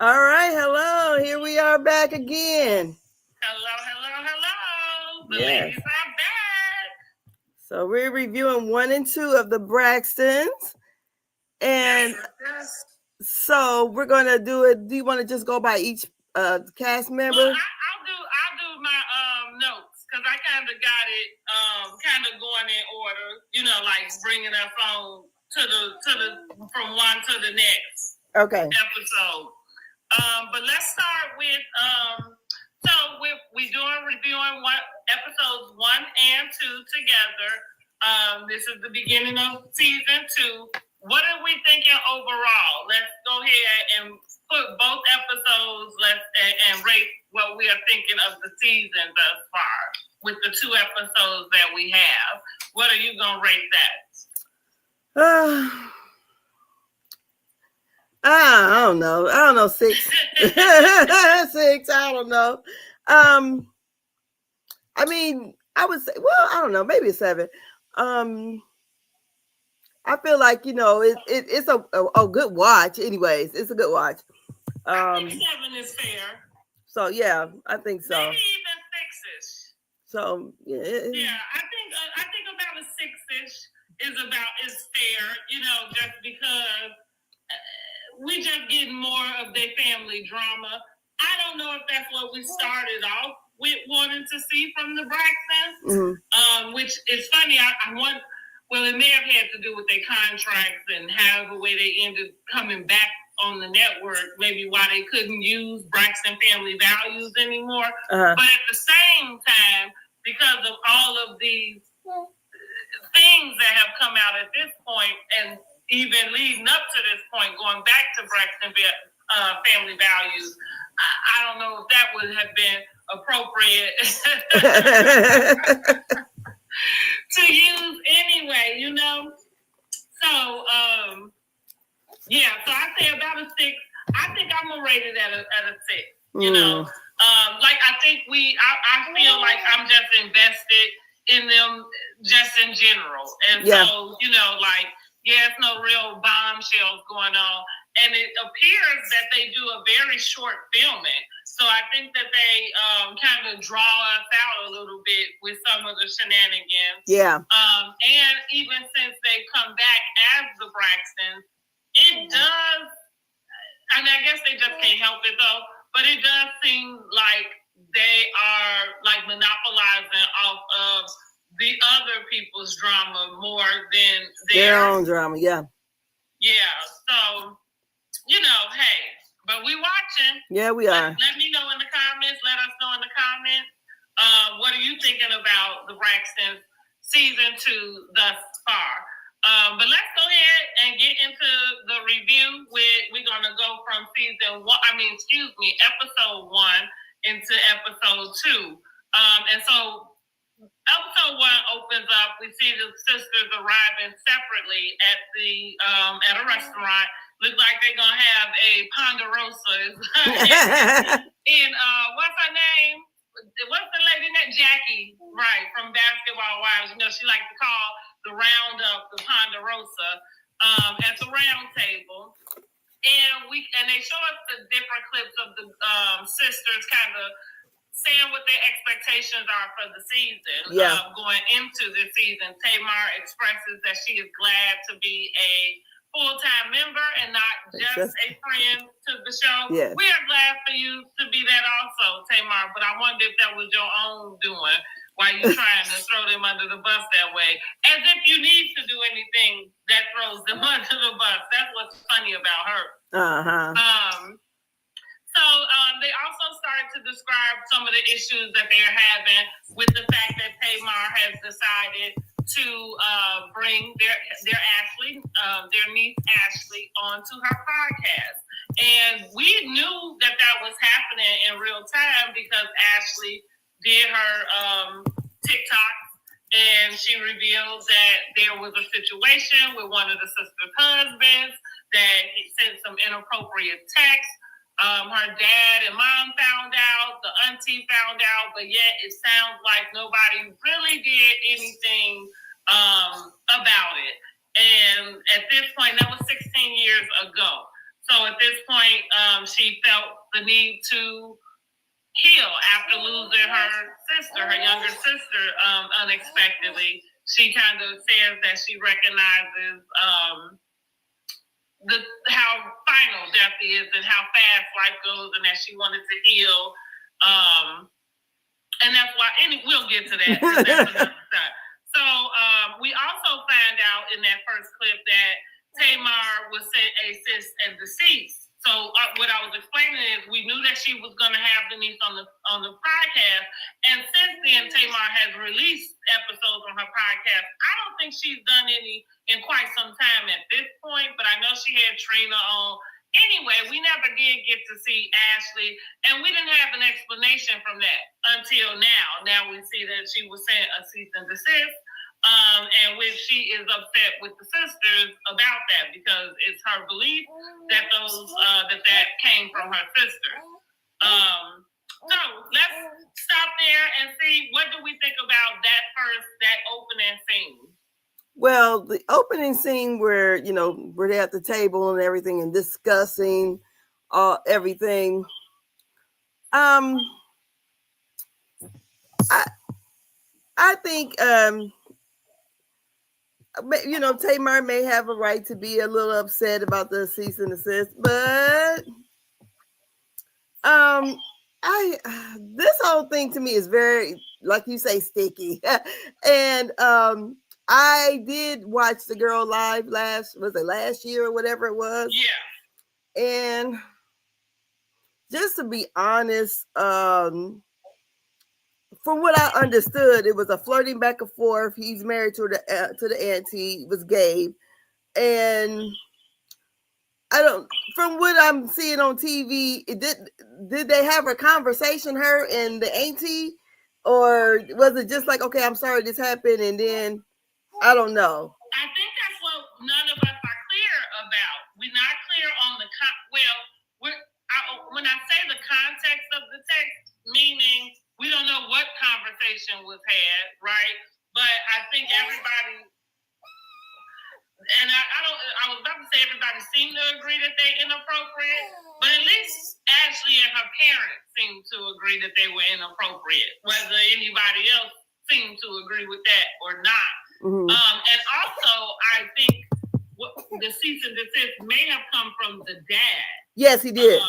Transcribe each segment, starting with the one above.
All right, hello. Here we are back again. Hello. The Yes. ladies are back. So we're reviewing 1 and 2 of the Braxtons. And Yes. so we're going to do it. Do you want to just go by each cast member? Well, I'll do my notes because I kind of got it kind of going in order. You know, like bringing us on to the from one to the next Okay. episode. But let's start with so we doing reviewing episodes 1 and 2 together. This is the beginning of season 2. What are we thinking overall? Let's go ahead and put both episodes and rate what we are thinking of the season thus far with the 2 episodes that we have. What are you gonna rate that? I don't know. 6. 6. I don't know. I mean, I would say, well, I don't know, maybe a 7. I feel like, it's a good watch. Anyways, it's a good watch. I think 7 is fair. So yeah, I think so. Maybe even 6-ish. So yeah, I think about a 6-ish is fair. Just because we just getting more of their family drama. I don't know if that's what we started off with wanting to see from the Braxtons, which is funny. I want. Well, it may have had to do with their contracts and how the way they ended coming back on the network. Maybe why they couldn't use Braxton family values anymore. But at the same time, because of all of these things that have come out at this point, and even leading up to this point, going back to Braxton family values, I don't know if that would have been appropriate to use anyway, So, so I say about a 6. I think I'm gonna rate it at a 6. Like I think I feel like I'm just invested in them just in general, and so it's no real bombshells going on, and it appears that they do a very short filming. So I think that they kind of draw us out a little bit with some of the shenanigans. Yeah. And even since they come back as the Braxtons, it does. I mean, I guess they just can't help it though. But it does seem like they are like monopolizing off of the other people's drama more than their own drama. Yeah. Yeah. So hey. But we watching. Yeah, we are. Let me know in the comments. Let us know in the comments. What are you thinking about the Braxtons season 2 thus far? But let's go ahead and get into the review. We're gonna go from episode 1 into episode 2. And so episode 1 opens up. We see the sisters arriving separately at a restaurant. Looks like they're gonna have a ponderosa. And what's her name? What's the lady name? Jackie, right, from Basketball Wives. She likes to call the roundup the ponderosa at the round table. And they show us the different clips of the sisters kind of saying what their expectations are for the season. Going into the season, Tamar expresses that she is glad to be a full-time member and not just a friend to the show. Yes. We are glad for you to be that also, Tamar, but I wonder if that was your own doing while you're trying to throw them under the bus that way. As if you need to do anything that throws them under the bus. That's what's funny about her. So they also started to describe some of the issues that they're having with the fact that Tamar has decided to bring their niece Ashley onto her podcast. And we knew that was happening in real time because Ashley did her TikTok, and she revealed that there was a situation with one of the sisters' husbands that he sent some inappropriate texts. Her dad and mom found out, the auntie found out, but yet it sounds like nobody really did anything about it. And at this point, that was 16 years ago. So at this point, she felt the need to heal after losing her younger sister, unexpectedly. She kind of says that she recognizes how final death is and how fast life goes, and that she wanted to heal. And that's why, and we'll get to that. That's another time. So we also find out in that first clip that Tamar was a cis and deceased. So what I was explaining is we knew that she was going to have Denise on the podcast, and since then Tamar has released episodes on her podcast. I don't think she's done any in quite some time at this point, but I know she had Trina on. Anyway, we never did get to see Ashley, and we didn't have an explanation from that until now. Now we see that she was sent a cease and desist, and which she is upset with the sisters about that because it's her belief that that came from her sister. So let's stop there and see, what do we think about that opening scene? Well, the opening scene where, we're at the table and everything and discussing everything. I think, Tamar may have a right to be a little upset about the cease and desist, but this whole thing to me is very, like you say, sticky. And I did watch the girl live last year or whatever it was. Yeah. And just to be honest, from what I understood, it was a flirting back and forth. He's married to the auntie, was gay, and from what I'm seeing on TV, did they have a conversation, her and the auntie, or was it just like, okay, I'm sorry this happened, and then I don't know. I think that's what none of us are clear about. We're not clear on when I say the context of the text, meaning we don't know what conversation was had, right? But I think everybody, and I was about to say everybody seemed to agree that they're inappropriate, but at least Ashley and her parents seemed to agree that they were inappropriate. Whether anybody else seemed to agree with that or not. Mm-hmm. And also, I think the cease and desist may have come from the dad. Yes, he did.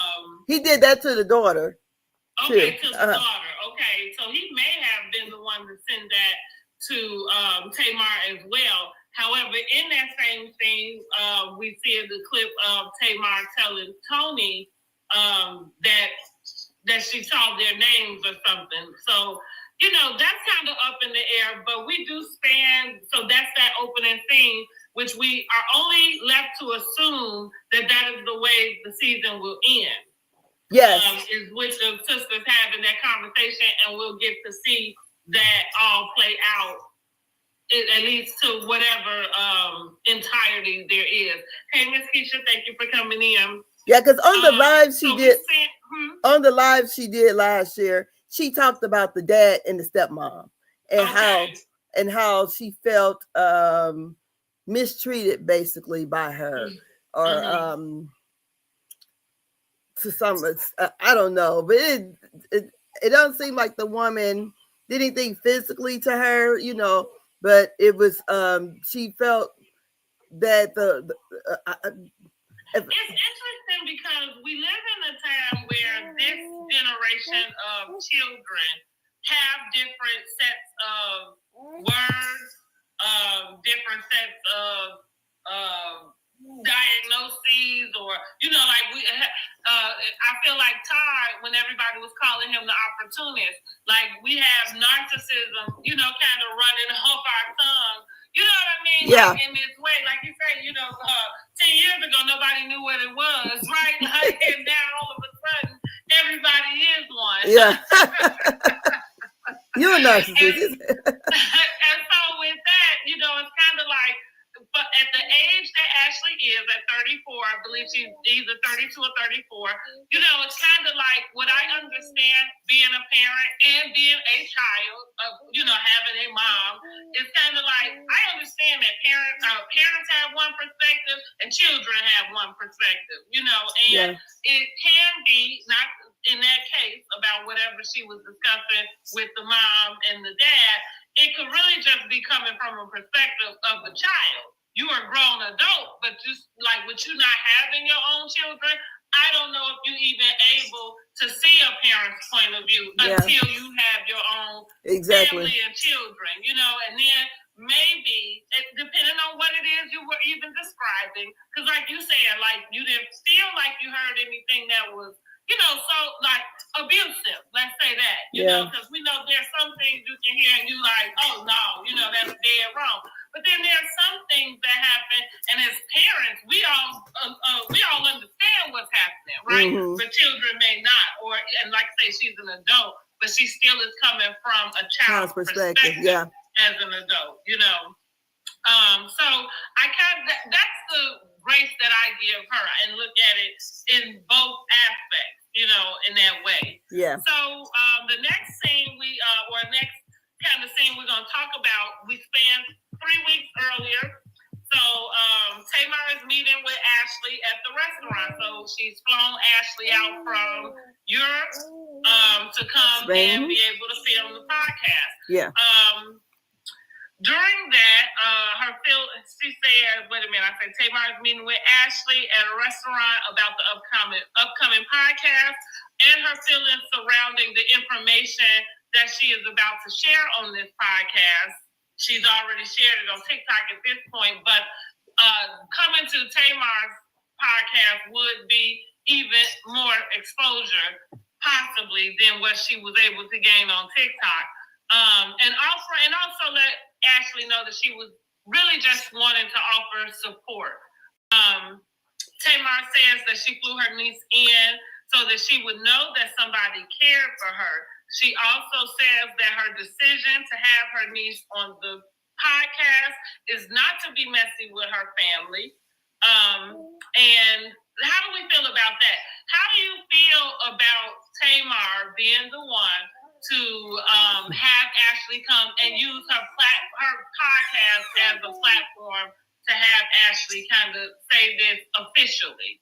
He did that to the daughter. Okay, to the daughter. Okay, so he may have been the one to send that to Tamar as well. However, in that same thing, we see in the clip of Tamar telling Tony that she saw their names or something. So, that's kind of up in the air, but we do stand. So that's that opening scene, which we are only left to assume that is the way the season will end. Yes. Is with the sisters having that conversation, and we'll get to see that all play out, at least to whatever entirety there is. Hey, Miss Keisha, thank you for coming in. Yeah, because on the live she did last year, she talked about the dad and the stepmom and how she felt mistreated basically by her, or to some, I don't know, but it doesn't seem like the woman did anything physically to her, but it was she felt that it's interesting because we live in a time where this generation of children have different sets of words, different sets of diagnoses, or like I feel like Todd, when everybody was calling him the opportunist, like we have narcissism, kind of running off our tongue. You know what I mean? Yeah. Like in this way, like you say, 10 years ago, nobody knew what it was, right? Like, and now all of a sudden, everybody is one. Yeah. You're a narcissist. And so with that, it's kind of like, but at the age that Ashley is at 34. I believe she's either 32 or 34. It's kind of like what I understand being a parent and being a child of, having a mom. It's kind of like, I understand that parents have one perspective and children have one perspective, and it can be, not in that case, about whatever she was discussing with the mom and the dad, it could really just be coming from a perspective of the child. You are a grown adult, but just like with you not having your own children, I don't know if you're even able to see a parent's point of view until you have your own family and children, and then maybe, depending on what it is you were even describing, because like you said, like you didn't feel like you heard anything that was, so like abusive, let's say that, because we know there's some things you can hear and you like, oh no, that's dead wrong. But then there's some things that happen, and as parents, we all understand what's happening, right? Mm-hmm. But children may not, and like I say, she's an adult, but she still is coming from a child's perspective as an adult, So I that's the grace that I give her and look at it in both aspects, in that way. Yeah. So the next scene next kind of scene we're going to talk about, we spent 3 weeks earlier. So Tamar is meeting with Ashley at the restaurant. So she's flown Ashley out from Europe to come and be able to film the podcast. Yeah. During that, she said, wait a minute, I said Tamar is meeting with Ashley at a restaurant about the upcoming podcast and her feelings surrounding the information that she is about to share on this podcast. She's already shared it on TikTok at this point, but coming to Tamar's podcast would be even more exposure, possibly, than what she was able to gain on TikTok. And also let Ashley know that she was really just wanting to offer support. Tamar says that she flew her niece in so that she would know that somebody cared for her. She also says that her decision to have her niece on the podcast is not to be messy with her family. And how do we feel about that? How do you feel about Tamar being the one to have Ashley come and use her podcast as a platform to have Ashley kind of say this officially?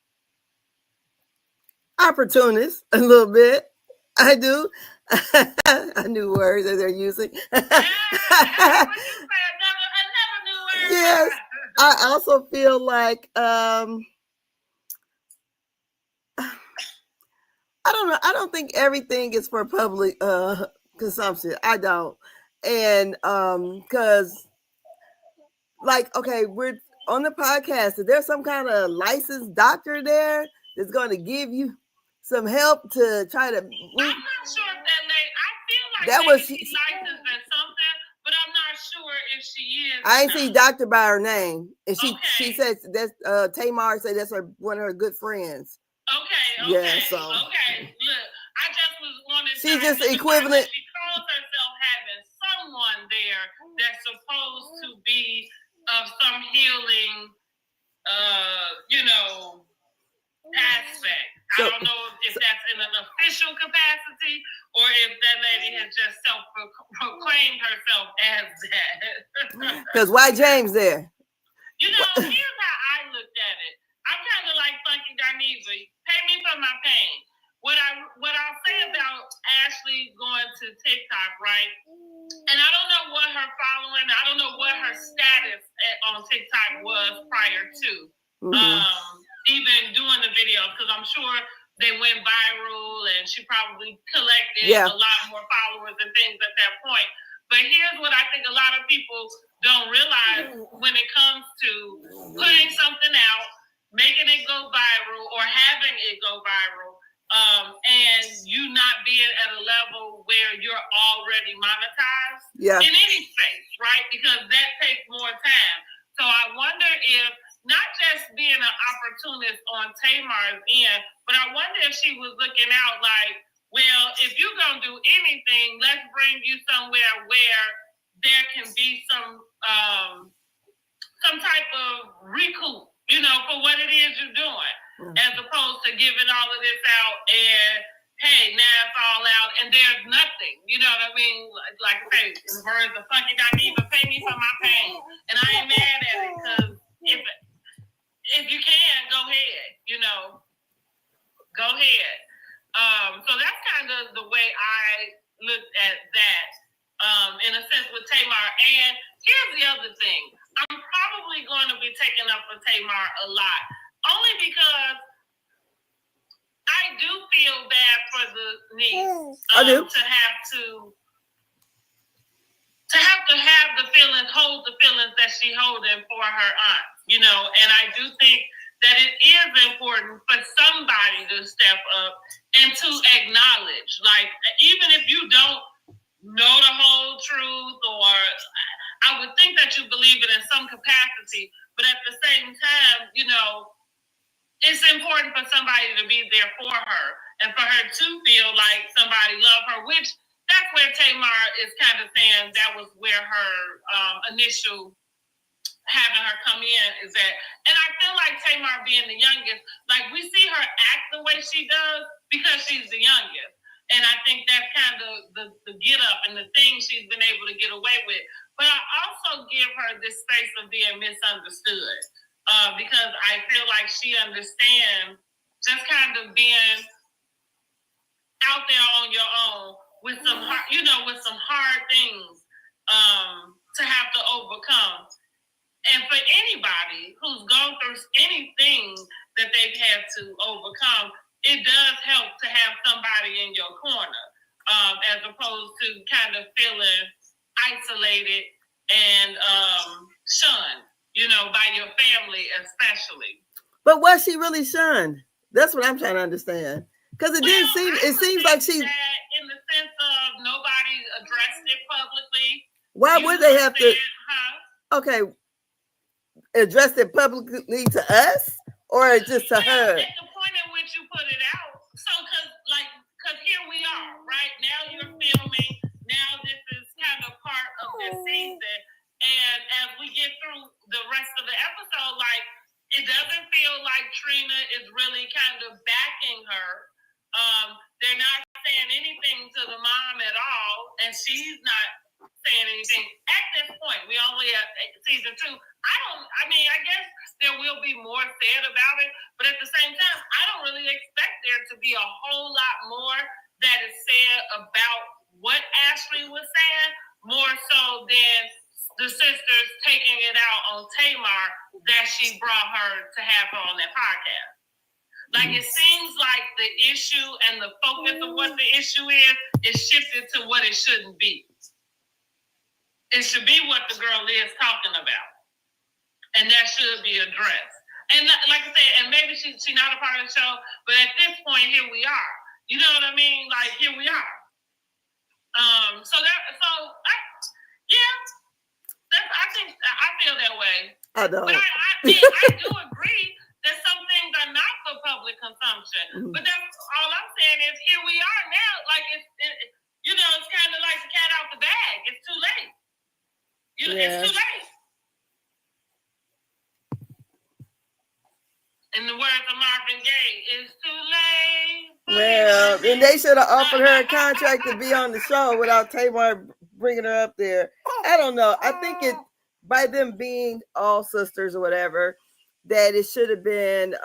Opportunist, a little bit. I do. I knew words that they're using. Yes. I also feel like I don't know. I don't think everything is for public consumption. I don't. And because like, okay, we're on the podcast. Is there some kind of licensed doctor there that's going to give you some help to try to? I'm not sure if that lady. I feel like that was she's licensed at something, but I'm not sure if she is. I ain't see doctor by her name, and she says that's Tamar said that's one of her good friends. Okay. Yeah. So. Okay. Look, I just was wanting. She's just equivalent. She calls herself having someone there that's supposed to be of some healing, aspect. I don't know if that's in an official capacity or if that lady has just self-proclaimed herself as that. Because why James there? Here's how I looked at it. I'm kind of like Funky Darneva. Pay me for my pain. What I'll say about Ashley going to TikTok, right? And I don't know what her following, I don't know what her status on TikTok was prior to even doing the video, because I'm sure they went viral and she probably collected a lot more followers and things at that point. But here's what I think a lot of people don't realize when it comes to putting something out, making it go viral or having it go viral, and you not being at a level where you're already monetized in any space, right? Because that takes more time. So I wonder if not just being an opportunist on Tamar's end, but I wonder if she was looking out like, well, if you're going to do anything, let's bring you somewhere where there can be some type of recoup, for what it is you're doing, as opposed to giving all of this out and, hey, now it's all out and there's nothing. You know what I mean? Like I say, in the words of Funky Dineva, pay me for my pain. And I ain't mad at it, because if you can, go ahead, go ahead. So that's kind of the way I looked at that, in a sense, with Tamar. And here's the other thing. I'm probably going to be taking up for Tamar a lot, only because I do feel bad for the niece. I do. To have the feelings, hold the feelings that she holding for her aunt, and I do think that it is important for somebody to step up and to acknowledge, like, even if you don't know the whole truth, or I would think that you believe it in some capacity, but at the same time, it's important for somebody to be there for her and for her to feel like somebody love her, which that's where Tamar is kind of saying that was where her initial having her come in is at. And I feel like Tamar being the youngest, like, we see her act the way she does because she's the youngest. And I think that's kind of the get up and the thing she's been able to get away with. But I also give her this space of being misunderstood, because I feel like she understands just kind of being out there on your own with some hard, with some hard things to have to overcome. And for anybody who's gone through anything that they've had to overcome, it does help to have somebody in your corner, as opposed to kind of feeling isolated and shunned, by your family especially. But was she really shunned? That's what I'm trying to understand. Because it didn't seem. It seems like she. In the sense of nobody addressed it publicly. Why would they have to? Okay, address it publicly to us, or just to her? At the point in which you put it out. So, because here we are, right now you're filming. Now this is kind of part of this season, and as we get through the rest of the episode, like, it doesn't feel like Trina is really kind of backing her. They're not saying anything to the mom at all, and she's not saying anything at this point. We only at season 2. I guess there will be more said about it, but at the same time, I don't really expect there to be a whole lot more that is said about what Ashley was saying, more so than the sisters taking it out on Tamar that she brought her to have her on that podcast. Like, it seems like the issue and the focus of what the issue is shifted to what it shouldn't be. It should be what the girl is talking about. And that should be addressed. And like I said, and maybe she's not a part of the show, but at this point, here we are. You know what I mean? Like, here we are. I feel that way. I don't. But I do agree that some things are not for public consumption. Mm-hmm. But that's all I'm saying is, here we are now. Like, it's kind of like the cat out the bag. It's too late. It's too late. In the words of Marvin Gaye, it's too late. Well, then they should have offered her a contract to be on the show without Tamar bringing her up there. I don't know. I think it, by them being all sisters or whatever, that it should have been,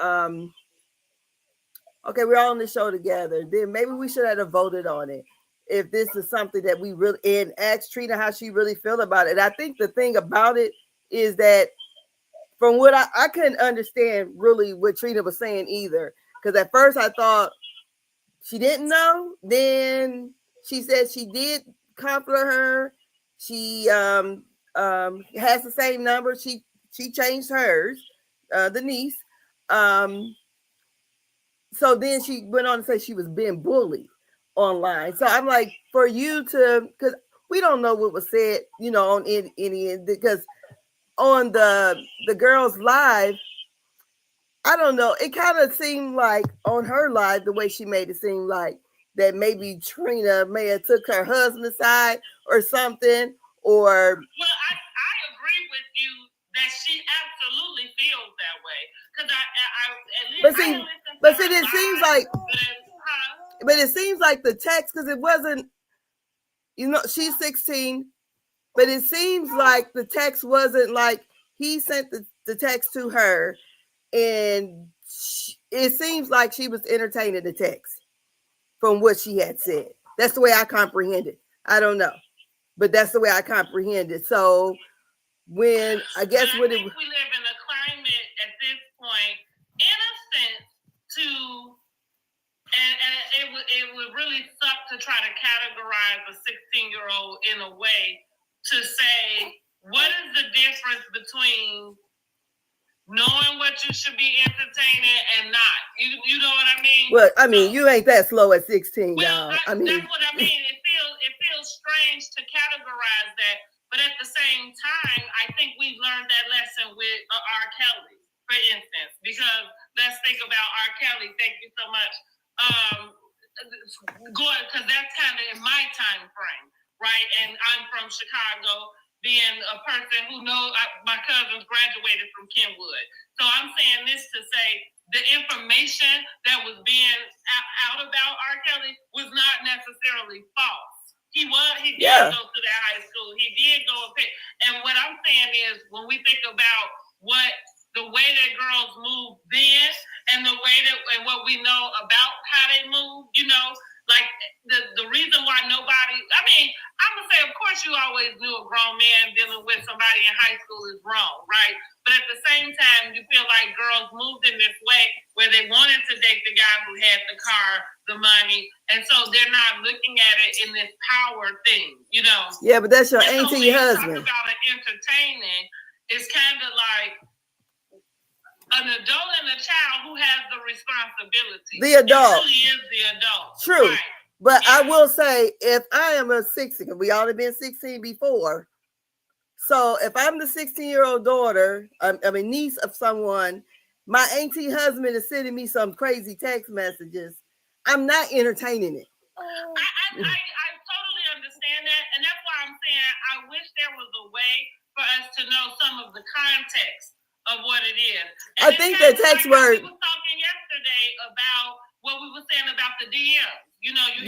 okay, we're all on the show together. Then maybe we should have voted on it. If this is something that we really, and ask Trina how she really feel about it. And I think the thing about it is that, from what I couldn't understand really what Trina was saying either. Because at first I thought she didn't know. Then she said she did comfort her. She has the same number. She changed hers, the niece. So then she went on to say she was being bullied online. So I'm like, for you to, because we don't know what was said, on any, because on the girls live, I don't know, it kind of seemed like on her live, the way she made it seem like that maybe Trina may have took her husband's side or something, or I agree with you that she absolutely feels that way, But see, it seems like, but it seems like the text, because it wasn't, she's 16, but it seems like the text wasn't like he sent the text to her, and it seems like she was entertaining the text from what she had said. That's the way I comprehend it. I don't know, but that's the way I comprehend it. So when I guess we live in a climate at this point, in a sense, and it would really suck to try to categorize a 16-year-old in a way to say, what is the difference between knowing what you should be entertaining and not? You know what I mean? Well, I mean, you ain't that slow at 16, well, I mean, that's what I mean. It feels strange to categorize that, but at the same time, I think we've learned that lesson with R. Kelly, for instance, because let's think about R. Kelly. Thank you so much. Because that's kind of in my time frame, right? And I'm from Chicago, being a person who knows my cousins graduated from Kenwood. So I'm saying this to say the information that was being out about R. Kelly was not necessarily false. He did go to that high school. He did go and pick. And what I'm saying is, when we think about the way that girls move then and the way and what we know about how they move, like the reason why nobody, I mean, I'm going to say, of course, you always knew a grown man dealing with somebody in high school is wrong, right? But at the same time, you feel like girls moved in this way where they wanted to date the guy who had the car, the money, and so they're not looking at it in this power thing, Yeah, but that's your auntie husband. Talk about it entertaining, it's kind of like an adult and a child who has the responsibility. The adult. It really is the adult. True. Right. But I will say, if I am a 16, we all have been 16 before. So if I'm the 16-year-old daughter, niece of someone, my auntie husband is sending me some crazy text messages, I'm not entertaining it. I totally understand that. And that's why I'm saying I wish there was a way for us to know some of the context of what it is. And I think the text word. We were talking yesterday about what we were saying about the DMs. Having,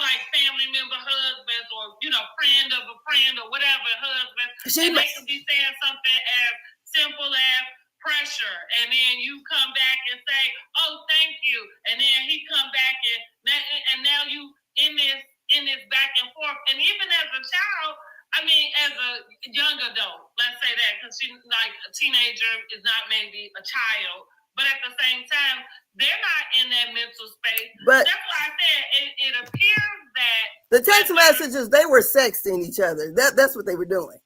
like family member husbands or, friend of a friend or whatever husband. And they could be saying something as simple as pressure. And then you come back and say, oh, thank you. And then he come back and now you in this back and forth. And even as a child, I mean, as a young adult, let's say that, because she's like a teenager is not maybe a child, but at the same time, they're not in that mental space. But that's why I said it appears that the text messages, they were sexting each other. That's what they were doing.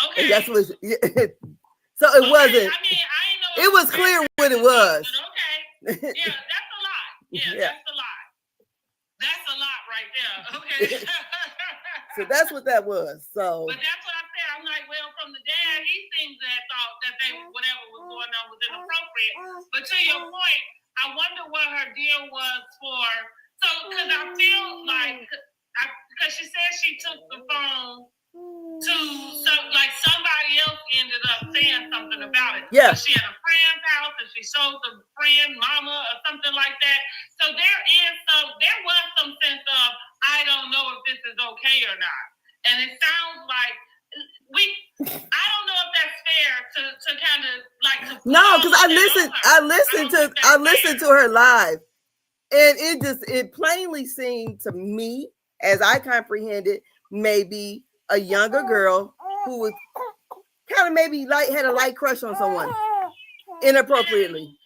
Okay. And that's what. So it wasn't. I mean, I know it was clear what it was. Okay. Yeah, that's a lot. Yeah, that's a lot. That's a lot right there. Okay. So that's what that was. So. But that's what I said. I'm like, well, from the dad, he seems to have thought that whatever was going on was inappropriate. But to your point, I wonder what her deal was for. So, because I feel like, because she said she took the phone to somebody else ended up saying something about it. Yeah. So she had a friend's house and she showed the friend, mama, or something like that. So there was some sense of, I don't know if this is okay or not. And it sounds like I don't know if that's fair to kind of like. No, because I listened to her live, and it plainly seemed to me, as I comprehended, maybe a younger girl who was kind of maybe had a light crush on someone inappropriately.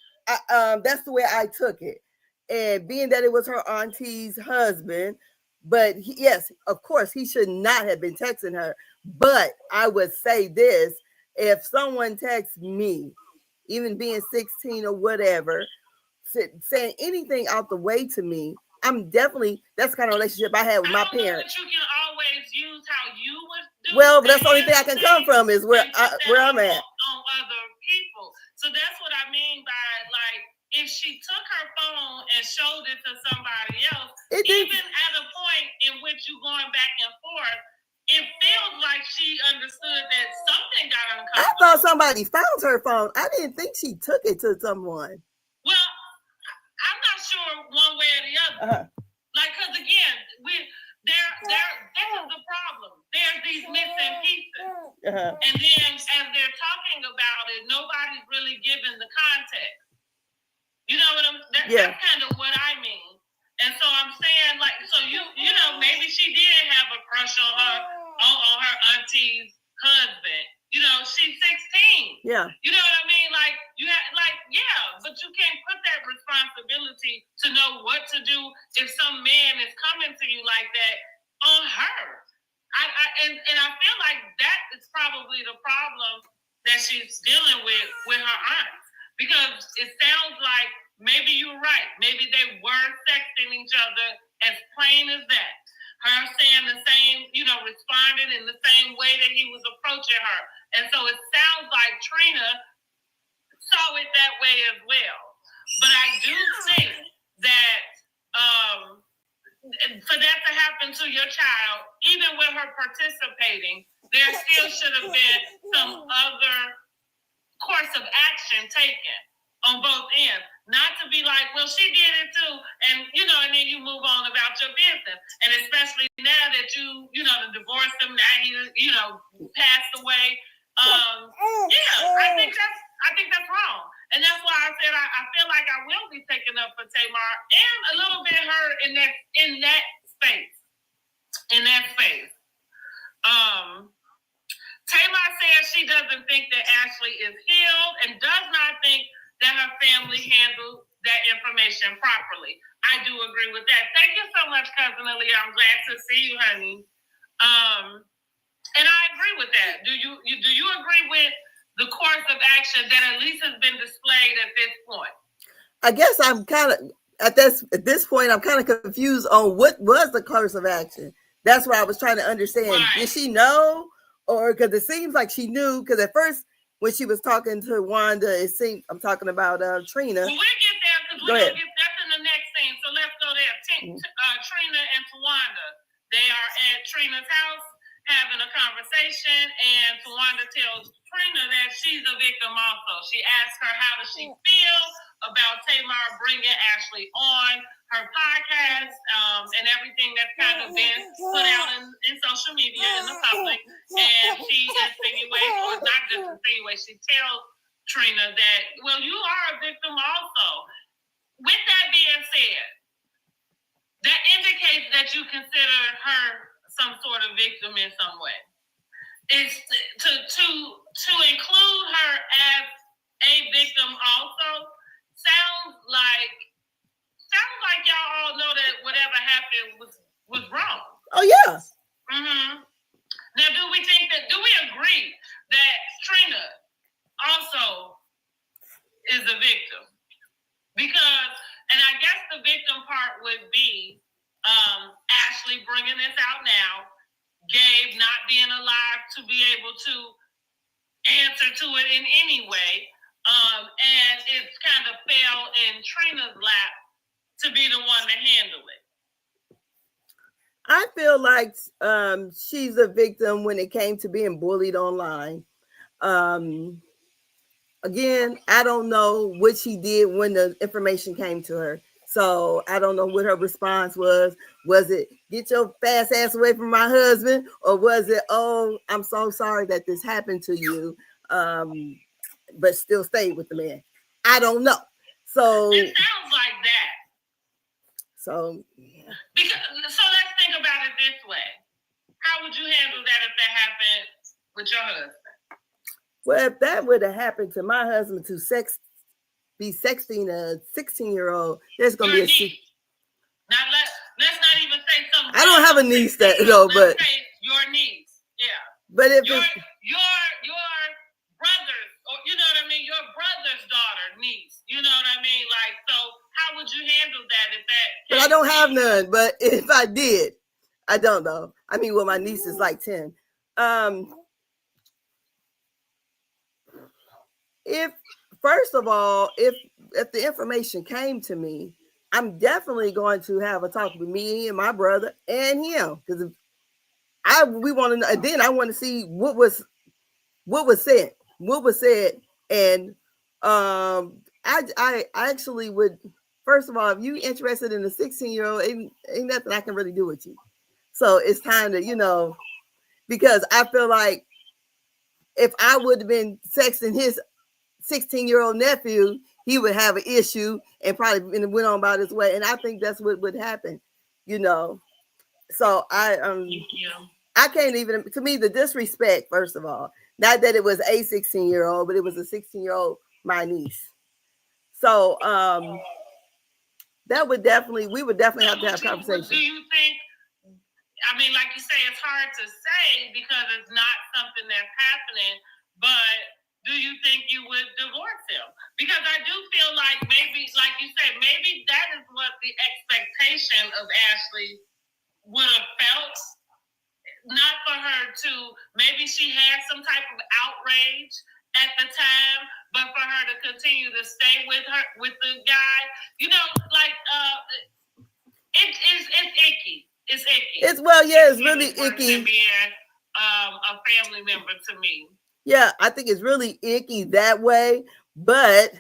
That's the way I took it, and being that it was her auntie's husband. But yes, of course, he should not have been texting her. But I would say this, if someone texts me, even being 16 or whatever, saying anything out the way to me, that's the kind of relationship I had with my parents. But you can always use how you would do. Well, that's the only thing I can come from is where I'm at. On other people. So that's what I mean by if she took her phone and showed it to somebody else, even at a point in which you're going back and forth, it feels like she understood that something got uncomfortable. I thought somebody found her phone. I didn't think she took it to someone. Like, because again, this is the problem. There's these missing pieces. And then as they're talking about it, nobody's really giving the context. You know what that's kind of what I mean. And so I'm saying, like, so you know, maybe she did have a crush on her auntie's husband. You know, she's 16. Yeah. You know what I mean? Like, but you can't put that responsibility to know what to do if some man is coming to you like that on her. And I feel like that is probably the problem that she's dealing with her aunts. Because it sounds like maybe you're right. Maybe they were sexting each other as plain as that. Her saying the same, you know, responding in the same way that he was approaching her. And so it sounds like Trina saw it that way as well. But I do think that for that to happen to your child, even with her participating, there still should have been some other course of action taken on both ends. Not to be like, well, she did it too, and and then you move on about your business. And especially now that you divorced him, now he passed away. I think that's wrong. And that's why I said I feel like I will be taking up for Tamar and a little bit her in that space. Tamar says she doesn't think that Ashley is healed and does not think that her family handled that information properly. I do agree with that. Thank you so much, Cousin Aaliyah. I'm glad to see you, honey. And I agree with that. Do you agree with the course of action that at least has been displayed at this point? I guess I'm kind of at this point. I'm kind of confused on what was the course of action. That's what I was trying to understand. Right. Did she know, or because it seems like she knew? Because at first, when she was talking to Wanda, it seemed I'm talking about Trina. Well, we'll get there because we're gonna get that's in the next scene. So let's go there. Trina and Tawanda, they are at Trina's house having a conversation, and Tawanda tells Trina that she's a victim also. She asks her how does she feel about Tamar bringing Ashley on her podcast and everything that's kind of been put out in social media in the public. And she insinuates, or not just insinuates, she tells Trina that, well, you are a victim also. With that being said, that indicates that you consider her some sort of victim in some way. It's to include her as a victim also sounds like y'all all know that whatever happened was wrong. Oh yeah. Mm-hmm. Now, do we agree that Trina also is a victim? Because, and I guess the victim part would be Ashley bringing this out now, Gabe not being alive to be able to answer to it in any way, and it's kind of fell in Trina's lap to be the one to handle it. I feel like she's a victim when it came to being bullied online. Again, I don't know what she did when the information came to her. So I don't know what her response was. Was it, get your fast ass away from my husband? Or was it, oh, I'm so sorry that this happened to you, but still stay with the man? I don't know. So it sounds like that. So, yeah. So let's think about it this way. How would you handle that if that happened with your husband? Well, if that would have happened to my husband to be sexting a 16-year-old, there's going to be a... Now, let's not even say something. I don't have a niece that, but... Say your niece, yeah. But if your brother's, or you know what I mean, your brother's daughter, niece, you know what I mean? Like, so how would you handle that if that... But I don't have none, but if I did, I don't know. I mean, well, my niece is like 10. If first of all, if the information came to me, I'm definitely going to have a talk with me and my brother and him, because we want to know. And then I want to see what was said, and I actually would first of all, if you interested in a 16-year-old, ain't nothing I can really do with you. So it's time to, because I feel like if I would have been sexting his 16-year-old nephew, he would have an issue and probably went on about his way. And I think that's what would happen, So I can't even, to me, the disrespect, first of all, not that it was a 16-year-old, but it was a 16-year-old, my niece. So we would definitely have to have a conversation. Do you think, I mean, like you say, it's hard to say because it's not something that's happening, but do you think you would divorce him? Because I do feel like maybe, like you said, maybe that is what the expectation of Ashley would have felt. Not for her to, maybe she had some type of outrage at the time, but for her to continue to stay with the guy, like it's icky. It's icky. It's really icky. Being a family member to me. Yeah, I think it's really icky that way. But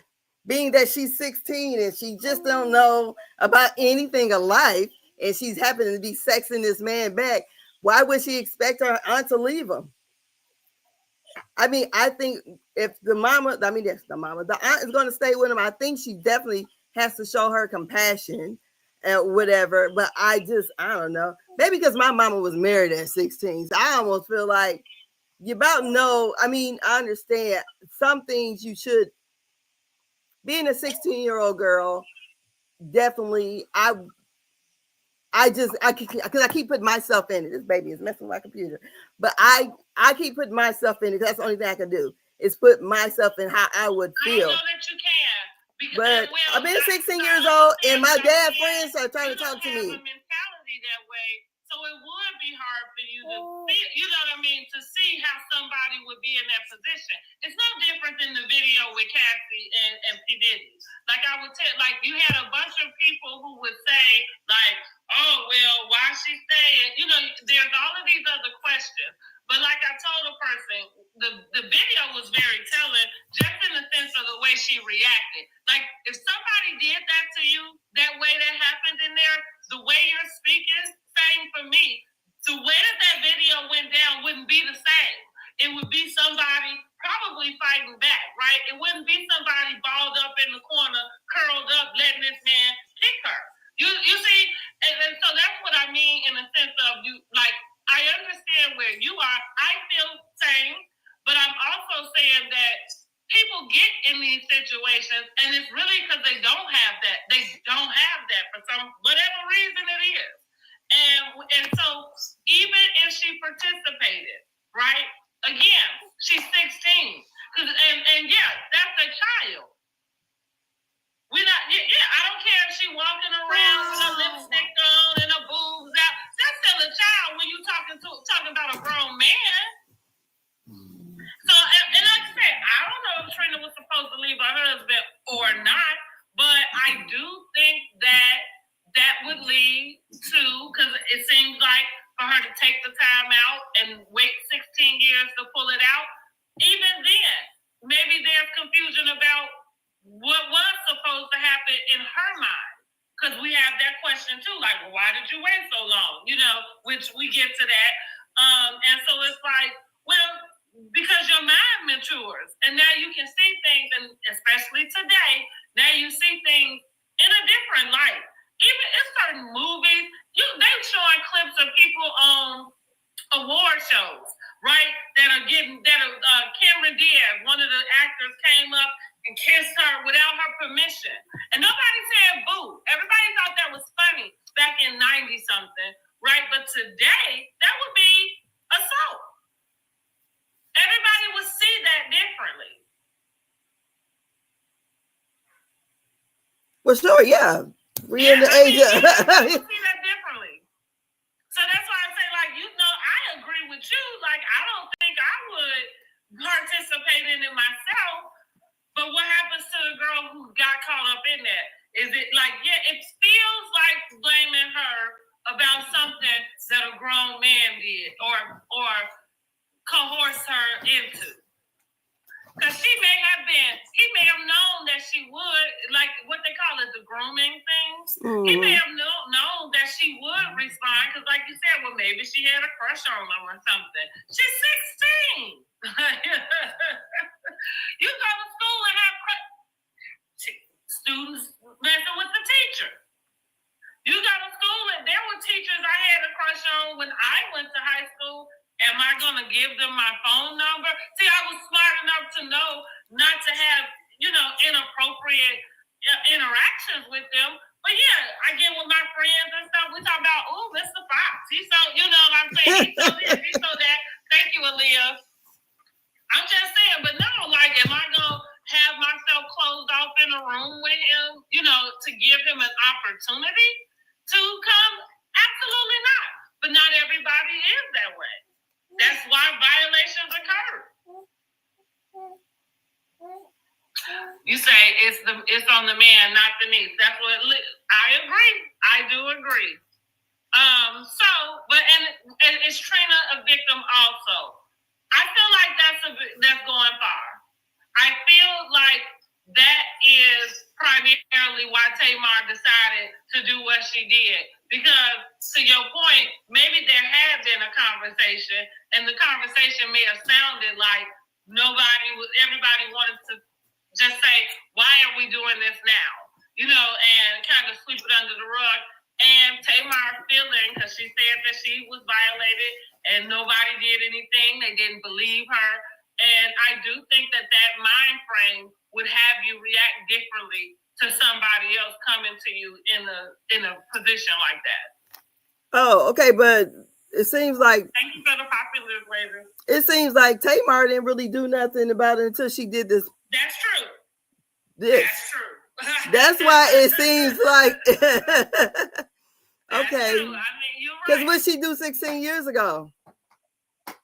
being that she's 16 and she just don't know about anything of life, and she's happening to be sexing this man back, why would she expect her aunt to leave him? I mean, I think if the aunt is going to stay with him, I think she definitely has to show her compassion and whatever. But I don't know. Maybe because my mama was married at 16. So I almost feel like you about know. I mean, I understand some things you should, being a 16-year-old girl, definitely, because I keep putting myself in it. This baby is messing with my computer. But I keep putting myself in it because that's the only thing I can do is put myself in how I would feel. I know that you can. But I've been 16 years old and my dad friends are trying to talk to me. A mentality that way, so it would be hard for you to see, to see how somebody would be in that position. It's no different than the video with Cassie and P. Diddy. Like I would tell, like you had a bunch of people who would say, like, oh, well, why she staying? There's all of these other questions. But like I told a person, the video was very telling, just in the sense of the way she reacted. Like, if somebody did that to you, that way that happened in there, the way you're speaking, same for me. The way that video went down wouldn't be the same. It would be somebody probably fighting back, right? It wouldn't be somebody balled up in the corner, curled up, letting this man kick her. You see? And so that's what I mean in the sense of you, like, I understand where you are. I feel same, but I'm also saying that people get in these situations, and it's really because they don't have that. They don't have that for whatever reason it is. And so even if she participated, right? Again, she's 16. And yeah, that's a child. I don't care if she walking around with her lipstick on and her boobs out. That's still a child when you talking about a grown man. So, and like I said, I don't know if Trina was supposed to leave her husband or not, but I do think that would lead to, because it seems like for her to take the time out and wait 16 years to pull it out, even then, maybe there's confusion about what was supposed to happen in her mind. Because we have that question too, like, well, why did you wait so long? Which we get to that. And so it's like, well, because your mind matures. And now you can see things, and especially today, now you see things in a different light. Even in certain movies, they're showing clips of people on award shows, right? Cameron Diaz, one of the actors, came up and kissed her without her permission. And nobody said boo. Everybody thought that was funny back in 90-something, right? But today, that would be assault. Everybody would see that differently. Well, sure, yeah. We're in the age of... see that differently. So that's why I say, like, I agree with you. Like, I don't think I would participate in it myself. But what happens to the girl who got caught up in that? Is it like, it feels like blaming her about something that a grown man did or coerced her into. Because he may have known that she would, like what they call it, the grown grooming things, he may have known that she would respond because, like you said, well, maybe she had a crush on him or something. She's 16. You go to school and have students messing with the teacher. You go to school and there were teachers I had a crush on when I went to high school. Am I going to give them my phone number? See, I was smart enough to know not to have, inappropriate interactions with them. But yeah, I get with my friends and stuff. We talk about, oh, Mr. Fox. He's so, you know what I'm saying? He's so this, he's so that. Thank you, Aaliyah. I'm just saying, but no, like, am I going to have myself closed off in a room with him, to give him an opportunity to come? Absolutely not. But not everybody is that way. That's why violations occur. You say it's on the man, not the niece. That's what I agree. I do agree. And is Trina a victim also? I feel like that's going far. I feel like that is primarily why Tamar decided to do what she did. Because to your point, maybe there had been a conversation, and the conversation may have sounded like everybody wanted to just say, why are we doing this now? And kind of sweep it under the rug. And Tamar feeling, because she said that she was violated and nobody did anything, they didn't believe her. And I do think that mind frame would have you react differently to somebody else coming to you in a position like that. Oh, okay, but it seems like, thank you for the popular flavor. It seems like Tamar didn't really do nothing about it until she did this. That's true. That's true. That's why it seems like okay. True. I mean, you're right. Because what she do 16 years ago?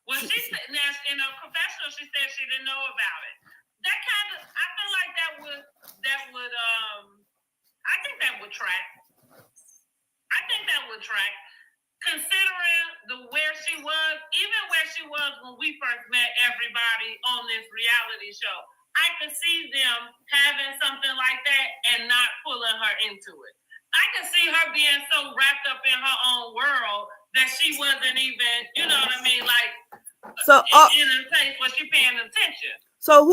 Well, she said in a confessional, she said she didn't know about it. That kind of, I feel like that would I think that would track. Considering where she was, even where she was when we first met everybody on this reality show, I could see them having something like that and not pulling her into it. I could see her being so wrapped up in her own world that she wasn't even, you know what I mean, like in a place where she paying attention. So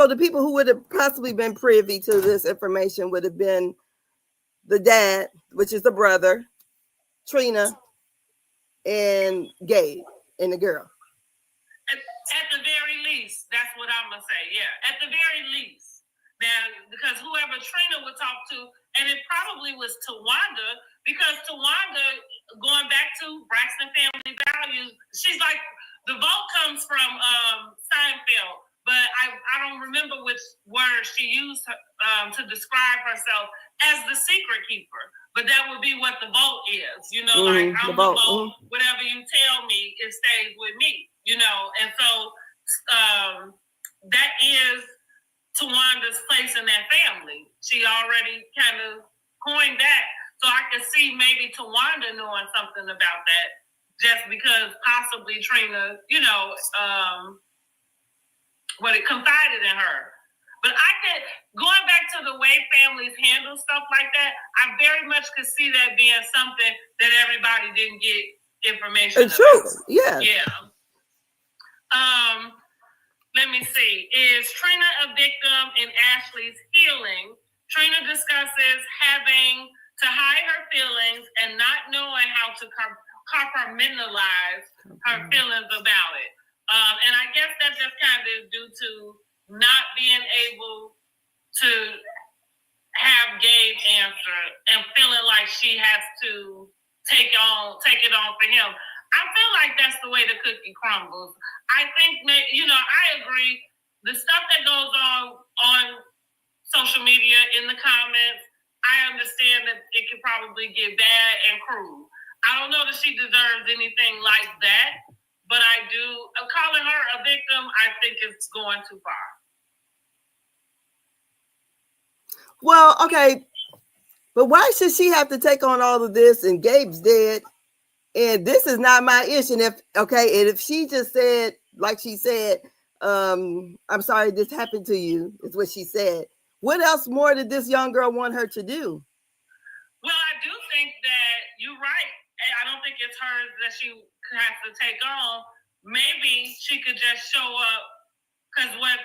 the people who would have possibly been privy to this information would have been the dad, which is the brother, Trina, and Gabe, and the girl. At the very least, that's what I'm going to say. Yeah, at the very least. Now, because whoever Trina would talk to, and it probably was Tawanda, because Tawanda, going back to Braxton family values, she's like, the vote comes from Seinfeld, but I don't remember which word she used to describe herself as the secret keeper. But that would be what the vote is, like I'm the vote. Whatever you tell me, it stays with me, And so that is Tawanda's place in that family. She already kind of coined that. So I could see maybe Tawanda knowing something about that just because possibly Trina, confided in her. But going back to the way families handle stuff like that, I very much could see that being something that everybody didn't get information about. True, yeah. Yeah. Let me see. Is Trina a victim in Ashley's healing? Trina discusses having to hide her feelings and not knowing how to compartmentalize her feelings about it. And I guess that just kind of is due to not being able to have Gabe answer and feeling like she has to take it on for him. I feel like that's the way the cookie crumbles. I think, I agree. The stuff that goes on social media, in the comments, I understand that it could probably get bad and cruel. I don't know that she deserves anything like that. But I do, calling her a victim, I think it's going too far. Well, okay. But why should she have to take on all of this and Gabe's dead? And this is not my issue. And if she just said, like she said, I'm sorry this happened to you, is what she said. What else more did this young girl want her to do? Well, I do think that you're right. I don't think it's hers that she has to take on. Maybe she could just show up, because what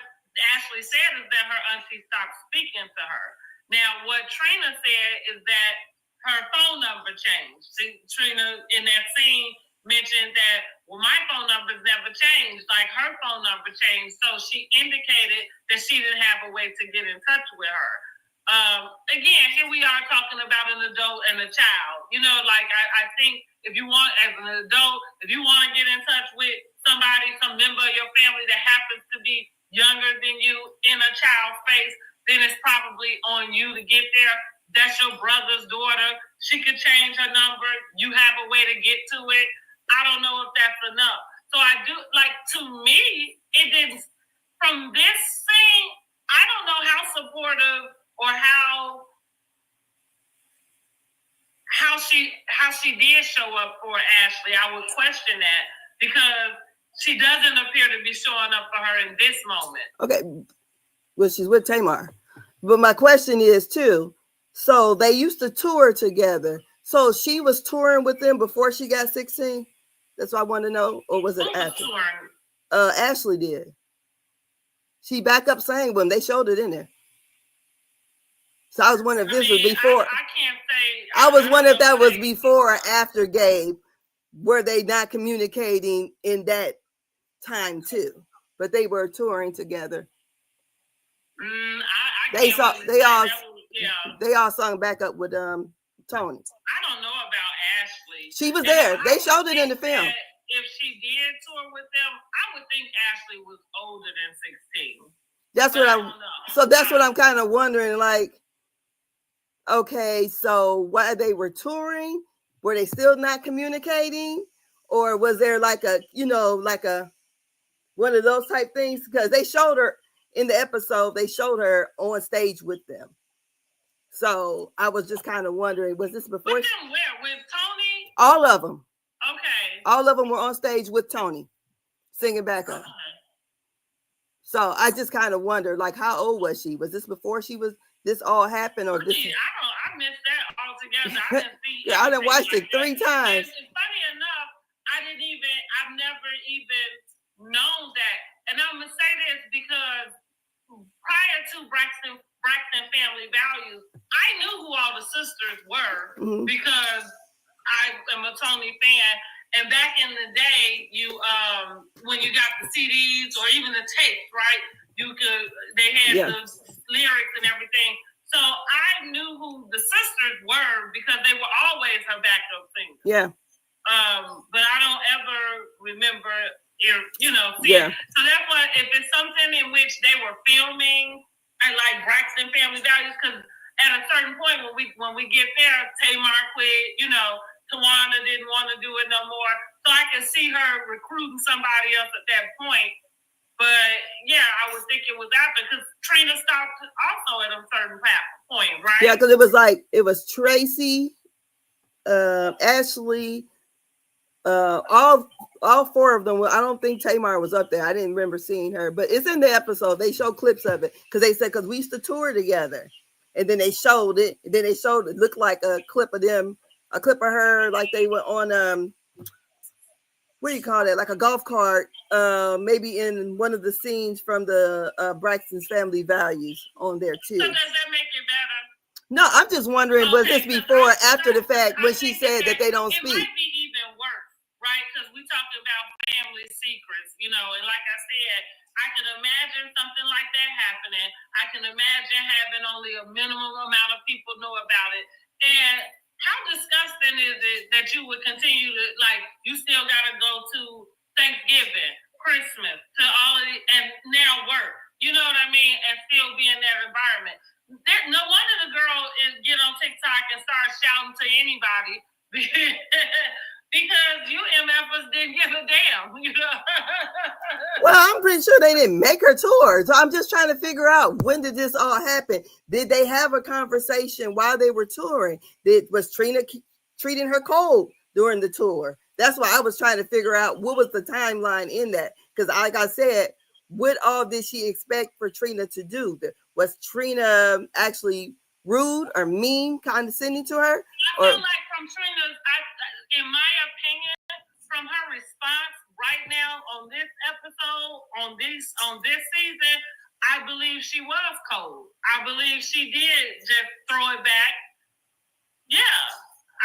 Ashley said is that her auntie stopped speaking to her. Now, what Trina said is that her phone number changed. See, Trina in that scene mentioned that, well, my phone number's never changed. Like, her phone number changed. So she indicated that she didn't have a way to get in touch with her. Again, here we are talking about an adult and a child. You know, like, I think if you want, as an adult, if you want to get in touch with somebody, some member of your family that happens to be younger than you in a child's space, then it's probably on you to get there. That's your brother's daughter. She could change her number. You have a way to get to it. I don't know if that's enough. So I do, like, to me, it didn't, from this scene, I don't know how supportive or how she did show up for Ashley. I would question that, because she doesn't appear to be showing up for her in this moment. Okay, well, she's with Tamar. But my question is too, so they used to tour together. So she was touring with them before she got 16? That's what I want to know. Or was it after? Ashley did. She back up sang with them. They showed it in there. So I was wondering if this was before. I can't say. I was wondering if that was before or after Gabe. Were they not communicating in that time too? But they were touring together. They all sung back up with Tony. I don't know about Ashley. She was there. They showed it in the film. If she did tour with them, I would think Ashley was older than 16. That's what I'm kind of wondering. Like, okay, so while they were touring, were they still not communicating, or was there like a one of those type things? Because they showed her in the episode. They showed her on stage with them. So I was just kind of wondering, was this before? With them where? With Tony? All of them. Okay. All of them were on stage with Tony, singing back up. Okay. So I just kind of wondered, like, how old was she? Was this before this all happened, or this? I missed that altogether. I didn't see. I done watched it 3 times. Funny enough, I've never even known that. And I'm gonna say this because prior to Braxton Family Values, I knew who all the sisters were, because I am a Tony fan. And back in the day, you when you got the CDs or even the tapes, right? They had the lyrics and everything. So I knew who the sisters were because they were always her backup singers. Yeah. But I don't ever remember, seeing. So that's why, if it's something in which they were filming, I like Braxton Family Values, because at a certain point when we get there, Tamar quit, Tawanda didn't want to do it no more. So I can see her recruiting somebody else at that point. But yeah, I would think it was after, because Trina stopped also at a certain point, right? Yeah, because it was Tracy, Ashley, all 4 of them. I don't think Tamar was up there. I didn't remember seeing her, but it's in the episode. They show clips of it because they said, because we used to tour together, and then they showed it. And then they showed it looked like a clip of them, a clip of her, like they were on what do you call that? Like a golf cart, maybe in one of the scenes from the Braxton's Family Values on there too. So does that make it better? No, I'm just wondering, was this before or after the fact when she said that they don't speak? It might be even worse, right? Because we talked about family secrets, and like I said, I can imagine something like that happening. I can imagine having only a minimum amount of people know about it. And how disgusting is it that you would continue to, like, you still got to go to Thanksgiving, Christmas, to all of it, and now work, you know what I mean, and still be in that environment. No wonder the girl get on TikTok and start shouting to anybody because you MFers didn't give a damn, Well, I'm pretty sure they didn't make her tour. So I'm just trying to figure out, when did this all happen? Did they have a conversation while they were touring? Was Trina treating her cold during the tour? That's why I was trying to figure out what was the timeline in that. Because like I said, what all did she expect for Trina to do? was Trina actually rude or mean, condescending to her? I feel like from Trina's, in my opinion, from her response right now on this episode, on this season, I believe she was cold. I believe she did just throw it back. Yeah,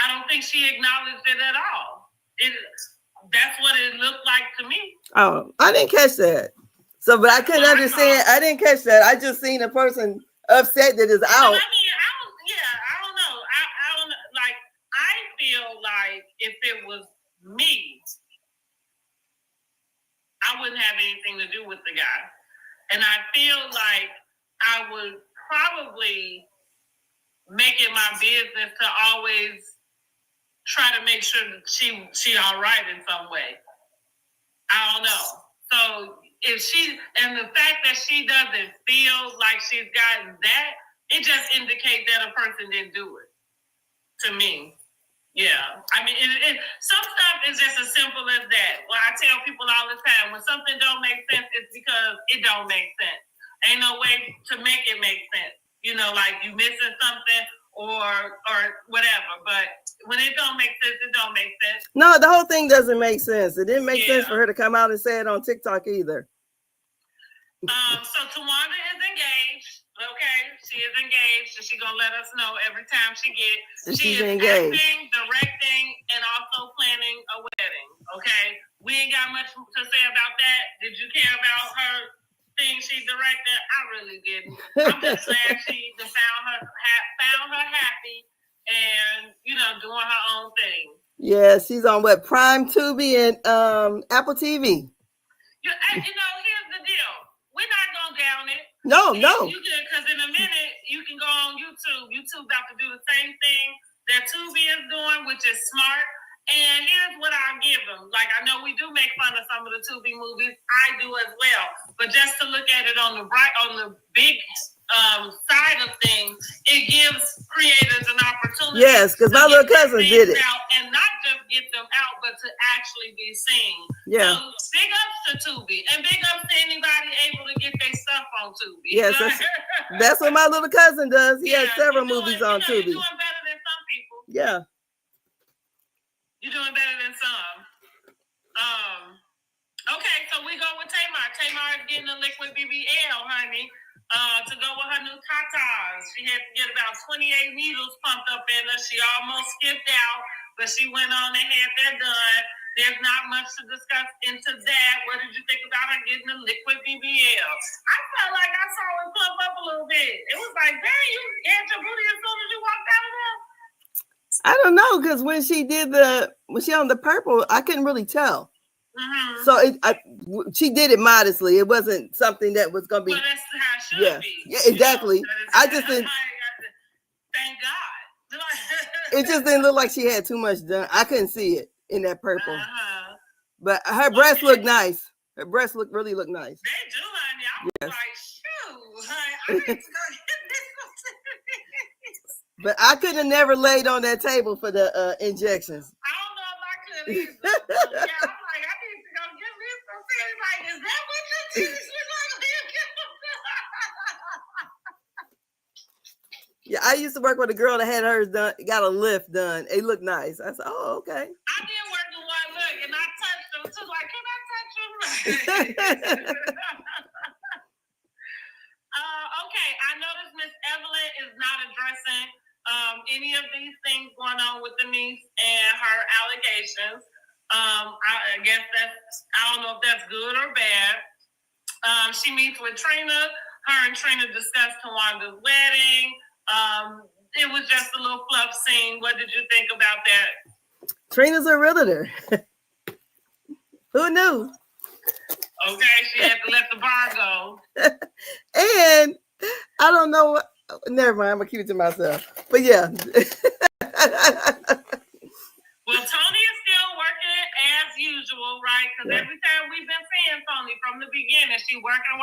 I don't think she acknowledged it at all. That's what it looked like to me. Oh, I didn't catch that. So, but I couldn't understand. I didn't catch that. I just seen a person upset that is out. I mean, I don't know. I don't like. I feel like if it was me, I wouldn't have anything to do with the guy, and I feel like I would probably make it my business to always try to make sure that she all right in some way. I don't know. So if she, and the fact that she doesn't feel like she's gotten that, it just indicates that a person didn't do it. To me. Yeah. I mean, some stuff is just as simple as that. Well, I tell people all the time, when something don't make sense, it's because it don't make sense. Ain't no way to make it make sense. You know, like you missing something or whatever. But when it don't make sense, it don't make sense. No, the whole thing doesn't make sense. It didn't make sense for her to come out and say it on TikTok either. So Tawanda is engaged. Okay, she is engaged, and she's gonna let us know every time she gets. She is engaged. Acting, directing, and also planning a wedding. Okay, we ain't got much to say about that. Did you care about her thing she directed? I really didn't. I'm just glad she found her happy, and doing her own thing. Yeah, she's on what, Prime, Tubi, and Apple TV. Here's the deal. We're not gonna down it. No. You good, because in a minute you can go on YouTube. YouTube about to do the same thing that Tubi is doing, which is smart. And here's what I'll give them. Like, I know we do make fun of some of the Tubi movies. I do as well. But just to look at it on the big side of things, it gives creators an opportunity. Yes, because my little cousin did it. And not just get them out, but to actually be seen. Yeah. So big ups to Tubi. And big ups to anybody able to get their stuff on Tubi. Yes, that's what my little cousin does. He has several movies on Tubi. You're doing better than some people. Yeah. You're doing better than some. Okay, so we go with Tamar. Tamar is getting a liquid BBL, honey, to go with her new tatas. She had to get about 28 needles pumped up in her. She almost skipped out, but she went on and had that done. There's not much to discuss into that. What did you think about her getting a liquid BBL? I felt like I saw it plump up a little bit. It was like, dang, you had your booty as soon as you walked out of there? I don't know, because when she on the purple, I couldn't really tell. Mm-hmm. So she did it modestly. It wasn't something that was going to be. Well, that's how it should be. Yeah, exactly. I just didn't. Thank God. It just didn't look like she had too much done. I couldn't see it in that purple. But her breasts look nice. Her breasts really look nice. They do, honey. I was like, shoot. I need to go get this. But I could have never laid on that table for the injections. I don't know if I could either. Yeah, I'm like, I need to go get this. Like, is that what your teeth look like? Yeah, I used to work with a girl that had hers done, got a lift done. It looked nice. I said, oh, okay. I did work with one look, and I touched them too. Like, can I touch them? Okay, I noticed Miss Evelyn is not addressing any of these things going on with the niece and her allegations. I guess I don't know if that's good or bad. She meets with Trina. Her and Trina discussed Tawanda's wedding. It was just a little fluff scene. What did you think about that? Trina's a realtor. Who knew? Okay, she had to let the bar go. And I don't know what. Never mind. I'm gonna keep it to myself. But yeah. Well, Tony is still working as usual, right? Because every time we've been seeing Tony from the beginning, she working,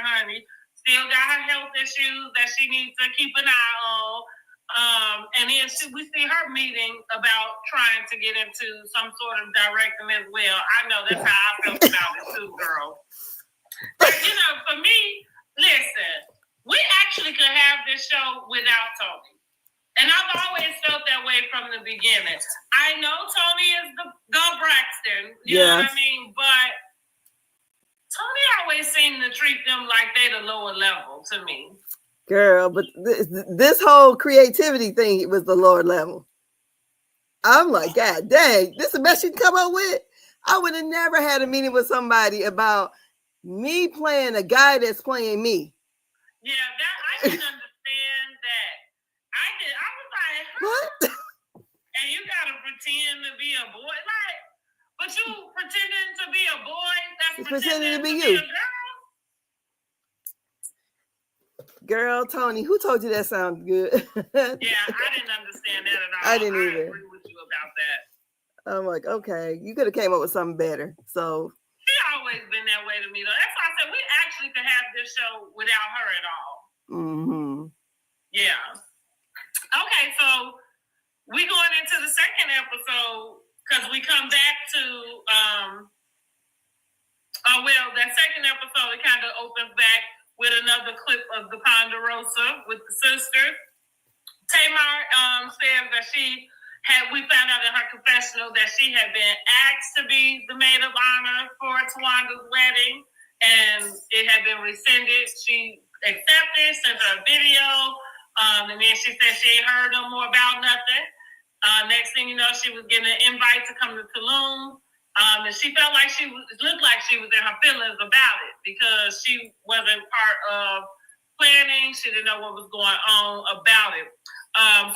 honey. Still got her health issues that she needs to keep an eye on. And then we see her meeting about trying to get into some sort of directing as well. I know that's how I felt about it too, girl. But, for me, listen, We actually could have this show without Tony. And I've always felt that way from the beginning. I know Tony is the Braxton, you know what I mean? But Tony always seemed to treat them like they the lower level to me. Girl, but this whole creativity thing was the lower level. I'm like, God dang, this is the best you come up with? I would have never had a meeting with somebody about me playing a guy that's playing me. Yeah, that I didn't understand that. I was like, huh? What? And you gotta pretend to be a boy, like, but you pretending to be a boy that's pretending to be you. A girl, Tony, who told you that sounded good? Yeah, I didn't understand that at all. I didn't either. I agree with you about that. I'm like, okay, you could have came up with something better. So she always been that way to me, though. That's why I said we actually could have this show without her at all. Mm-hmm. Yeah. Okay, so we going into the second episode because we come back to that second episode. It kind of opens back with another clip of the Ponderosa with the sisters. Tamar says that we found out in her confessional that she had been asked to be the maid of honor for Tawanda's wedding, and it had been rescinded. She accepted, sent her a video, and then she said she ain't heard no more about nothing. Next thing you know, she was getting an invite to come to Tulum, and she felt like looked like she was in her feelings about it because she wasn't part of planning. She didn't know what was going on about it.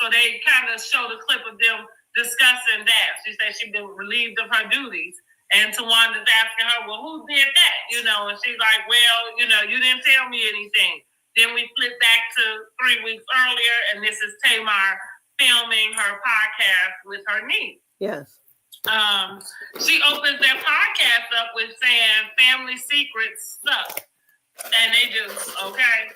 So they kind of showed a clip of them discussing that. She said she'd been relieved of her duties. And Tawanda's asking her, well, who did that? You know, and she's like, well, you know, you didn't tell me anything. Then we flip back to 3 weeks earlier, and this is Tamar filming her podcast with her niece. Yes. She opens their podcast up with saying family secrets suck. And they just, okay.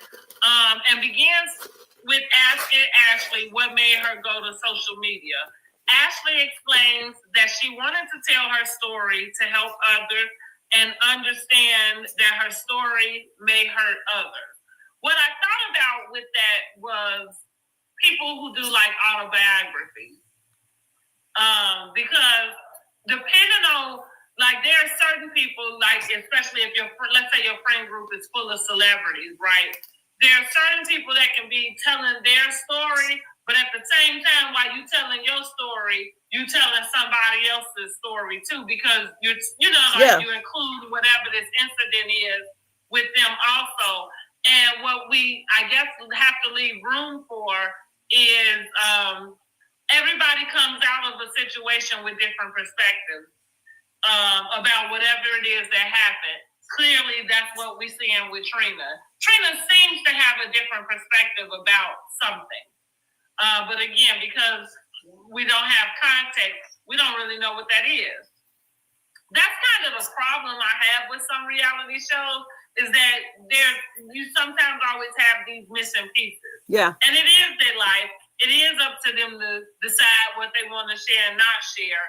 And begins with asking Ashley what made her go to social media. Ashley explains that she wanted to tell her story to help others and understand that her story may hurt others. What I thought about with that was people who do like autobiographies. Because depending on, like, there are certain people, like, especially if let's say your friend group is full of celebrities, right? There are certain people that can be telling their story, but at the same time, while you telling your story, you telling somebody else's story too, because you include whatever this incident is with them also. And what we, I guess, have to leave room for is everybody comes out of a situation with different perspectives about whatever it is that happened. Clearly, that's what we're seeing with Trina. Trina seems to have a different perspective about something. But again, because we don't have context, we don't really know what that is. That's kind of a problem I have with some reality shows, is that you sometimes always have these missing pieces. Yeah. And it is their life. It is up to them to decide what they want to share and not share.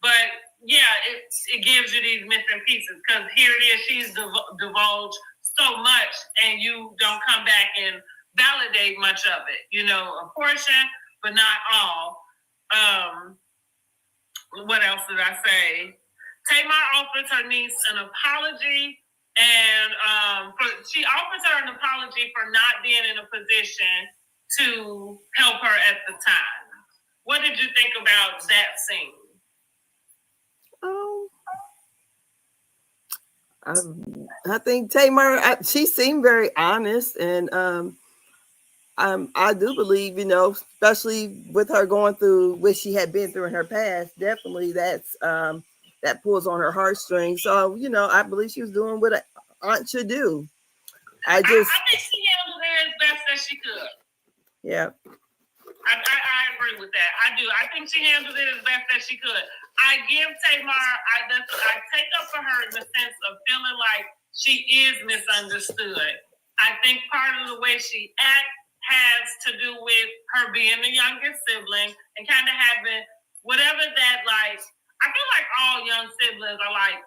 But yeah, it gives you these missing pieces, because here it is, she's divulged so much and you don't come back and validate much of it. You know, a portion, but not all. What else did I say? Tamar offers her niece an apology, and she offers her an apology for not being in a position to help her at the time. What did you think about that scene? I think Tamar, she seemed very honest, and I do believe, you know, especially with her going through what she had been through in her past, definitely that's that pulls on her heartstrings. So, you know, I believe she was doing what an aunt should do. I think she handled it as best as she could. Yeah. I agree with that. I do. I think she handled it as best as she could. I give Tamar, I take up for her in the sense of feeling like she is misunderstood. I think part of the way she acts has to do with her being the youngest sibling and kind of having whatever that, like, I feel like all young siblings are like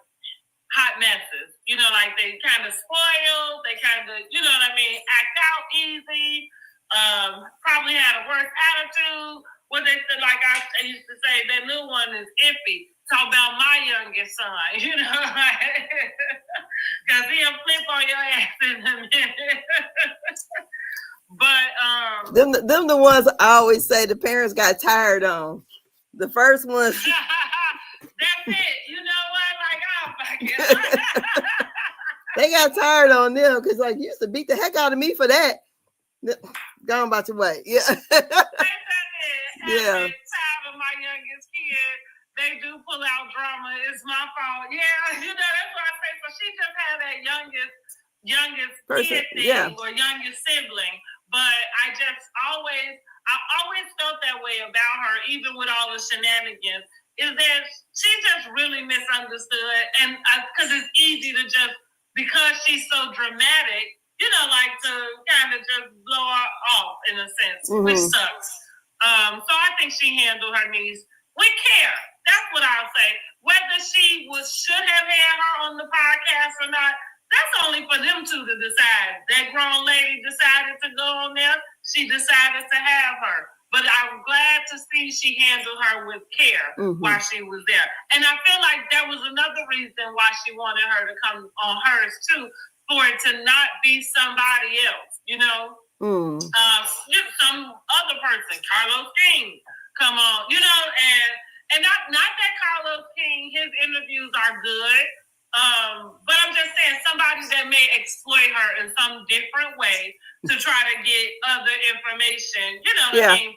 hot messes. Like they kind of spoiled, they kind of, act out easy, probably had a worse attitude. What they said, like I used to say, that new one is iffy. Talk about my youngest son, because he'll flip on your ass in a minute. But them the ones I always say the parents got tired on. The first one. That's it. You know what? Like, oh, fuck it. They got tired on them because, like, you used to beat the heck out of me for that. Go on about your way. Yeah. Yeah. Time of my youngest kid, they do pull out drama. It's my fault. Yeah, that's what I say. So she just had that youngest person, kid thing, or youngest sibling. But I always felt that way about her, even with all the shenanigans. Is that she just really misunderstood, and because it's easy to just, because she's so dramatic, like to kind of just blow her off in a sense, which sucks. So I think she handled her niece with care. That's what I'll say. Whether she should have had her on the podcast or not, that's only for them two to decide. That grown lady decided to go on there. She decided to have her. But I'm glad to see she handled her with care while she was there. And I feel like that was another reason why she wanted her to come on hers too, for it to not be somebody else, some other person, Carlos King, come on, and not that Carlos King, his interviews are good, but I'm just saying somebody that may exploit her in some different way to try to get other information,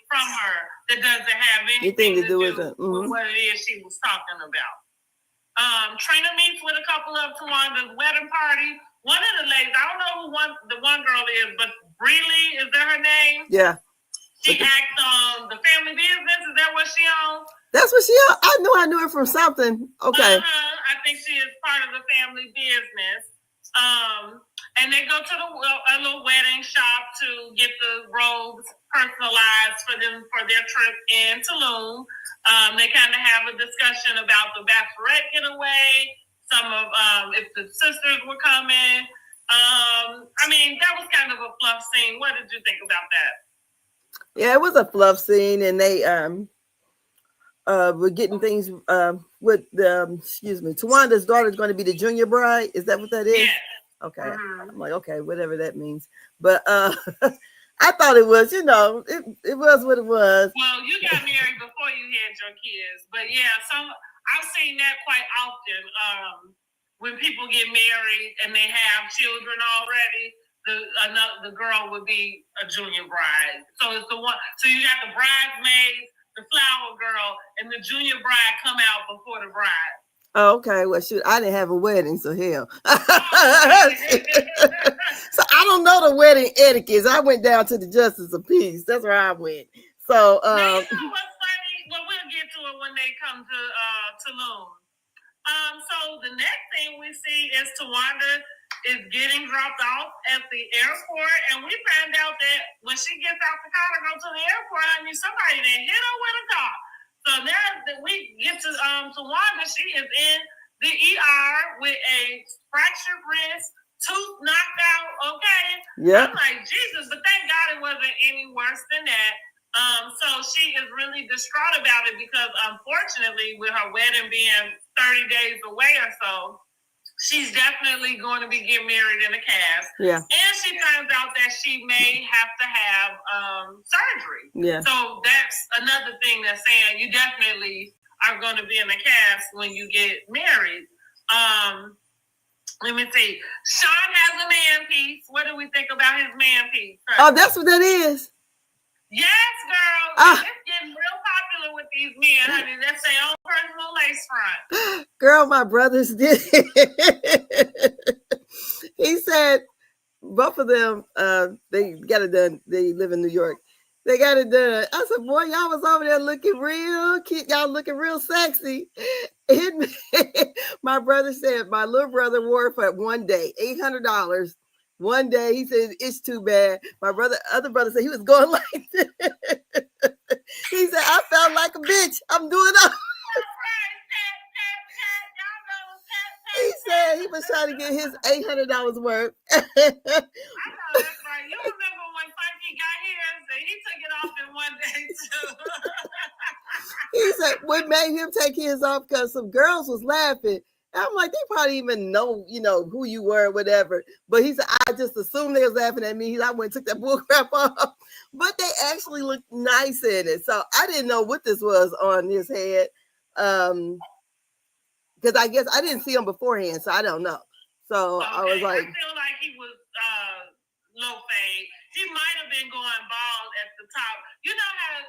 from her that doesn't have anything to do with what it is she was talking about. Trina meets with a couple of Tawanda's wedding party. One of the ladies, I don't know who the one girl is, but Breely, is that her name? Yeah. She acts on The Family Business. Is that what she owns? That's what she owns. I knew her from something. Okay. I think she is part of The Family Business. And they go to a little wedding shop to get the robes personalized for them for their trip in Tulum. They kind of have a discussion about the bachelorette getaway. Some of if the sisters were coming. That was kind of a fluff scene. What did you think about that? Yeah, it was a fluff scene, and they were getting things with Tawanda's daughter is going to be the junior bride. Is that what that is? Yeah. Okay. I'm like, okay, whatever that means. But I thought it was, it was what it was. Well, you got married before you had your kids, but yeah, I've seen that quite often. When people get married and they have children already, the girl would be a junior bride. So it's the one. So you got the bridesmaids, the flower girl, and the junior bride come out before the bride. Oh, okay. Well, shoot, I didn't have a wedding, so hell. So I don't know the wedding etiquette. I went down to the Justice of Peace. That's where I went. So now, you know what's funny? Well, we'll get to it when they come to Tulum. So the next thing we see is Tawanda is getting dropped off at the airport, and we find out that when she gets out the car to go to the airport, somebody that hit her with a car. So now that we get to Tawanda, she is in the ER with a fractured wrist, tooth knocked out. Okay, yeah. I'm like, Jesus, but thank God it wasn't any worse than that. So she is really distraught about it because, unfortunately, with her wedding being 30 days away or so, she's definitely going to be getting married in a cast. Yeah. And she finds out that she may have to have surgery. Yeah. So that's another thing that's saying you definitely are going to be in a cast when you get married. Let me see. Sean has a man piece. What do we think about his man piece? Oh, that's what that is. Yes, girl. It's getting real popular with these men, honey. That's their own personal lace front. Girl, my brothers did. He said both of them, they got it done. They live in New York. They got it done. I said, boy, y'all was over there looking real cute. Y'all looking real sexy. My brother said my little brother wore it for one day, $800. One day he said it's too bad. My other brother said he was going like this. He said I felt like a bitch. I'm doing all. He said trying to get his $800 worth. I know that's right. You remember when Funky got his and he took it off in one day too. He said what made him take his off because some girls was laughing. And I'm like, they probably even know, who you were or whatever. But he said, I just assumed they was laughing at me. I went and took that bull crap off. But they actually looked nice in it. So I didn't know what this was on his head. Because I guess I didn't see him beforehand, so I don't know. So I was like, I feel like he was low fade. He might have been going bald at the top. You know how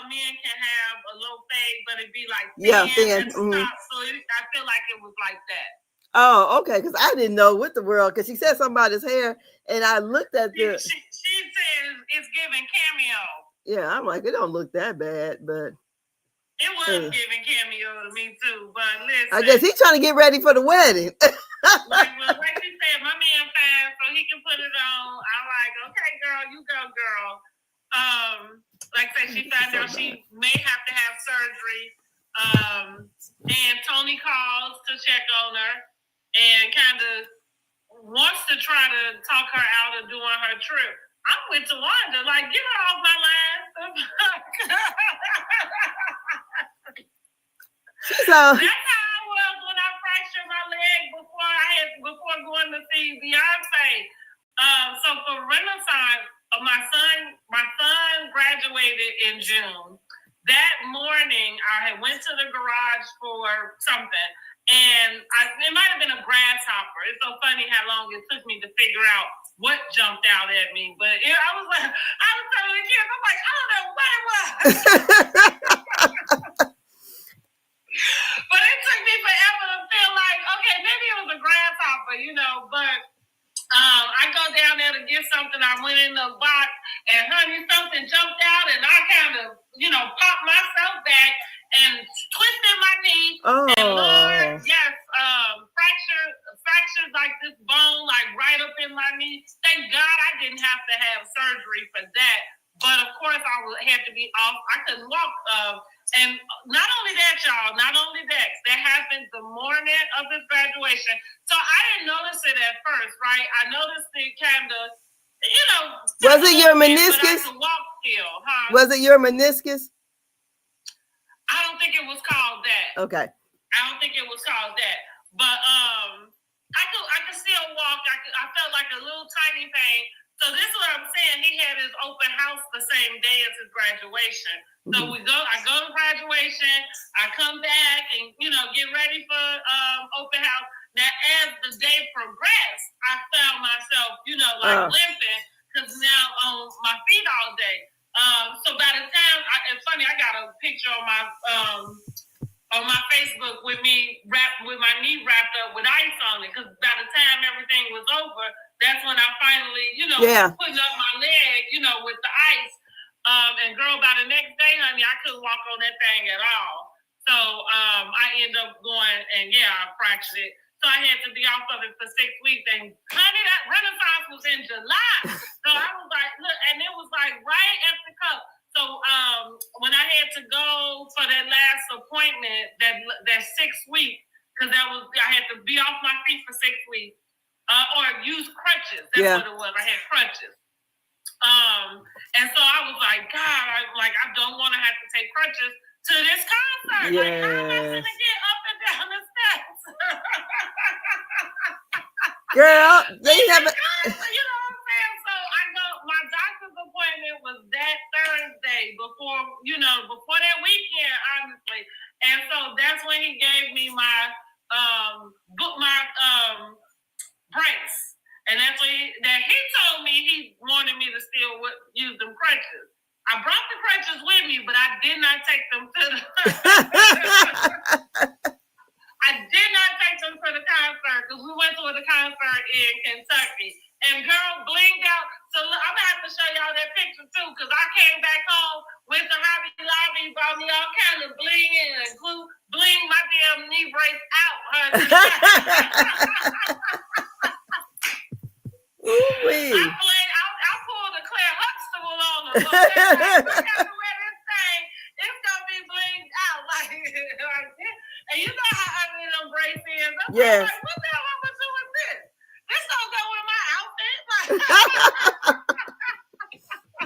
men can have a low fade, but it'd be like thin at the top. So I feel like it was like that. Oh, okay. Because I didn't know what the world. Because she said something about his hair, and I looked at the. She said it's giving cameo. Yeah, I'm like, it don't look that bad, but. It was giving cameo to me too, but listen. I guess he's trying to get ready for the wedding. like you said, my man fine, so he can put it on. I'm like, okay, girl, you go, girl. Like I said, she found out she may have to have surgery. And Tony calls to check on her and kind of wants to try to talk her out of doing her trip. I'm with Tawanda, like, get her off my line. So that's how I was when I fractured my leg before going to see Beyonce. So for Renaissance, my son graduated in June. That morning, I had went to the garage for something, and it might have been a grasshopper. It's so funny how long it took me to figure out what jumped out at me. But I was telling the kids, I'm like, I don't know what it was. But it took me forever to feel like, okay, maybe it was a grasshopper, but I go down there to get something. I went in the box and honey, something jumped out and I kind of, popped myself back and twisted my knee. Oh. And Lord, yes, fractured like this bone, like right up in my knee. Thank God I didn't have to have surgery for that. But of course I had to be off. I couldn't walk. And not only that, y'all, that happened the morning of his graduation. So I didn't notice it at first, right? I noticed it kind of, was it your meniscus? But I could walk still, huh? Was it your meniscus? I don't think it was called that. Okay. I don't think it was called that. But I could still walk. I felt like a little tiny pain. So this is what I'm saying. He had his open house the same day as his graduation. So I go to graduation, I come back and, get ready for open house. Now, as the day progressed, I found myself, limping because now on my feet all day. So by the time, it's funny, I got a picture on my Facebook with me with my knee wrapped up with ice on it because by the time everything was over, that's when I finally, putting up my leg, with the ice. And girl, by the next day, honey, I couldn't walk on that thing at all. So I ended up going and I fractured it. So I had to be off of it for 6 weeks. And honey, that Renaissance was in July. So I was like, look, and it was like right at the cup. So when I had to go for that last appointment, that 6 weeks, because I had to be off my feet for 6 weeks. Or use crutches. That's what it was. I had crutches. And so I was like, God, I don't want to have to take crutches to this concert. Yeah. Like, how am I going to get up and down the steps? Girl, they haven't. You know what I'm saying? So my doctor's appointment was that Thursday before that weekend, honestly. And so that's when he gave me my brace. And that's when he told me he wanted me to still use them crutches. I brought the crutches with me, but I did not take them to the concert because we went to the concert in Kentucky. And girl blinged out. So look, I'm gonna have to show y'all that picture too, because I came back home with the Hobby Lobby, brought me all kind of bling and bling my damn knee brace out, honey. I pulled a Claire Huxtable on them. I gotta wear this thing. It's gonna be blinged out like and you know how ugly them braces is. I'm like, what the hell am I doing this?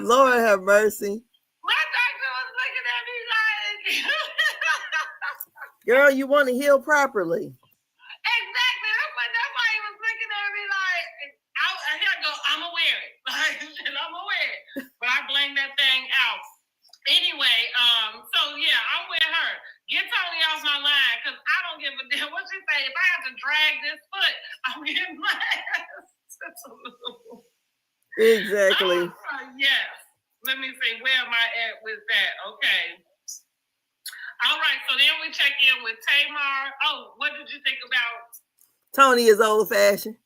Lord have mercy. My doctor was looking at me like, girl, you want to heal properly. exactly. That's why he was looking at me like, I had to go, I'm going to wear it. Like, I'm going to wear it. But I blamed that thing out. Anyway, so yeah, I'm with her. Get Tony off my line because I don't give a damn what she say. If I have to drag this foot, I'm getting my ass. Exactly. Yes. Let me see. Where am I at with that? Okay. All right. So then we check in with Tamar. Oh, what did you think about? Tony is old fashioned.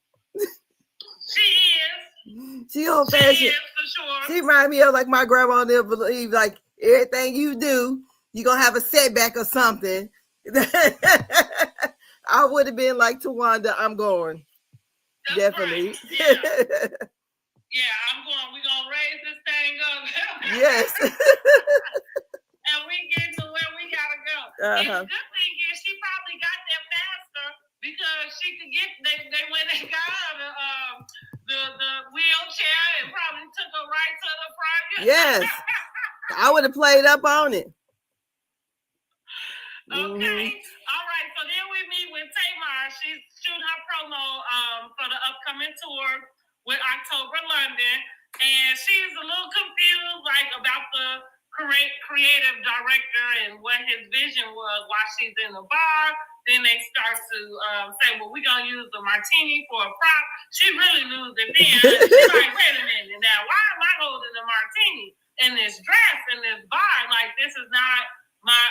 She is. She old fashioned. She is for sure. She reminds me of like my grandma never believe like everything you do, you're gonna have a setback or something. I would have been like Tawanda, I'm going. That's definitely. Right. Yeah. Yeah, I'm going. We're going to raise this thing up. Yes. And we get to where we got to go. And the good thing is she probably got there faster because she could get, they when they got her the wheelchair and probably took her right to the front. Yes. I would have played up on it. Okay. All right. So then we meet with Tamar. She's shooting her promo for the upcoming tour with October London, and she's a little confused, like about the creative director and what his vision was while she's in the bar. Then they start to say, "Well, we're gonna use the martini for a prop." She really loses it. Then she's like, "Wait a minute, now why am I holding the martini in this dress in this bar? Like this is not my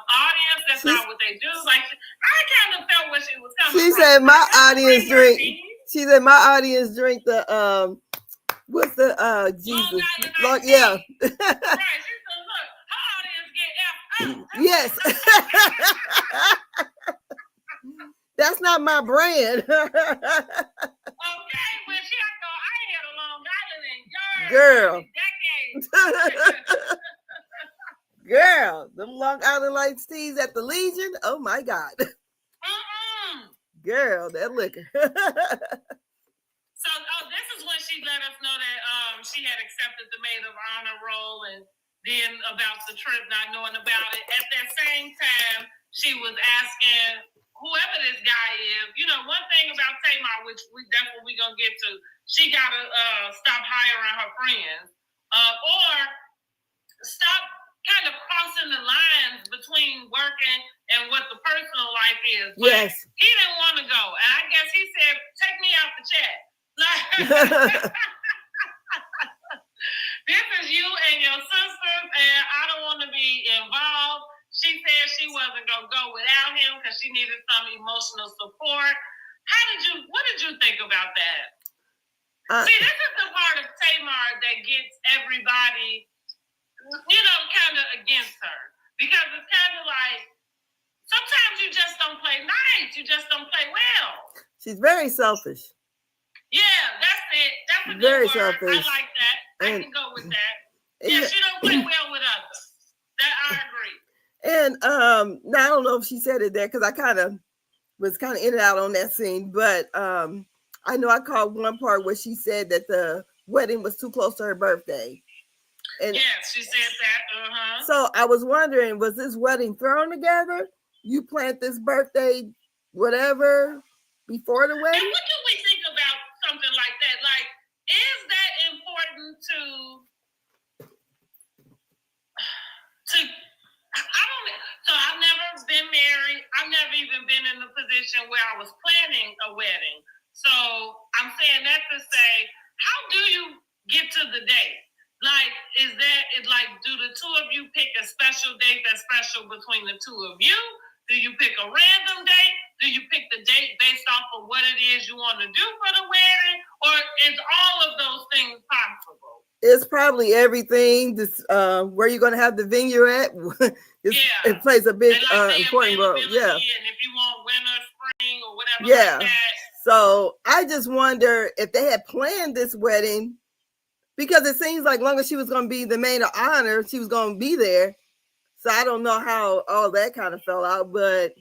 audience. That's not what they do." Like I kind of felt where she was coming from. She said, "My audience drink." She said, "My audience drink the what's the Jesus? Long, yeah." Right. She said, "Look, her audience get F." Yes. That's not my brand. Okay, when she had to go, I had a Long Island girl. Decades. Girl, them Long Island Lights teas at the Legion. Oh my God. Girl, that liquor. So, this is when she let us know that she had accepted the maid of honor role, and then about the trip, not knowing about it. At that same time, she was asking whoever this guy is. You know, one thing about Tamar, which that's what we're gonna get to. She gotta stop hiring her friends, or stop kind of crossing the lines between working and what the personal life is. But yes. He didn't want to go. And I guess he said, "Take me out the chat." This is you and your sisters, and I don't want to be involved. She said she wasn't going to go without him because she needed some emotional support. What did you think about that? See, this is the part of Tamar that gets everybody, kind of against her. Because it's kind of like, sometimes you just don't play nice. You just don't play well. She's very selfish. Yeah, that's it. That's a good very word. selfish. I like that. I can go with that. Yeah, she don't play well with others. That I agree. And now I don't know if she said it there because I was in and out on that scene, but I know I caught one part where she said that the wedding was too close to her birthday. And yes, she said that. So I was wondering, was this wedding thrown together? You planned this birthday, whatever, before the wedding? And what do we think about something like that? Like, is that important to so I've never been married. I've never even been in a position where I was planning a wedding. So I'm saying that to say, how do you get to the date? Like, do the two of you pick a special date that's special between the two of you? Do you pick a random date? Do you pick the date based off of what it is you want to do for the wedding? Or is all of those things possible? It's probably everything. This where you're going to have the venue at. It plays a big important role. Yeah. And if you want winter, spring, or whatever. Yeah. Like that. So I just wonder if they had planned this wedding, because it seems like long as she was going to be the maid of honor, she was going to be there. So I don't know how all that kind of fell out, but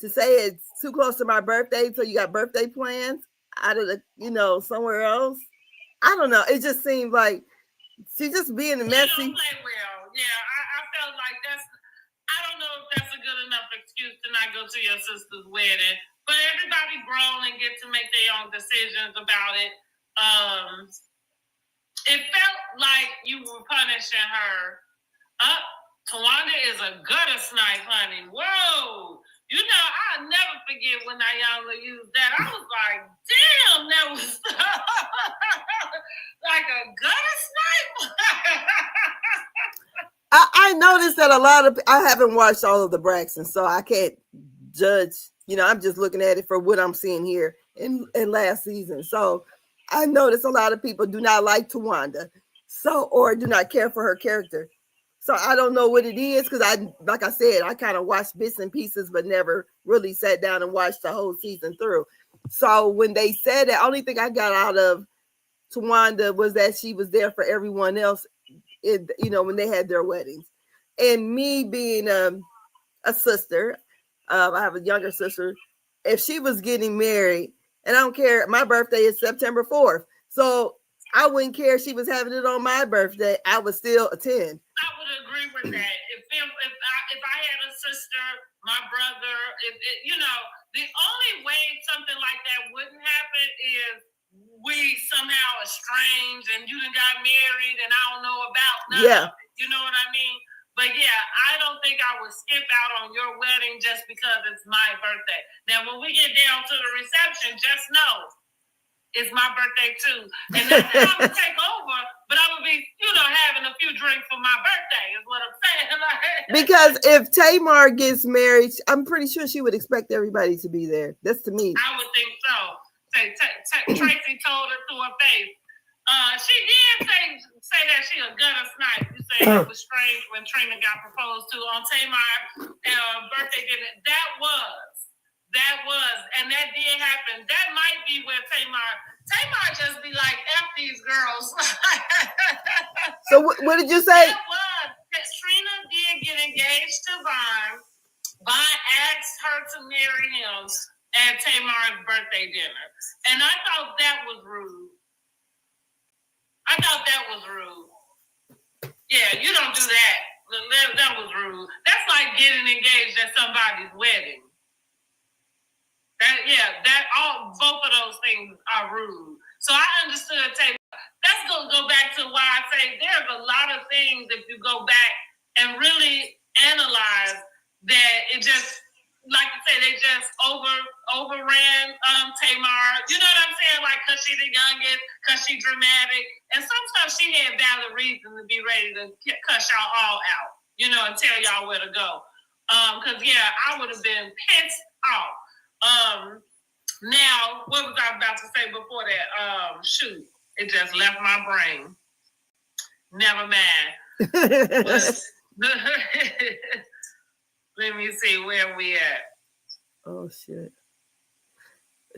to say it's too close to my birthday, so you got birthday plans out of the, somewhere else. I don't know. It just seemed like She's just being She messy. don't play well. Yeah, I felt like that's. I don't know if that's a good enough excuse to not go to your sister's wedding. But everybody grown and get to make their own decisions about it. It felt like you were punishing her. Tawanda is a gutter snipe, honey. Whoa. You know, I'll never forget when Aunjella used that. I was like, damn, that was like a gutter snipe. I noticed that a lot of, I haven't watched all of the Braxtons, so I can't judge. You know, I'm just looking at it for what I'm seeing here in last season. So I noticed a lot of people do not like Tawanda, so, or do not care for her character. So I don't know what it is, because like I said, I kind of watched bits and pieces, but never really sat down and watched the whole season through. So when they said that, only thing I got out of Tawanda was that she was there for everyone else, you know, when they had their weddings. And me being a sister, I have a younger sister. If she was getting married, and I don't care, my birthday is September 4th, so I wouldn't care if she was having it on my birthday. I would still attend. I would agree with that. If I had a sister, my brother, you know, the only way something like that wouldn't happen is we somehow estranged and you done got married and I don't know about none of it. You know what I mean? But yeah, I don't think I would skip out on your wedding just because it's my birthday. Now, when we get down to the reception, just know it's my birthday too. And not that I'm gonna take over, but I'm gonna be, you know, having a few drinks for my birthday is what I'm saying. Because if Tamar gets married, I'm pretty sure she would expect everybody to be there. That's to me. I would think so. Tracy told her to her face. She did say that she a gutter snipe. You say it was strange when Trina got proposed to on Tamar's birthday dinner. That was, and that did happen. That might be where Tamar just be like, F these girls. So what did you say? That was. Trina did get engaged to Vaughn. Vaughn asked her to marry him at Tamar's birthday dinner. And I thought that was rude. Yeah, you don't do that. That was rude. That's like getting engaged at somebody's wedding. Both of those things are rude. So I understood Tamar. That's gonna go back to why I say there's a lot of things if you go back and really analyze that it just, like I say, they just overran Tamar. You know what I'm saying? Like, because she's the youngest, because she's dramatic. And some stuff she had valid reason to be ready to cuss y'all all out, you know, and tell y'all where to go. Because, yeah, I would have been pissed off. Now, what was I about to say before that? Shoot, it just left my brain. Never mind. Let me see where we at. Oh shit.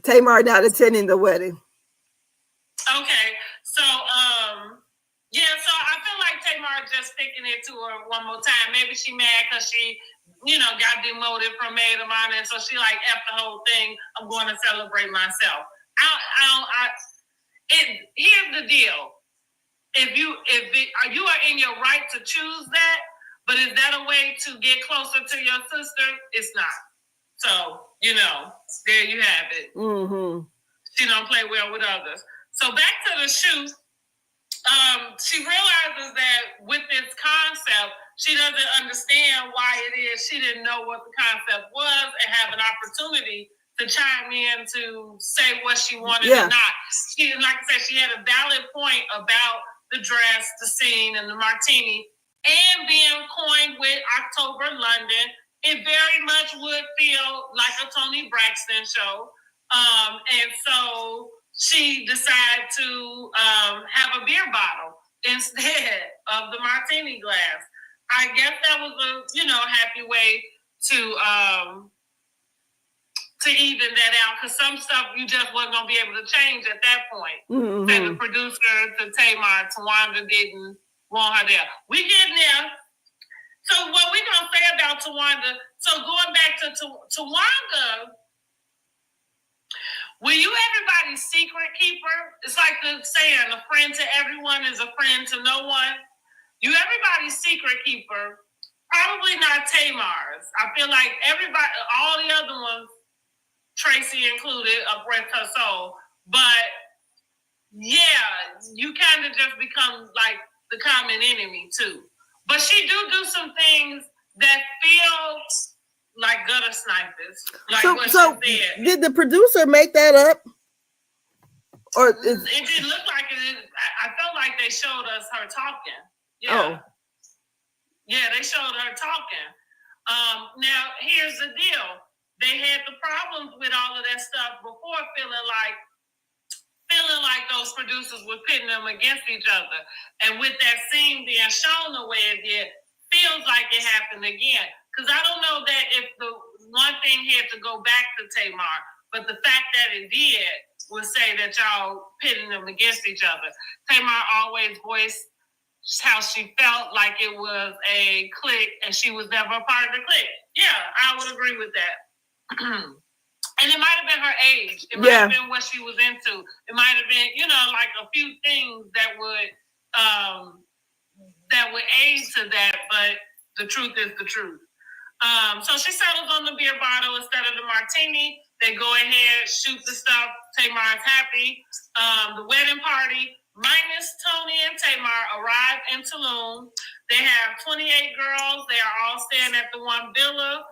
Tamar not attending the wedding. Okay, so yeah, so I feel like Tamar just sticking it to her one more time. Maybe she mad because she, you know, got demoted from maid of honor, and so she like F the whole thing. I'm going to celebrate myself. Here's the deal. You are in your right to choose that, but is that a way to get closer to your sister? It's not. So, you know, there you have it. Mm-hmm. She don't play well with others. So back to the shoot. She realizes that with this concept, she doesn't understand why it is. She didn't know what the concept was and have an opportunity to chime in to say what she wanted or not. She, like I said, she had a valid point about the dress, the scene, and the martini, and being coined with October London. It very much would feel like a Toni Braxton show. And so she decided to have a beer bottle instead of the martini glass. I guess that was a happy way to even that out, because some stuff you just wasn't gonna be able to change at that point. Mm-hmm. And the producer to Tamar, Tawanda didn't want her there. We getting there. So what we gonna say about Tawanda? So going back to Tawanda, Were you everybody's secret keeper? It's like the saying, a friend to everyone is a friend to no one. You everybody's secret keeper. Probably not Tamar's. I feel like everybody, all the other ones, Tracy included, rest her soul. But yeah, you kind of just become like the common enemy too. But she do some things that feel like gutter snipers. Like what she said. Did the producer make that up? Or it didn't look like it. I felt like they showed us her talking. Yeah. Oh. Yeah, they showed her talking. Now, here's the deal. They had the problems with all of that stuff before, feeling like those producers were pitting them against each other. And with that scene being shown the way it did, feels like it happened again. Because I don't know that if the one thing had to go back to Tamar, but the fact that it did would say that y'all pitting them against each other. Tamar always voiced how she felt like it was a clique and she was never a part of the clique. Yeah, I would agree with that. And it might have been her age. It might have been what she was into. It might have been, like a few things that would aid to that, but the truth is the truth. So she settles on the beer bottle instead of the martini. They go ahead, shoot the stuff. Tamar's happy. The wedding party, minus Tony and Tamar, arrive in Tulum. They have 28 girls. They are all staying at the one villa.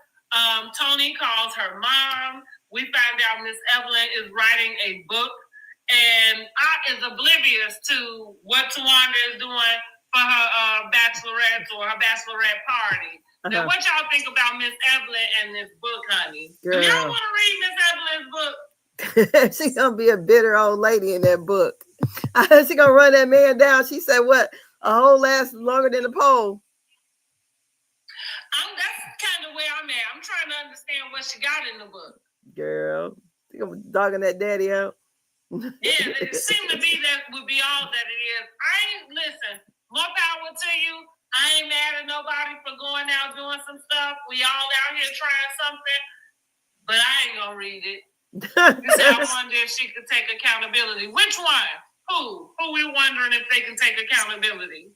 Tony calls her mom. We find out Miss Evelyn is writing a book and is oblivious to what Tawanda is doing for her bachelorette or her bachelorette party. Uh-huh. Now, what y'all think about Miss Evelyn and this book, honey? Girl. Do y'all want to read Miss Evelyn's book? She's going to be a bitter old lady in that book. She's going to run that man down. She said, what? A whole last longer than the pole. That's kind of where I'm at. I'm trying to understand what she got in the book. Girl, I'm dogging that daddy out. Yeah, it seemed to be that would be all that it is. Listen, more power to you. I ain't mad at nobody for going out doing some stuff. We all out here trying something, but I ain't gonna read it. I wonder if she could take accountability. Which one? Who? Who we wondering if they can take accountability?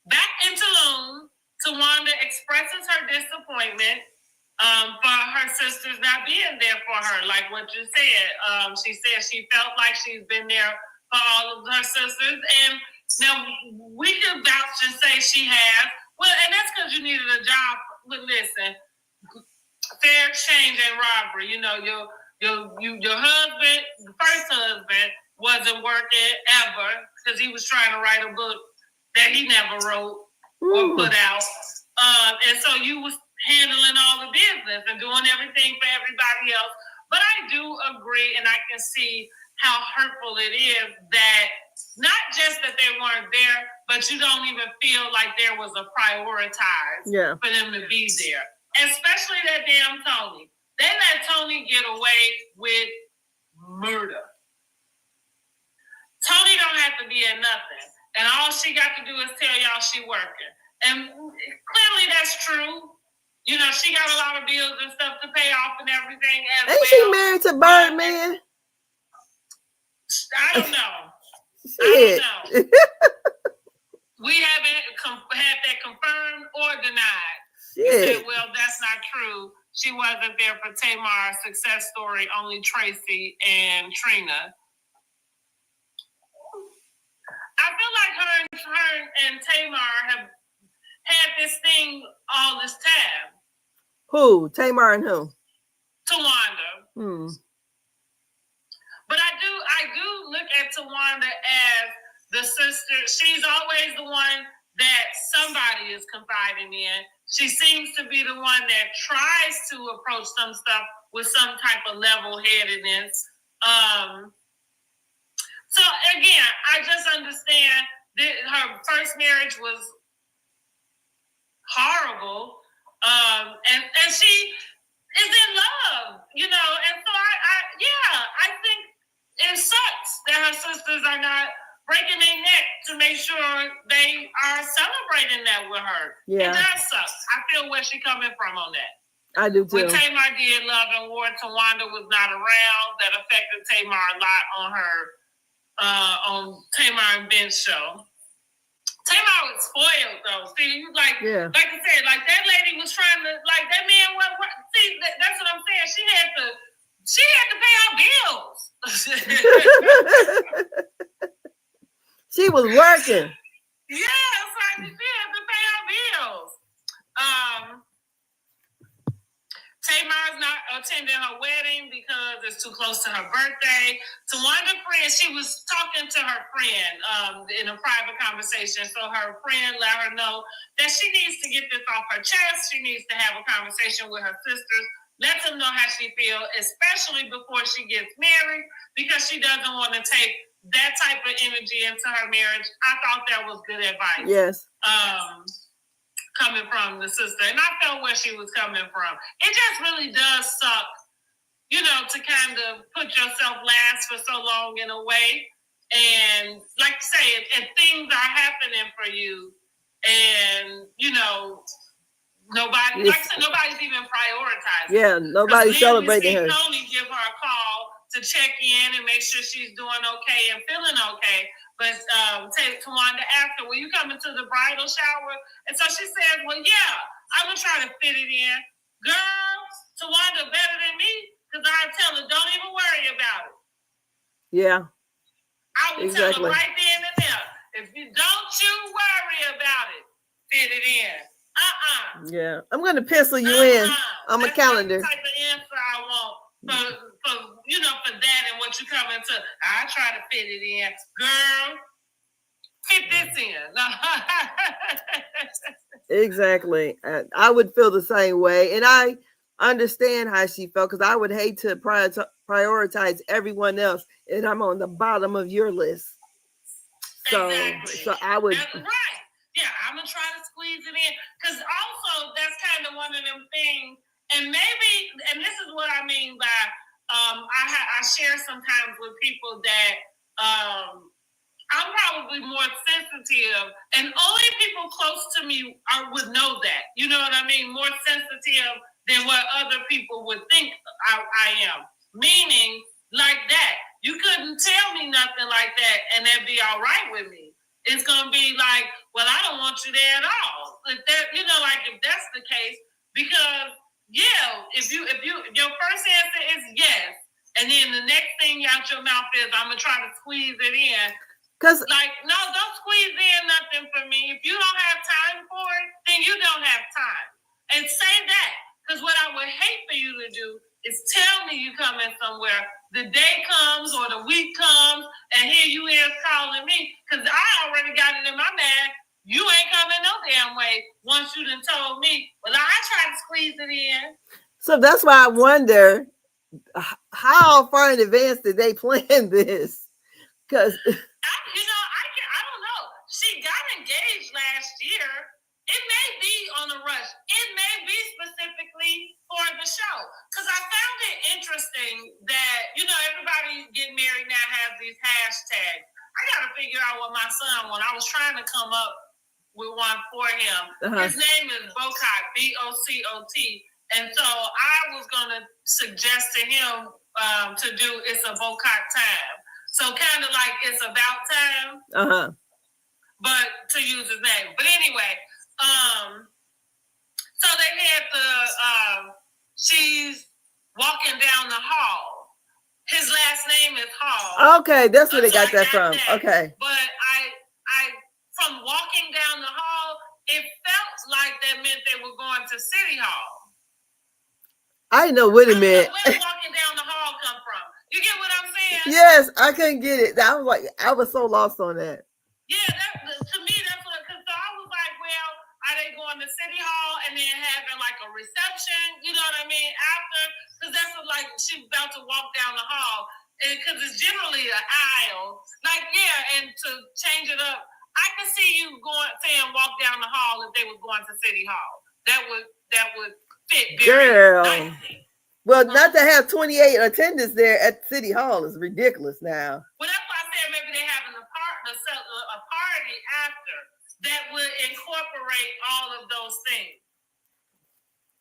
Back in Tulum, Tawanda expresses her disappointment for her sisters not being there for her, like what you said. She said she felt like she's been there for all of her sisters. And now we can vouch and say she has. Well, and that's because you needed a job. But listen, fair exchange and robbery. Your husband, the first husband, wasn't working ever because he was trying to write a book that he never wrote or put out. And so you was handling all the business and doing everything for everybody else. But I do agree, and I can see how hurtful it is that not just that they weren't there, but you don't even feel like there was a prioritize for them to be there. Especially that damn Tony. They let Tony get away with murder. Tony don't have to be at nothing. And all she got to do is tell y'all she working. And clearly that's true. She got a lot of bills and stuff to pay off and everything. Ain't she married to Birdman? I don't know. I don't know. We haven't had that confirmed or denied. Said, well, that's not true. She wasn't there for Tamar's success story, only Tracy and Trina. I feel like her and Tamar have had this thing all this time. Who? Tamar and who? Tawanda. But I do look at Tawanda as the sister. She's always the one that somebody is confiding in. She seems to be the one that tries to approach some stuff with some type of level-headedness. So again, I just understand that her first marriage was horrible, and she is in love, and so I think it sucks that her sisters are not breaking their neck to make sure they are celebrating that with her. Yeah. It does suck. I feel where she's coming from on that. I do too. When Tamar did Love and War, Tawanda was not around. That affected Tamar a lot on her on Tamar and Ben's show. Tamar was spoiled though. See, like I said, like that lady was trying to, like that man. What? See, that's what I'm saying. She had to pay our bills. She was working. Yeah, it's like she had to pay our bills. Tamar's not attending her wedding because it's too close to her birthday. Tawanda friend, she was talking to her friend in a private conversation. So her friend let her know that she needs to get this off her chest. She needs to have a conversation with her sisters. Let them know how she feels, especially before she gets married, because she doesn't want to take that type of energy into her marriage. I thought that was good advice. Yes. Coming from the sister, and I felt where she was coming from. It just really does suck, you know, to kind of put yourself last for so long in a way. And like I say, if things are happening for you, and you know, nobody, like I said, nobody's even prioritizing. Yeah, nobody's celebrating her. Tony give her a call to check in and make sure she's doing okay and feeling okay. But Tawanda asked her, "Will you come into the bridal shower?" And so she said, "Well, yeah, I'm gonna try to fit it in." Girl, Tawanda better than me, because I tell her, "Don't even worry about it." Yeah. I will tell her right then and there, "If you don't you worry about it, fit it in." Yeah, I'm gonna pencil you in on my calendar. That's the type of answer I want for you know, for that and what you come into. I try to fit it in, girl. Fit this in. Exactly. I would feel the same way, and I understand how she felt, because I would hate to prioritize everyone else, and I'm on the bottom of your list. So, exactly. So I would. That's right. Yeah, I'm gonna try to squeeze it in, because also that's kind of one of them things. And maybe, and this is what I mean by I share sometimes with people that I'm probably more sensitive, and only people close to me would know that. You know what I mean? More sensitive than what other people would think I am. Meaning, like that, you couldn't tell me nothing like that, and that'd be all right with me. It's gonna be like, well, I don't want you there at all. If that, you know, like if that's the case, because yeah, if your first answer is yes, and then the next thing out your mouth is, I'm gonna try to squeeze it in. Cause like, no, don't squeeze in nothing for me. If you don't have time for it, then you don't have time. And say that. Because what I would hate for you to do is tell me you coming somewhere. The day comes or the week comes, and here you is calling me. Because I already got it in my mind. You ain't coming no damn way once you done told me. Well, I tried to squeeze it in. So that's why I wonder, how far in advance did they plan this? Because I don't know. She got engaged last year. It may be on a rush. It may be specifically for the show. Because I found it interesting that, you know, everybody getting married now has these hashtags. I got to figure out what my son wants. I was trying to come up with one for him. His name is Bocot, Bocot. And so I was going to suggest to him to do It's a Bocot Time. So kind of like It's About Time. But to use his name. But anyway, so they had she's walking down the hall. His last name is Hall. Okay, that's where they got that from. That. Okay. But I from walking down the hall, it felt like that meant they were going to City Hall. I know what it meant. Where walking down the hall come from? You get what I'm saying? Yes, I couldn't get it. I was so lost on that. Yeah, to me, that's what. Because so I was like, well, are they going to City Hall and then having like a reception? You know what I mean? After, because that's what, like, she's about to walk down the hall, because it's generally an aisle. Like, yeah, and to change it up, I can see you saying walk down the hall if they were going to City Hall. That would fit very nicely. Well, not to have 28 attendants there at City Hall is ridiculous now. Well, that's why I said maybe they're having a party after that would incorporate all of those things.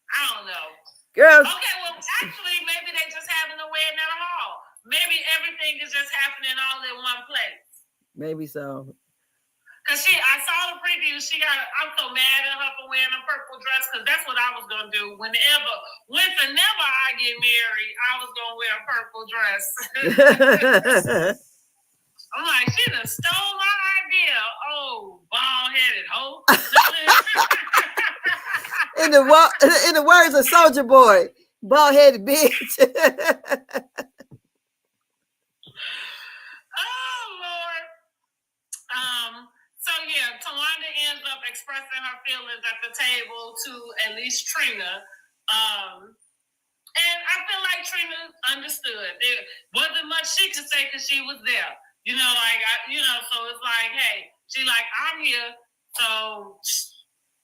I don't know. Girls. Okay, well, actually, maybe they just having a wedding at a hall. Maybe everything is just happening all in one place. Maybe so. Cause I saw the preview. I'm so mad at her for wearing a purple dress. Cause that's what I was gonna do. Whenever I get married, I was gonna wear a purple dress. I'm like, she done stole my idea. Oh, bald-headed hoe. in the words of Soldier Boy, bald-headed bitch. Oh Lord. So yeah, Tawanda ends up expressing her feelings at the table to at least Trina. And I feel like Trina understood. There wasn't much she could say because she was there. So it's like, hey, she like, I'm here. So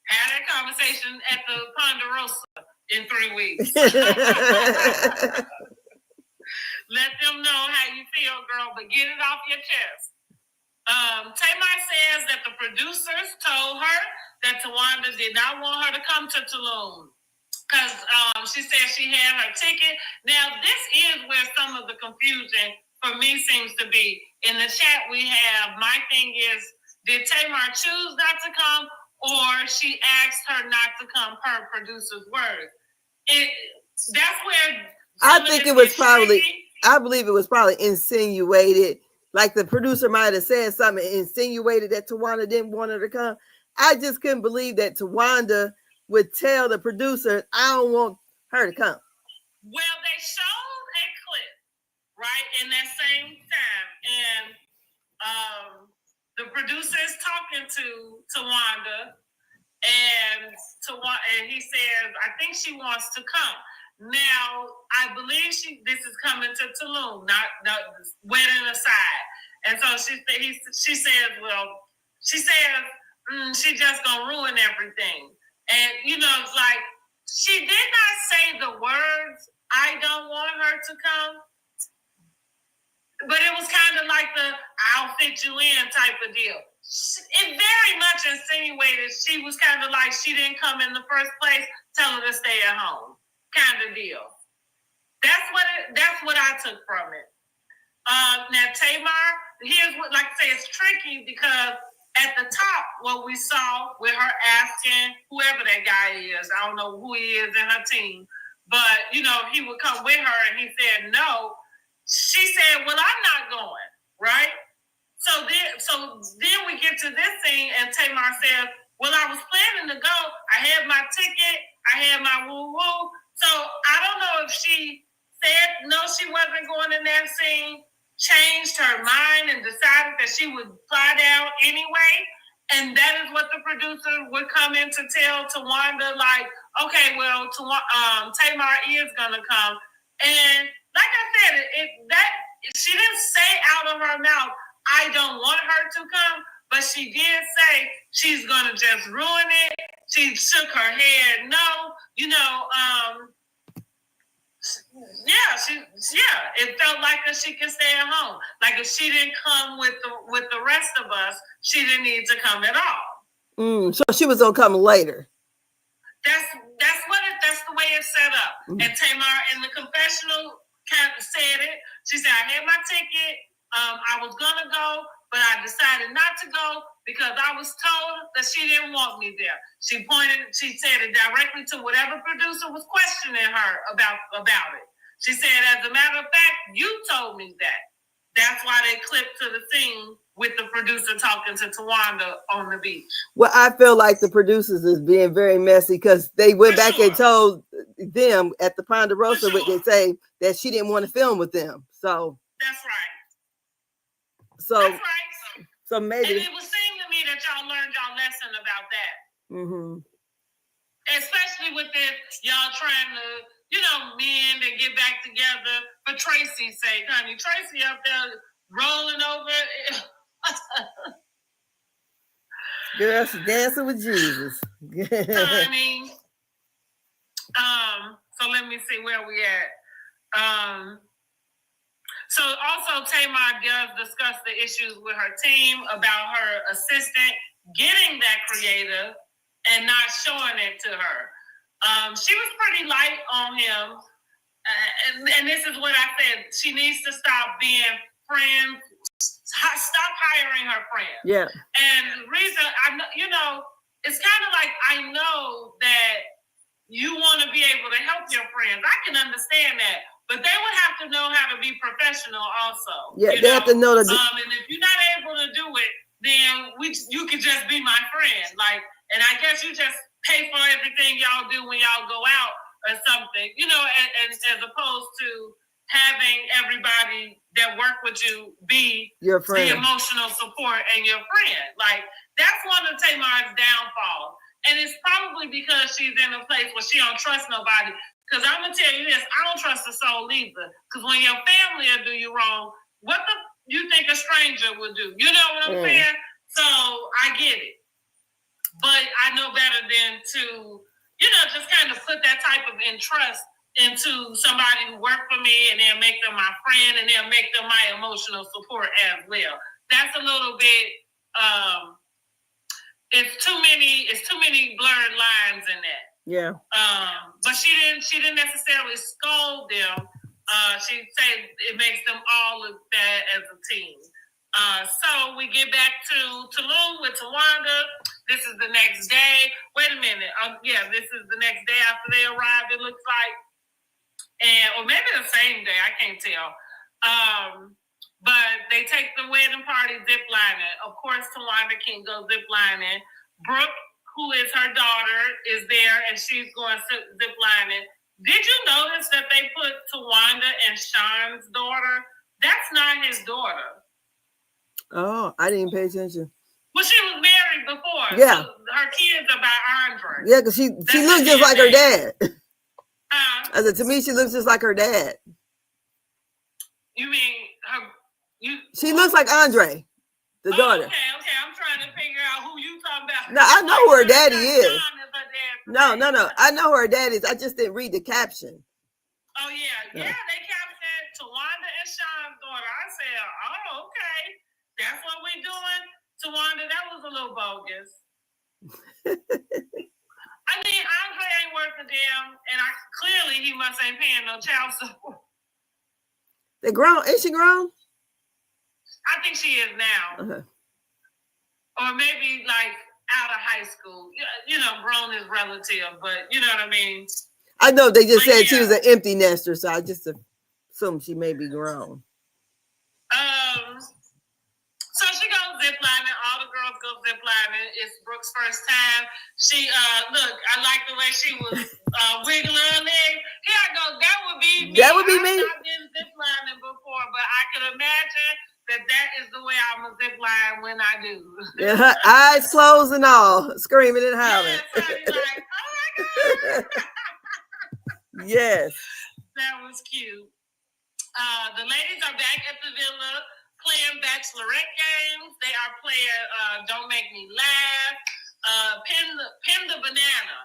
have that conversation at the Ponderosa in 3 weeks. Let them know how you feel, girl, but get it off your chest. Tamar says that the producers told her that Tawanda did not want her to come to Tulum because she said she had her ticket. Now, this is where some of the confusion for me seems to be. In the chat we have, my thing is, did Tamar choose not to come, or she asked her not to come per producer's word? That's where I think it was probably, I believe it was probably insinuated. Like the producer might have said something, insinuated that Tawanda didn't want her to come. I just couldn't believe that Tawanda would tell the producer, I don't want her to come. Well, they showed a clip, right, in that same time. And the producer is talking to Tawanda, and he says, I think she wants to come. Now, I believe this is coming to Tulum, not wedding aside. And so she says, she just gonna ruin everything. And, it's like, she did not say the words, I don't want her to come. But it was kind of like the I'll fit you in type of deal. It very much insinuated she was kind of like she didn't come in the first place, tell her to stay at home kind of deal. That's what I took from it. Now Tamar, here's what, like I say, it's tricky because at the top, what we saw with her asking whoever that guy is, I don't know who he is in her team, but he would come with her and he said no. She said, well, I'm not going, right? So then we get to this scene and Tamar says, well, I was planning to go. I had my ticket. I had my woo-woo. So I don't know if she said no, she wasn't going in that scene, changed her mind and decided that she would fly down anyway. And that is what the producer would come in to tell Tawanda, like, okay, well, Tamar is going to come. And like I said, she didn't say out of her mouth, I don't want her to come, but she did say she's going to just ruin it. She shook her head no, it felt like that she could stay at home. Like if she didn't come with the rest of us, she didn't need to come at all. So she was gonna come later. That's the way it's set up. And Tamar in the confessional kind of said it. She said, I had my ticket. I was gonna go, but I decided not to go because I was told that she didn't want me there. She said it directly to whatever producer was questioning her about it. She said, as a matter of fact, you told me that. That's why they clipped to the scene with the producer talking to Tawanda on the beach. Well, I feel like the producers is being very messy because they went back and told them at the Ponderosa what they say that she didn't want to film with them. So that's right. So maybe. And it would seem to me that y'all learned y'all lesson about that. Mm-hmm. Especially with this, y'all trying to, mend and get back together for Tracy's sake, honey. Tracy up there rolling over. Girl, she's dancing with Jesus. Honey. So let me see where we at. So also Tamar does discuss the issues with her team about her assistant getting that creative and not showing it to her. She was pretty light on him. And this is what I said. She needs to stop being friends. Stop hiring her friends. Yeah. And the reason it's kind of like I know that you want to be able to help your friends. I can understand that, but they would have to know how to be professional also. Yeah, they have to know that. And if you're not able to do it, then you can just be my friend. And I guess you just pay for everything y'all do when y'all go out or something, and as opposed to having everybody that work with you be your friend, the emotional support and your friend. That's one of Tamar's downfalls. And it's probably because she's in a place where she don't trust nobody. Because I'm going to tell you this, I don't trust a soul either. Because when your family will do you wrong, what you think a stranger would do? You know what I'm saying? So I get it. But I know better than to just kind of put that type of trust into somebody who worked for me, and then make them my friend, and then make them my emotional support as well. That's a little bit. It's too many blurred lines in that. Yeah. But she didn't necessarily scold them. She said it makes them all look bad as a team. So we get back to Tulum with Tawanda. This is the next day. Wait a minute. This is the next day after they arrived, it looks like. Or maybe the same day. I can't tell. But they take the wedding party ziplining. Of course, Tawanda can go ziplining. Brooke, who is her daughter, is there, and she's going ziplining. Did you notice that they put Tawanda and Sean's daughter? That's not his daughter. Oh, I didn't pay attention. Well, she was married before. Yeah. So her kids are by Andre. Yeah, because she looks just like her dad. I said, to me, she looks just like her dad. You mean her? She looks like Andre, the daughter. Okay. I'm trying to figure out who you talking about. No, I know who her daddy is. No. I know who her dad is. I just didn't read the caption. Oh, yeah. They captioned Tawanda and Sean's daughter. I said, oh, okay. That's what we doing? Tawanda, that was a little bogus. I mean, Andre ain't worth a damn, and clearly he must ain't paying no child support. They grown? Is she grown? I think she is now. Okay. Or maybe out of high school. Grown is relative, but you know what I mean? I know they just said she was an empty nester, so I just assumed she may be grown. So she goes ziplining. All the girls go ziplining. It's Brooke's first time. She look. I like the way she was wiggling her leg. Here I go. That would be me. That would be me. I've been ziplining before, but I can imagine that is the way I'm a zipline when I do. Yeah, her eyes closed and all, screaming and howling. Yes, like, oh my God. Yes. That was cute. The ladies are back at the villa playing bachelorette games. They are playing Don't Make Me Laugh, Pin the Banana.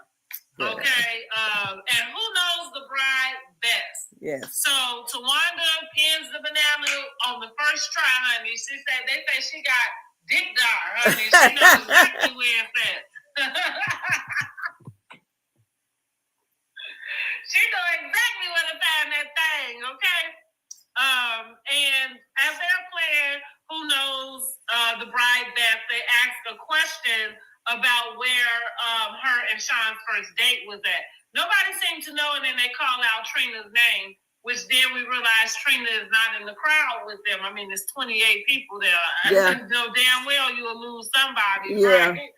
Okay. And who knows the bride best? Yes. So Tawanda pins the banana on the first try, honey. They say she got dick dar, honey. She knows exactly where it's at. She knows exactly where to find that thing, okay? And as they're playing Who Knows the Bride Best, they ask a question about where her and Sean's first date was at. Nobody seemed to know, and then they call out Trina's name, which then we realize Trina is not in the crowd with them. I mean, there's 28 people there. Yeah. I know damn well you'll lose somebody, yeah. Right?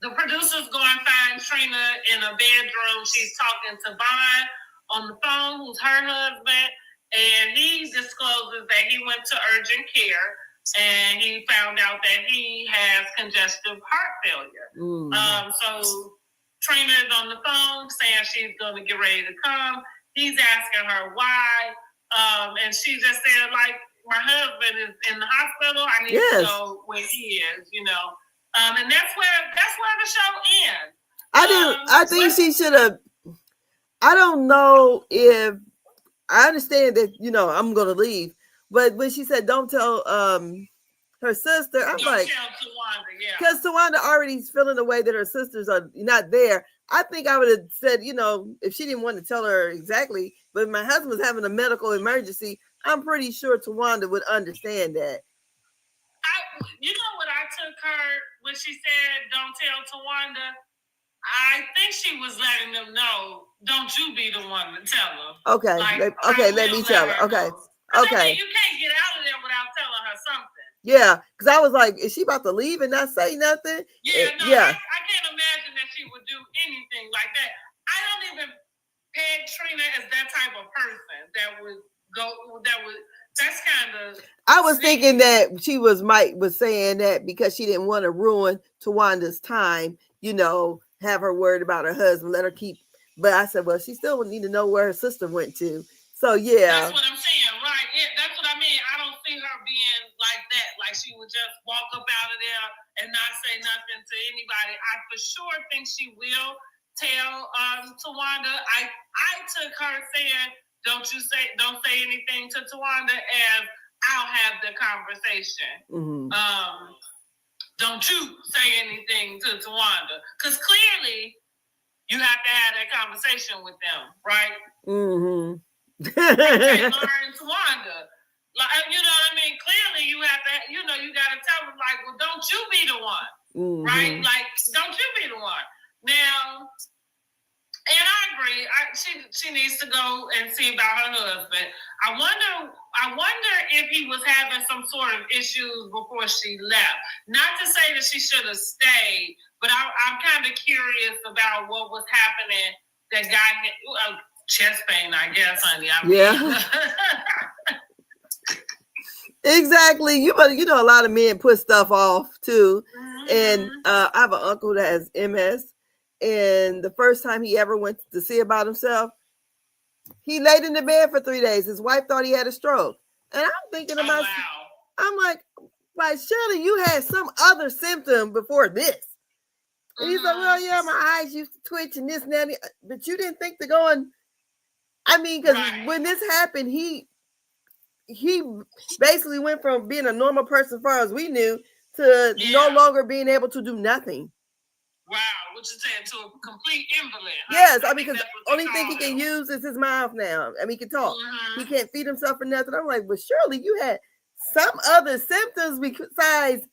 The producers go and find Trina in a bedroom. She's talking to Vaughn on the phone, who's her husband, and he discloses that he went to urgent care and he found out that he has congestive heart failure. So Trina is on the phone saying she's going to get ready to come. He's asking her why, and she just said, my husband is in the hospital. I need to know where he is, and that's where the show ends. I think she should have. I don't know if I understand that I'm going to leave, but when she said don't tell her sister. I'm Don't like, tell Tawanda, yeah. Because Tawanda already is feeling the way that her sisters are not there. I think I would have said, if she didn't want to tell her exactly, but my husband was having a medical emergency, I'm pretty sure Tawanda would understand that. You know what I took her when she said, don't tell Tawanda? I think she was letting them know, don't you be the one to tell her. Okay, let me tell her. Okay. I mean, you can't get out of there without telling her something. Yeah, because I was like, is she about to leave and not say nothing? Yeah, I can't imagine that she would do anything like that. I don't even peg Trina as that type of person that's kind of. I was thinking that she was saying that because she didn't want to ruin Tawanda's time, have her worried about her husband, let her keep. But I said, well, she still would need to know where her sister went to. So, yeah. That's what I'm saying, right? Yeah, that's what I mean. I don't see her being like that. Like she would just walk up out of there and not say nothing to anybody. I for sure think she will tell Tawanda. I took her saying, don't say anything to Tawanda, and I'll have the conversation. Mm-hmm. Don't you say anything to Tawanda, because clearly you have to have that conversation with them, right? Mm-hmm. Okay, Lauren, Tawanda, like, you know what I mean? Clearly you have to, you got to tell them, like, well, don't you be the one, right? Like, don't you be the one. Now, and I agree. She needs to go and see about her husband. I wonder if he was having some sort of issues before she left. Not to say that she should have stayed, but I'm kind of curious about what was happening. That guy had chest pain, I guess, honey. Yeah. Exactly. You know, a lot of men put stuff off too. Mm-hmm. And I have an uncle that has MS. And the first time he ever went to see about himself, he laid in the bed for 3 days. His wife thought he had a stroke. And I'm thinking to myself, I'm like, surely you had some other symptom before this. And he's like, well, yeah, my eyes used to twitch and this and that. But you didn't think to go and, I mean, because when this happened, he basically went from being a normal person as far as we knew to no longer being able to do nothing. Wow, what you saying, to a complete invalid? Yes, I mean, because the only thing he can use is his mouth now. I mean, he can talk. Mm-hmm. He can't feed himself or nothing. I'm like, well, surely you had some other symptoms besides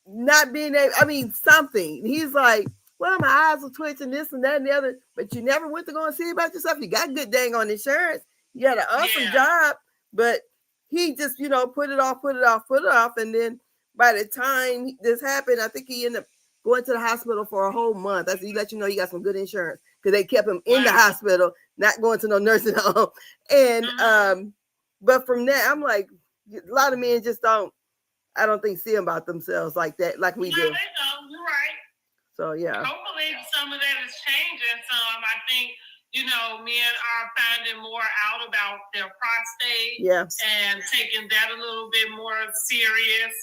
not being able, I mean, something. He's like, well, my eyes were twitching, this and that and the other, but you never went to go and see about yourself. You got good dang on insurance. You had an awesome job, but he just, put it off. And then by the time this happened, I think he ended up going to the hospital for a whole month. That's to let you know he got some good insurance because they kept him in the hospital, not going to no nursing home. And but from there, I'm like, a lot of men just don't see about themselves like that, like we do. They don't. You're right. So yeah. Hopefully some of that is changing some. I think, men are finding more out about their prostate and taking that a little bit more serious.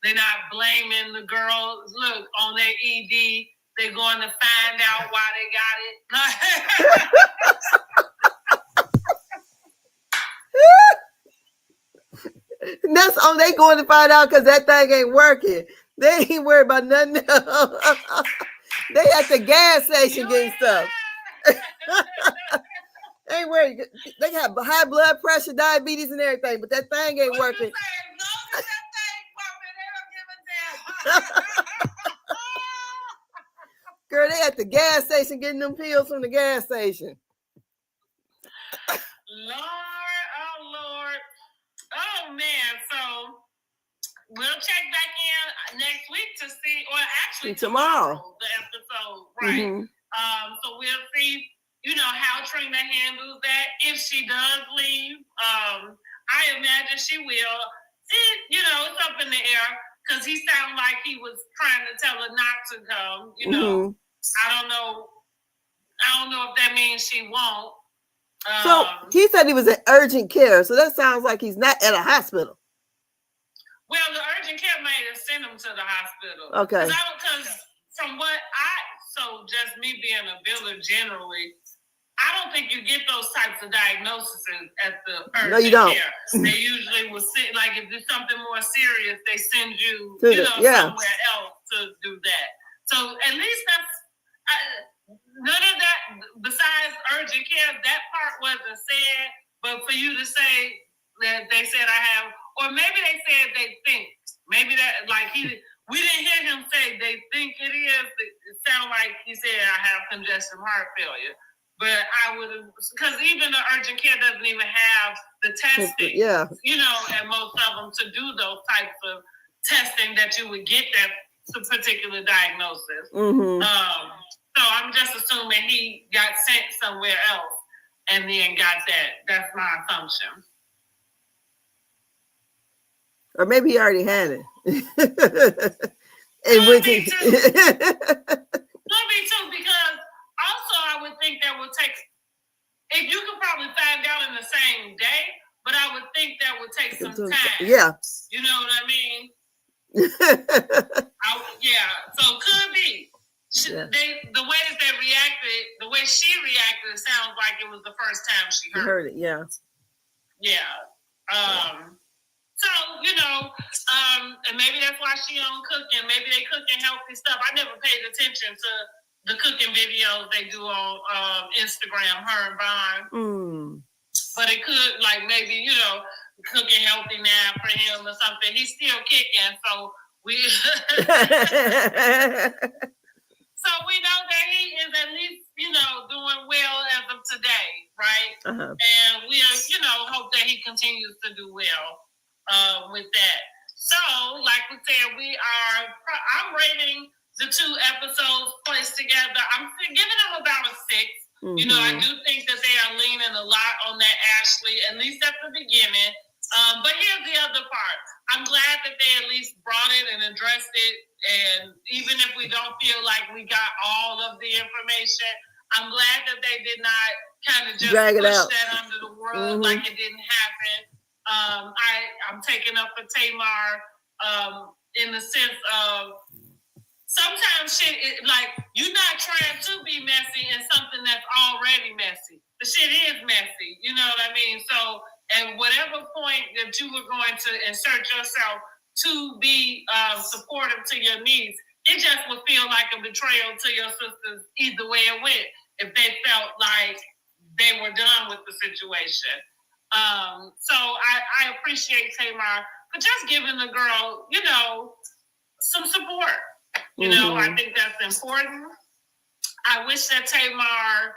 They're not blaming the girls. Look, on their ED, they're going to find out why they got it. That's on they going to find out because that thing ain't working. They ain't worried about nothing else. They at the gas station getting stuff. Ain't worried. They have high blood pressure, diabetes, and everything, but that thing ain't working. Girl, they at the gas station getting them pills from the gas station. Lord. Oh, man. So we'll check back in next week to see, or actually tomorrow the episode, right? Mm-hmm. So we'll see, how Trina handles that. If she does leave, I imagine she will. It's up in the air because he sounded like he was trying to tell her not to come. Mm-hmm. I don't know if that means she won't. So he said he was in urgent care. So that sounds like he's not at a hospital. Well, the urgent care may have sent him to the hospital. Okay. Because from what so just me being a builder generally, I I don't think you get those types of diagnoses at the urgent No, you don't. care. They usually will send, like if it's something more serious, they send you, somewhere else to do that. So at least none of that, besides urgent care, that part wasn't said. But for you to say that they said I have, or maybe they said they think, maybe that, like we didn't hear him say they think it is. It sounded like he said I have congestive heart failure. But I would have, because even the urgent care doesn't even have the testing, at most of them to do those types of testing that you would get that particular diagnosis. Mm-hmm. So I'm just assuming he got sent somewhere else and then got that. That's my assumption. Or maybe he already had it. And Could be too, because also I would think that would take, if you could probably find out in the same day, but I would think that would take some time. Yeah. You know what I mean? So could be. The way that they reacted, the way she reacted, it sounds like it was the first time she heard it. Yeah. So, and maybe that's why she on cooking. Maybe they cooking healthy stuff. I never paid attention to the cooking videos they do on Instagram, her and Vaughn. But it could, like, maybe, cooking healthy now for him or something. He's still kicking, so we... So we know that he is at least, doing well as of today, right? Uh-huh. And we, hope that he continues to do well with that. So, like we said, I'm rating the 2 episodes placed together. I'm giving them about a 6. Mm-hmm. I do think that they are leaning a lot on that Ashley, at least at the beginning. But here's the other part. I'm glad that they at least brought it and addressed it. And even if we don't feel like we got all of the information, I'm glad that they did not kind of just drag it push out. that under the rug like it didn't happen. I'm taking up for Tamar in the sense of sometimes shit, you're not trying to be messy in something that's already messy. The shit is messy, you know what I mean? So at whatever point that you were going to insert yourself to be supportive to your niece, it just would feel like a betrayal to your sisters either way it went, if they felt like they were done with the situation. So I appreciate Tamar for just giving the girl, some support. I think that's important. I wish that Tamar,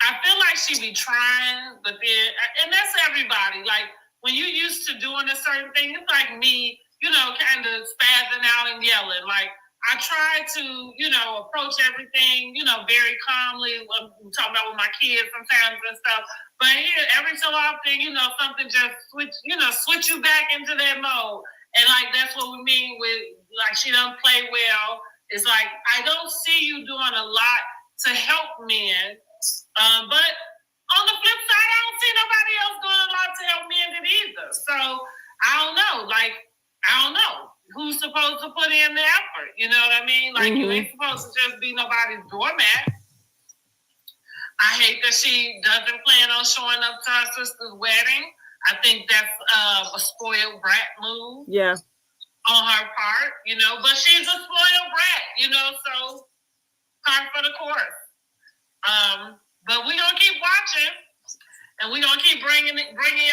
I feel like she be trying, but then, and that's everybody. Like, when you're used to doing a certain thing, it's like me, kind of spazzing out and yelling. Like, I try to, approach everything, very calmly. I'm talking about with my kids sometimes and stuff. But here, every so often, something just switch you back into that mode. And, like, that's what we mean with, like, she doesn't play well. It's like, I don't see you doing a lot to help men. But on the flip side, I don't see nobody else doing a lot to help men either. So I don't know. Who's supposed to put in the effort? You know what I mean? Like, you ain't supposed to just be nobody's doormat. I hate that she doesn't plan on showing up to her sister's wedding. I think that's a spoiled brat move. Yeah. On her part, but she's a spoiled brat, so par for the course. But we're going to keep watching, and we're going to keep bringing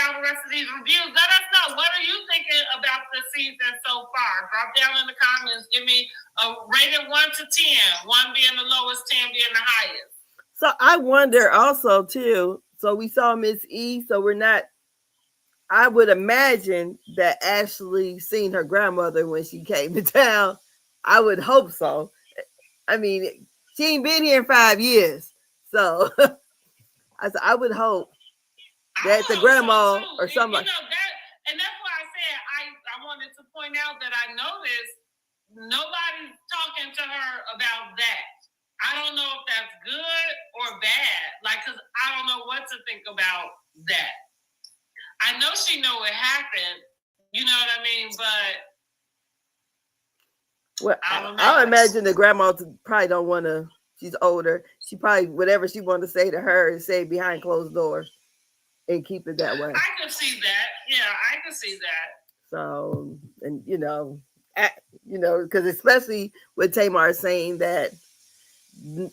out the rest of these reviews. Let us know, what are you thinking about the season so far? Drop down in the comments. Give me a rated 1 to 10, 1 being the lowest, 10 being the highest. So I wonder also, too, so we saw Miss E, so we're not, I would imagine that Ashley seen her grandmother when she came to town. I would hope so. I mean, she ain't been here in 5 years. So I would hope that the grandma or somebody. And that's why I said I wanted to point out that I noticed nobody's talking to her about that. I don't know if that's good or bad. Like, because I don't know what to think about that. I know she know it happened. You know what I mean? But well, I imagine the grandma probably don't want to she's older. She probably whatever she wanted to say to her and say behind closed doors and keep it that way. I can see that. Yeah, I can see that. So, and because especially with Tamar saying that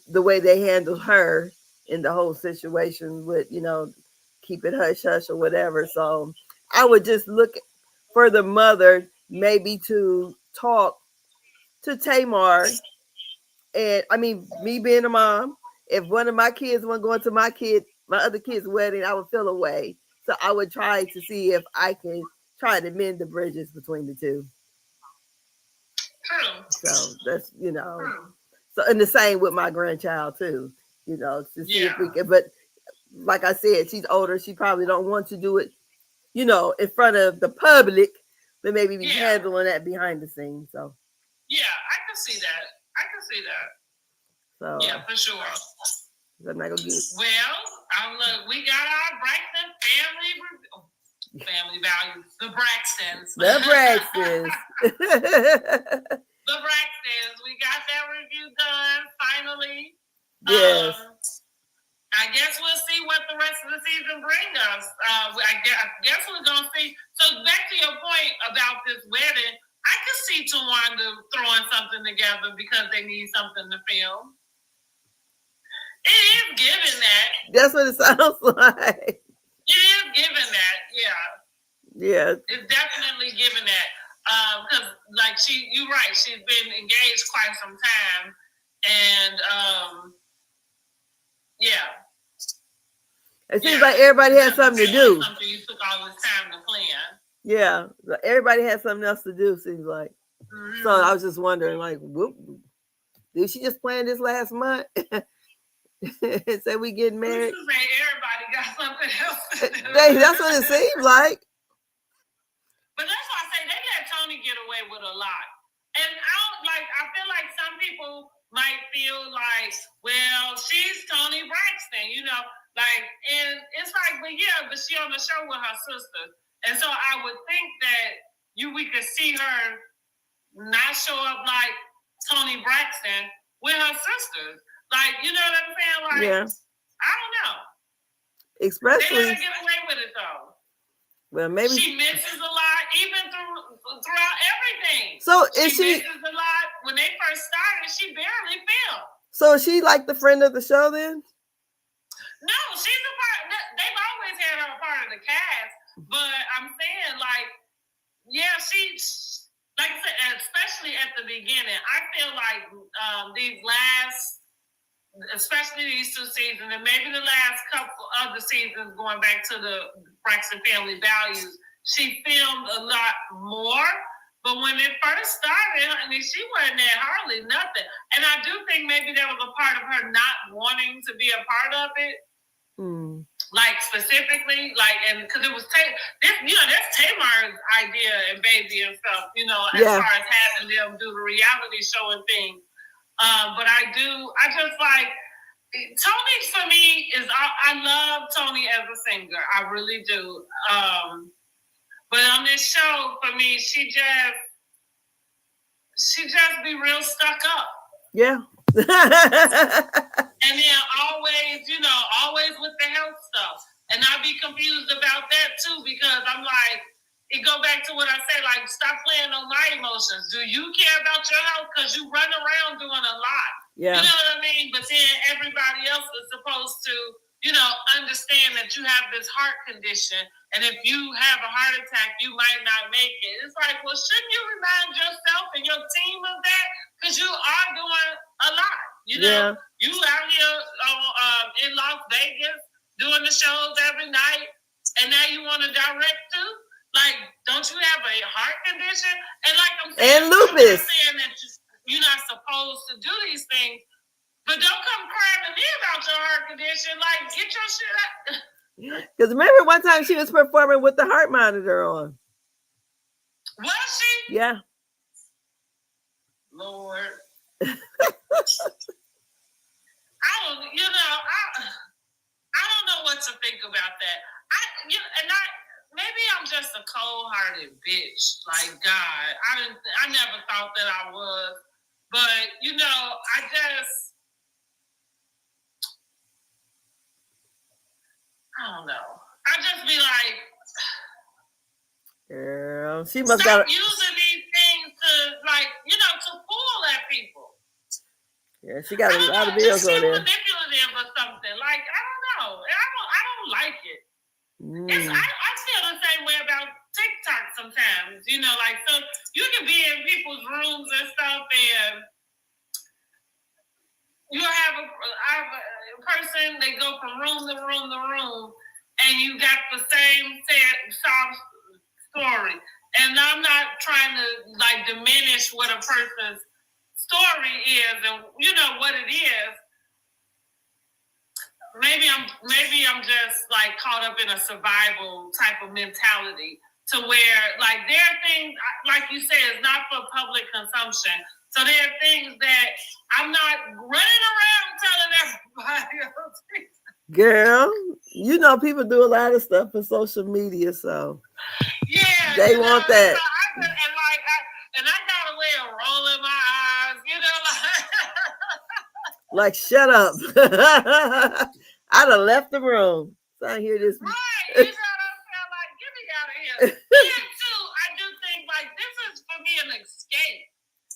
the way they handled her in the whole situation with keep it hush hush or whatever. So I would just look for the mother maybe to talk to Tamar. And I mean, me being a mom, if one of my kids wasn't going to my other kid's wedding, I would feel away. So I would try to see if I can try to mend the bridges between the two. True. So that's So and the same with my grandchild too. To see if we can. But like I said, she's older. She probably don't want to do it, in front of the public, but maybe be handling that behind the scenes. So yeah, I can see that. I can see that. So yeah, for sure. I'm not gonna get. Well, look, we got our Braxton family values. The Braxtons. The Braxtons. The Braxtons. We got that review done finally. Yes. I guess we'll see what the rest of the season brings us. I guess we're gonna see. So back to your point about this wedding, I can see Tawanda throwing something together because they need something to film. It is given that. That's what it sounds like. It is given that, yeah. Yeah. It's definitely given that. Because, you're right, she's been engaged quite some time. And, yeah. It seems like everybody has something to do. Something you took all this time to plan. Yeah. Everybody has something else to do, seems like. Mm-hmm. So I was just wondering, did she just plan this last month? Say we getting married. Everybody got something else to do. That's what it seems like. But that's why I say they let Toni get away with a lot. And I feel like some people might feel like, well, she's Toni Braxton, and it's like, but she on the show with her sister. And so I would think that we could see her not show up like Toni Braxton with her sisters. You know what I'm saying? Yeah. I don't know. Especially. They let her get away with it though. Well, maybe she misses a lot, even throughout everything. So she misses a lot. When they first started, she barely filmed. So is she like the friend of the show then? No, she's a part. They've always had her a part of the cast, but I'm saying she's like I said, especially at the beginning. I feel like these last, especially these two seasons, and maybe the last couple of the seasons going back to the Braxton family values, she filmed a lot more. But when it first started, she wasn't at hardly nothing. And I do think maybe there was a part of her not wanting to be a part of it. Mm. Specifically, and because it was that's Tamar's idea and baby and stuff, as far as having them do the reality show and things. But I just like Toni for me I love Toni as a singer. I really do. But on this show, for me, she just be real stuck up. Yeah. And then always with the health stuff. And I be confused about that too, because I'm like, it go back to what I said, stop playing on my emotions. Do you care about your health? Because you run around doing a lot. Yeah. You know what I mean? But then everybody else is supposed to, understand that you have this heart condition. And if you have a heart attack, you might not make it. It's like, well, shouldn't you remind yourself and your team of that? Because you are doing a lot. You out here in Las Vegas doing the shows every night, and now you want to direct too? Don't you have a heart condition? And I'm saying, and lupus. I'm not saying that you're not supposed to do these things, but don't come crying to me about your heart condition. Get your shit out. Because remember one time she was performing with the heart monitor on. Was she? Yeah. Lord. I don't know what to think about that. Maybe I'm just a cold-hearted bitch. God, I never thought that I was, but I just I don't know. I just be like, girl, she must stop got using these things to, like, to fool at people. Yeah, she got a lot of just bills on there. manipulative or something. Like, I don't know. I don't like it. I feel the same way about TikTok sometimes. Like, so you can be in people's rooms and stuff, and you have a person, they go from room to room to room, and you got the same sob story. And I'm not trying to, like, diminish what a person's story is and what it is. Maybe I'm just, like, caught up in a survival type of mentality to where, like, there are things, like you said, it's not for public consumption. So there are things that I'm not running around telling everybody. Girl, people do a lot of stuff for social media, so yeah, they want that. So I got a way of rolling my eyes, like shut up. I'd have left the room. So I hear this. Right, what I'm saying? Like, get me out of here. And too, I do think, like, this is for me an escape.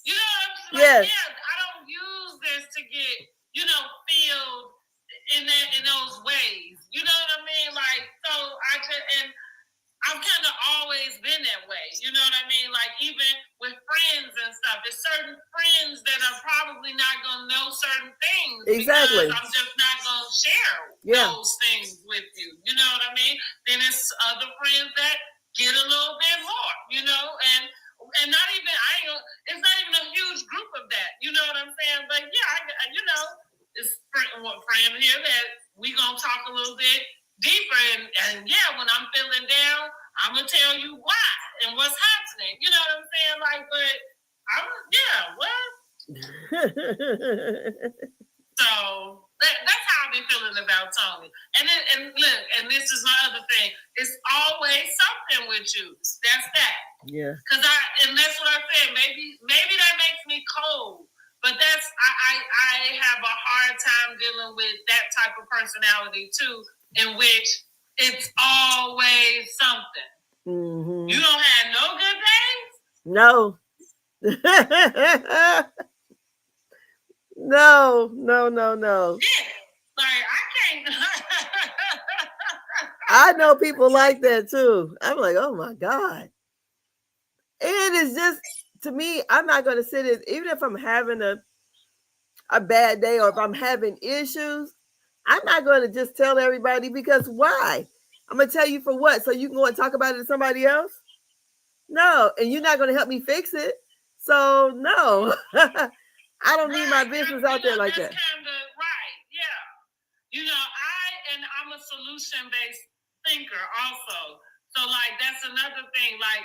You know what I'm saying? Like, yes. I don't use this to get, filled in those ways. You know what I mean? Like, so I've kind of always been that way. You know what I mean? Like, even with friends and stuff, there's certain friends that are probably not going to know certain things. Exactly. Because I'm just not going to share those things with you. You know what I mean? Then it's other friends that get a little bit more, and not even, it's not even a huge group of that. You know what I'm saying? But yeah, it's friend here that we going to talk a little bit deeper, and yeah, when I'm feeling down, I'm gonna tell you why and what's happening. You know what I'm saying? Like, but so that's how I've been feeling about Tony. And look, and this is my other thing. It's always something with you. That's that. Yeah. And that's what I said. Maybe that makes me cold. But I have a hard time dealing with that type of personality too, in which it's always something. Mm-hmm. You don't have no good days? No. No. Yeah. Like, I can't. I know people like that too. I'm like, oh my God. And it's just, to me, I'm not going to sit it, even if I'm having a bad day or if I'm having issues, I'm not going to just tell everybody, because why? I'm going to tell you for what? So you can go and talk about it to somebody else? No. And you're not going to help me fix it. So no. I don't need my business out there like that. Kind of, right. Yeah. I'm a solution-based thinker also. So, like, that's another thing. Like,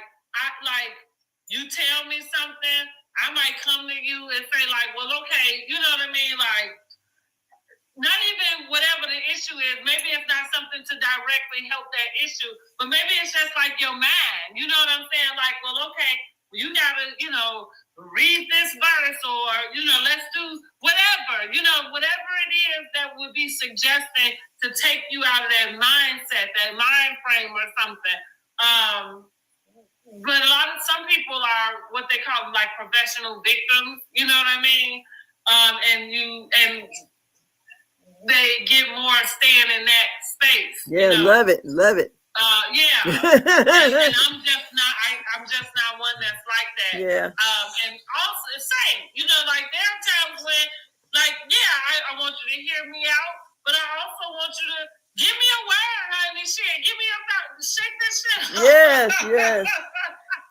you tell me something, I might come to you and say, like, well, okay, you know what I mean? Like, not even whatever the issue is, maybe it's not something to directly help that issue, but maybe it's just like your mind. You know what I'm saying? Like, well, okay, you gotta, read this verse, or, let's do whatever, whatever it is that would be suggesting to take you out of that mindset, that mind frame or something. But some people are what they call, like, professional victims. You know what I mean? And they get more staying in that space. Yeah, love it. Yeah. and I'm just not one that's like that. Yeah. And also the same. Like, there are times when, like, I want you to hear me out, but I also want you to give me a word, honey. Shit, give me a shake this shit. Yes.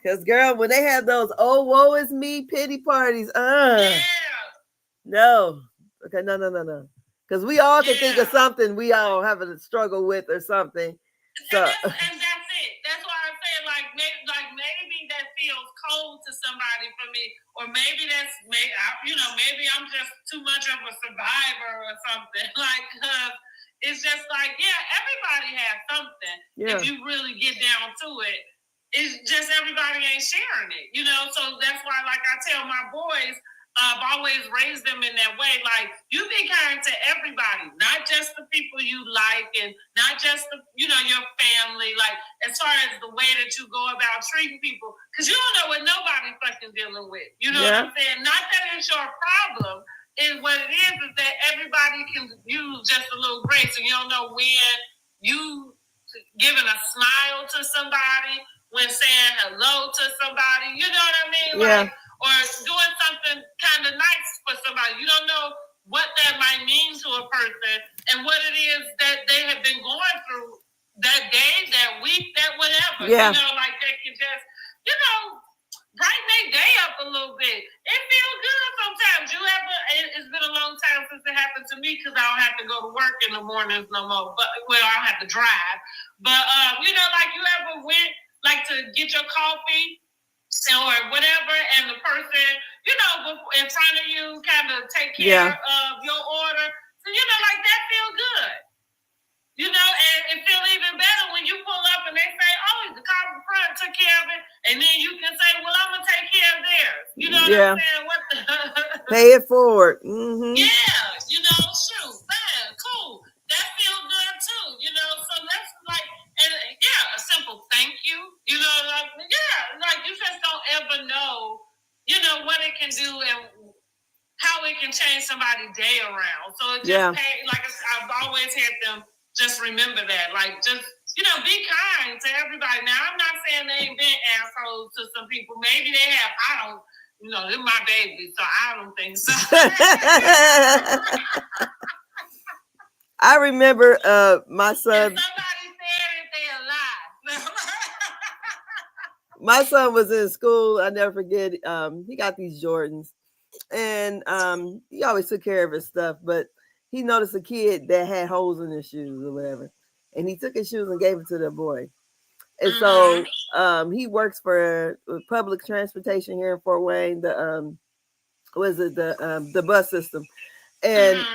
Because, girl, when they have those woe is me pity parties, no. Okay, no. Because we all can think of something we all have a struggle with or something. So. And that's it. That's why I say, like, maybe that feels cold to somebody for me, or maybe maybe I'm just too much of a survivor or something. Like, it's just like, everybody has something. Yeah. If you really get down to it, it's just everybody ain't sharing it. So that's why, like, I tell my boys, I've always raised them in that way. Like, you be kind to everybody, not just the people you like, and not just the, your family. Like, as far as the way that you go about treating people, because you don't know what nobody fucking dealing with. You know what I'm saying? Not that it's your problem. Is what it is that everybody can use just a little grace, and you don't know when you giving a smile to somebody, when saying hello to somebody, you know what I mean? Yeah. Like, or doing something kind of nice for somebody. You don't know what that might mean to a person and what it is that they have been going through that day, that week, that whatever. Yeah. Like they can just, brighten their day up a little bit. It feels good sometimes. It's been a long time since it happened to me because I don't have to go to work in the mornings no more. But I don't have to drive. But like you ever went like to get your coffee or whatever, and the person in front of you kind of take care of your order. So like that feel good. And it feel even better when you pull up and they say, "Oh, the car in front took care of it," and then you can say, "Well, I'm gonna take care of theirs." You know what I'm saying? What the pay it forward. Mm-hmm. Yeah, shoot, man, cool. That feels good too. So that's like, and a simple thank you. Like you just don't ever know, what it can do and how it can change somebody's day around. So it just like I've always had them just remember that. Like just be kind to everybody. Now I'm not saying they ain't been assholes to some people. Maybe they have. I don't. They're my baby, so I don't think so. I remember my son. If somebody said it, they alive. My son was in school. I never forget. He got these Jordans, and he always took care of his stuff. But he noticed a kid that had holes in his shoes or whatever, and he took his shoes and gave it to the boy. And so he works for public transportation here in Fort Wayne. The the bus system, and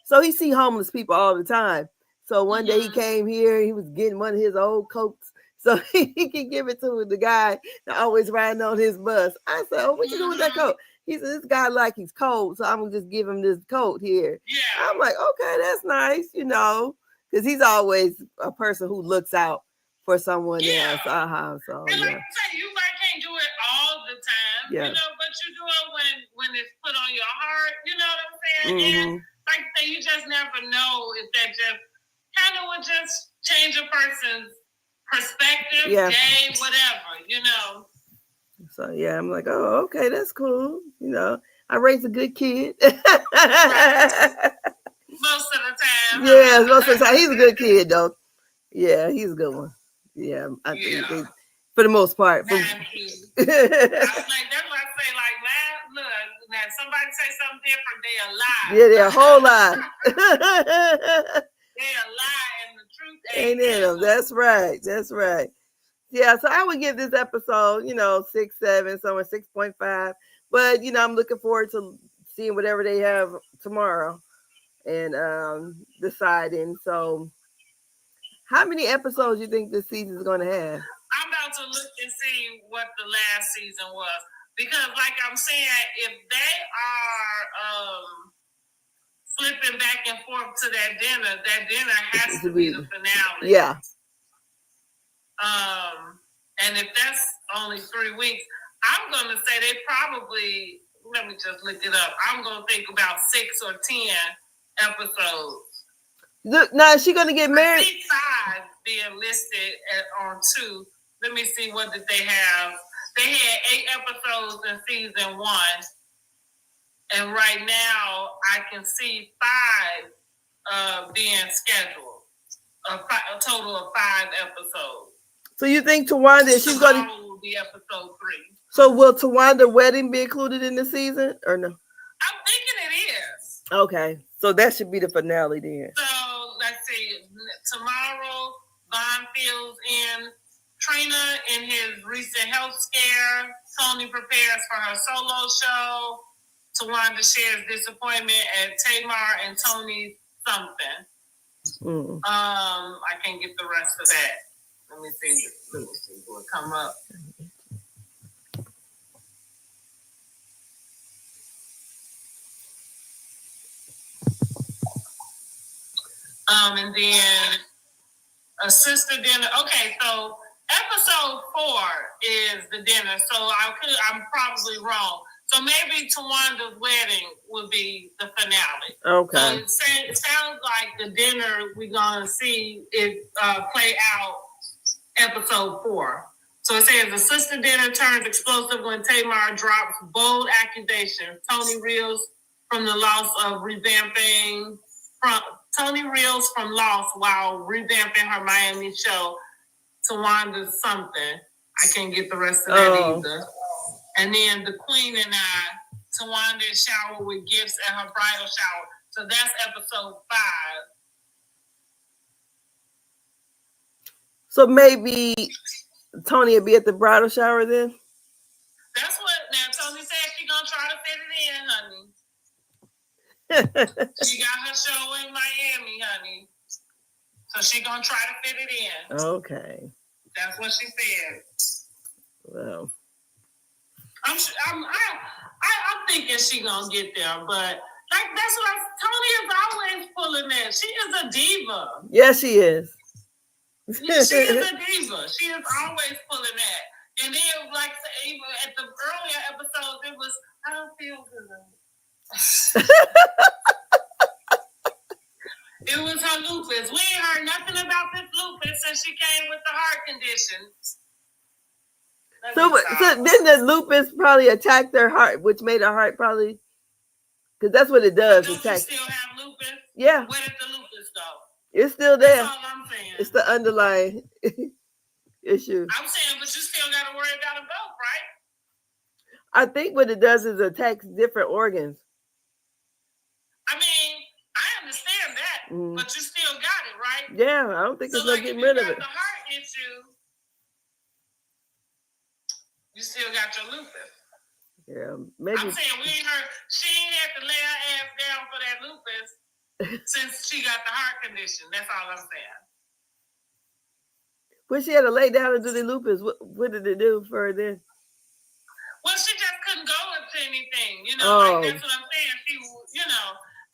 so he see homeless people all the time. So one day he came here, he was getting one of his old coats so he can give it to the guy that always riding on his bus. I said, "Oh, what you doing with that coat?" He said, "This guy like he's cold, so I'm gonna just give him this coat here." Yeah. I'm like, "Okay, that's nice, because he's always a person who looks out for someone else." So and like I say, you might can't do it all the time, but you do it when it's put on your heart. You know what I'm saying? And like I say, you just never know if that just kind of would just change a person's perspective, day, whatever. So I'm like, "Oh, okay, that's cool." I raised a good kid. Most of the time. Yeah, most of the time. He's a good kid though. Yeah, he's a good one. Yeah, I think for the most part. I was like, that's what I say. Like, man, look, now somebody say something different, they a lie. Yeah, they're a whole lie. They a lie, and the truth ain't in them. That's right. That's right. Yeah, so I would give this episode, 6, 7, somewhere 6.5. But I'm looking forward to seeing whatever they have tomorrow and deciding. So, how many episodes you think this season is going to have? I'm about to look and see what the last season was, because, like I'm saying, if they are flipping back and forth to that dinner has to be the finale. Yeah. And if that's only 3 weeks, I'm going to say they probably, let me just look it up. I'm going to think about 6 or 10 episodes. Now, is she going to get married? I see 5 being listed on 2. Let me see, what did they have? They had 8 episodes in season 1. And right now, I can see 5 being scheduled. A total of 5 episodes. So you think Tawanda, she's going to be episode 3. So will Tawanda's wedding be included in the season or no? I'm thinking it is. Okay, so that should be the finale then. So let's see. Tomorrow, Vaughn fills in Trina in his recent health scare. Tony prepares for her solo show. Tawanda shares disappointment at Tamar and Tony's something. I can't get the rest of that. Let me see. Will it come up? And then a sister dinner. Okay, so episode 4 is the dinner. So I'm probably wrong. So maybe Tawanda's wedding will be the finale. Okay. So it sounds like the dinner we're gonna see it play out episode 4. So it says the sister dinner turns explosive when Tamar drops bold accusations. Tony reels from the loss of revamping Tony reels from Lost while revamping her Miami show. Tawanda's something. I can't get the rest of that either. And then the Queen and I, Tawanda shower with gifts at her bridal shower. So that's episode 5. So maybe Tony will be at the bridal shower then? That's what Tony said she's gonna try to fit it in, honey. She got her show in Miami, honey. So she gonna try to fit it in. Okay. That's what she said. Well, I'm thinking she gonna get there, but like that's what Tony is always pulling that. She is a diva. Yes, she is. Yeah, she is a diva. She is always pulling that. And then, like even at the earlier episodes, it was I don't feel good. It was her lupus. We ain't heard nothing about this lupus since she came with the heart condition. So then the lupus probably attacked her heart, which made her heart probably, because that's what it does. Don't you still have lupus? Yeah. Where did the lupus go? It's still there. That's all I'm saying. It's the underlying issue. I'm saying, but you still got to worry about it both, right? I think what it does is attacks different organs. I mean, I understand that, but you still got it, right? Yeah, I don't think it's like getting rid of it. The heart issue, you still got your lupus. Yeah, maybe. I'm saying we ain't heard. She ain't had to lay her ass down for that lupus since she got the heart condition. That's all I'm saying. When she had to lay down and do the lupus, what did it do for her then? Well, she just couldn't go into anything, like that's what I'm saying. She,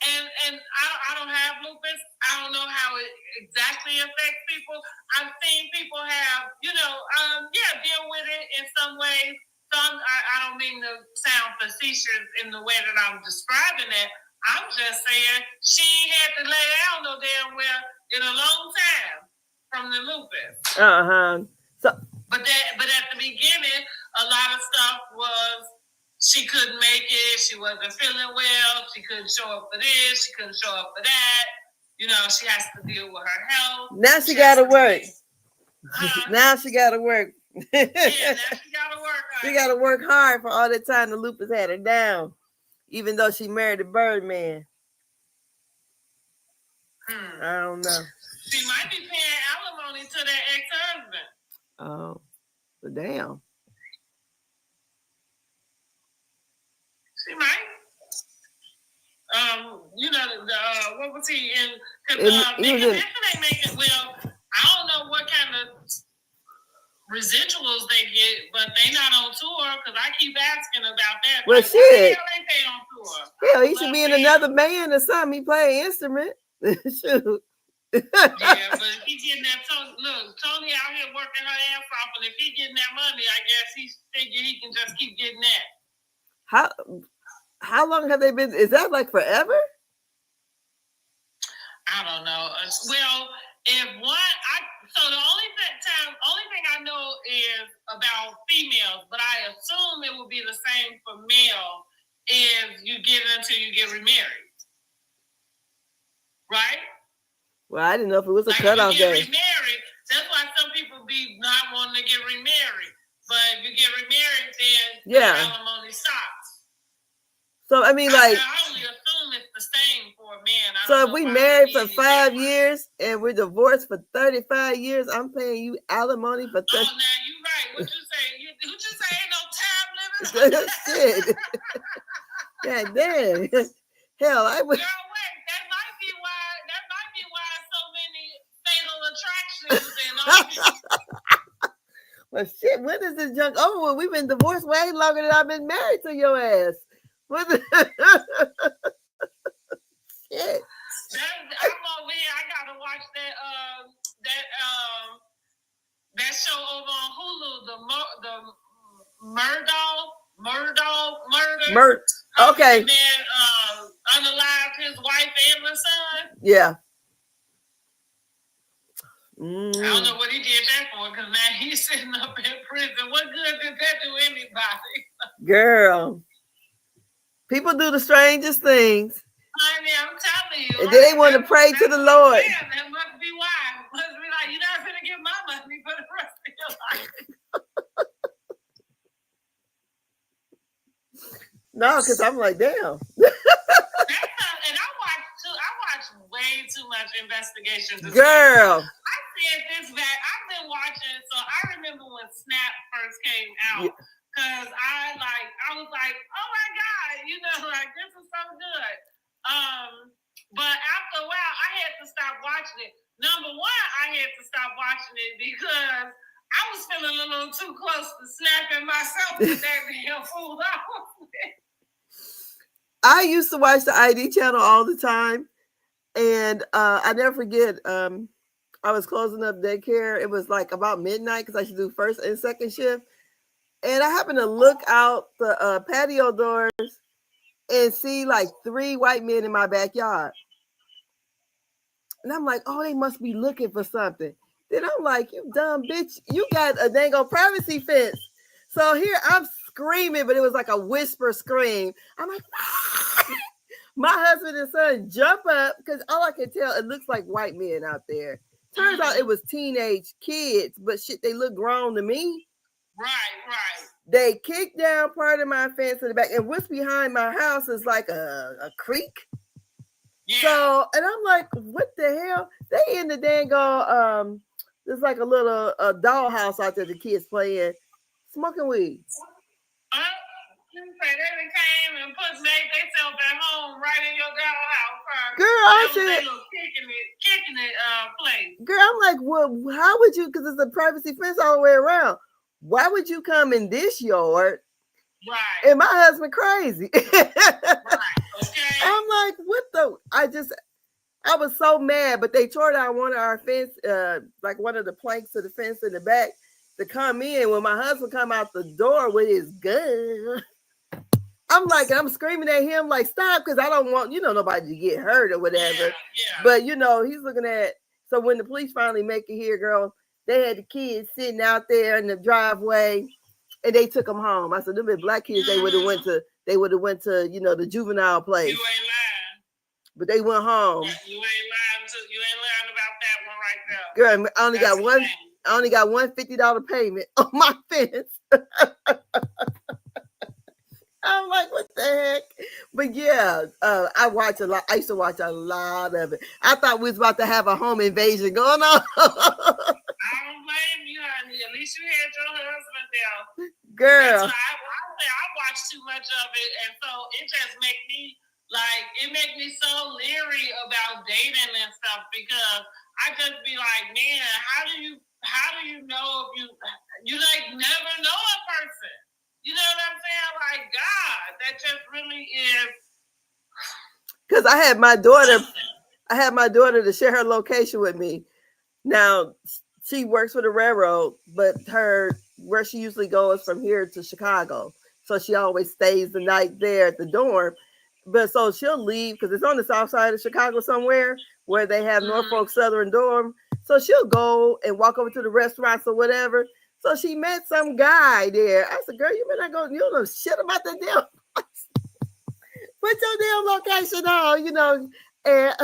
and I don't have lupus. I don't know how it exactly affects people. I've seen people have, deal with it in some ways. So I don't mean to sound facetious in the way that I'm describing it. I'm just saying she ain't had to lay down no damn well in a long time from the lupus. But at the beginning, a lot of stuff was she couldn't make it. She wasn't feeling well. She couldn't show up for this. She couldn't show up for that. She has to deal with her health. Now she got to work. Now she got to work. Yeah, now she got to work. She got to work hard for all the time the lupus had her down, even though she married a Birdman. I don't know. She might be paying alimony to that ex-husband. Oh, but damn. She might. What was he in? Because they make it. Well, I don't know what kind of residuals they get, but they not on tour because I keep asking about that. Well, like, shit. They pay on tour. Hell, he should be in another band or something. He play an instrument. Shoot. Yeah, but if he getting that Tony out here working her ass off, and if he getting that money, I guess he figure he can just keep getting that. How long have they been? Is that like forever? I don't know. Well, so the only thing I know is about females, but I assume it will be the same for male if you get it until you get remarried, right? Well, I didn't know if it was a like cutoff if you day. get remarried, that's why some people be not wanting to get remarried. But if you get remarried, then the alimony stops. So I mean, I only assume it's the same for a man. So if we married for 5 years and we're divorced for 35 years, I'm paying you alimony for 30. Oh, now you right. What you say? What you say? Ain't no time limit. Shit. God damn. Hell, I would. Girl, wait. That might be why so many fatal attractions and all. Well, shit. When is this junk over? Well, we've been divorced way longer than I've been married to your ass. What the shit? I'm over here. I gotta Okay. And then unalived his wife and the son. Yeah. I don't know what he did that for, because now he's sitting up in prison. What good did that do anybody? Girl. People do the strangest things. Honey, I'm telling you. And then they want to pray to the Lord. That must be why. It must be like, you're not going to get my money for the rest of your life. No, because I'm like, damn. And I watch way too much investigation. Girl. I said this back. I've been watching, so I remember when Snap first came out. Because I was like, oh my God, this is so good. But after a while, I had to stop watching it. Number one, I had to stop watching it because I was feeling a little too close to snapping myself with that damn fool. I used to watch the ID channel all the time. And I never forget, I was closing up daycare. It was like about midnight because I should do first and second shift. And I happened to look out the patio doors and see like 3 white men in my backyard. And I'm like, oh, they must be looking for something. Then I'm like, you dumb bitch, you got a dang old privacy fence. So here I'm screaming, but it was like a whisper scream. I'm like, ah! My husband and son jump up because all I can tell, it looks like white men out there. Turns out it was teenage kids, but shit, they look grown to me. Right. They kicked down part of my fence in the back, and what's behind my house is like a creek. Yeah. So, and I'm like, what the hell? They in the dang there's like a little dollhouse out there the kids playing, smoking weed. They came and put themselves at home right in your dollhouse. Girl, I said, kicking it place. Girl, I'm like, well, how would you? Because it's a privacy fence all the way around. Why would you come in this yard? Right. And my husband crazy. Right. Okay. I'm like, what the? I was so mad, but they tore down one of our fence, like one of the planks of the fence in the back to come in. When my husband come out the door with his gun, I'm like, I'm screaming at him like, stop, because I don't want, nobody to get hurt or whatever. Yeah. But, he's looking at, so when the police finally make it here, girl, they had the kids sitting out there in the driveway and they took them home. I said, them black kids, they would have went to, the juvenile place. You ain't lying. But they went home. You ain't lying about that one right there. Girl, I only got one $50 payment on my fence. I'm like, what the heck? But yeah, I watch a lot. I used to watch a lot of it. I thought we was about to have a home invasion going on. I don't blame you, honey. At least you had your husband there. Girl. I watched too much of it, and so it just make me so leery about dating and stuff, because I just be like, man, how do you know if you like never know a person? You know what I'm saying? Like, God, that just really is. Because I had my daughter to share her location with me. Now, she works for the railroad, but where she usually goes from here to Chicago. So she always stays the night there at the dorm. But so she'll leave because it's on the south side of Chicago somewhere where they have Norfolk Southern dorm. So she'll go and walk over to the restaurants or whatever. So she met some guy there. I said, girl, you better not go, you don't know shit about that damn place. Put your damn location on, And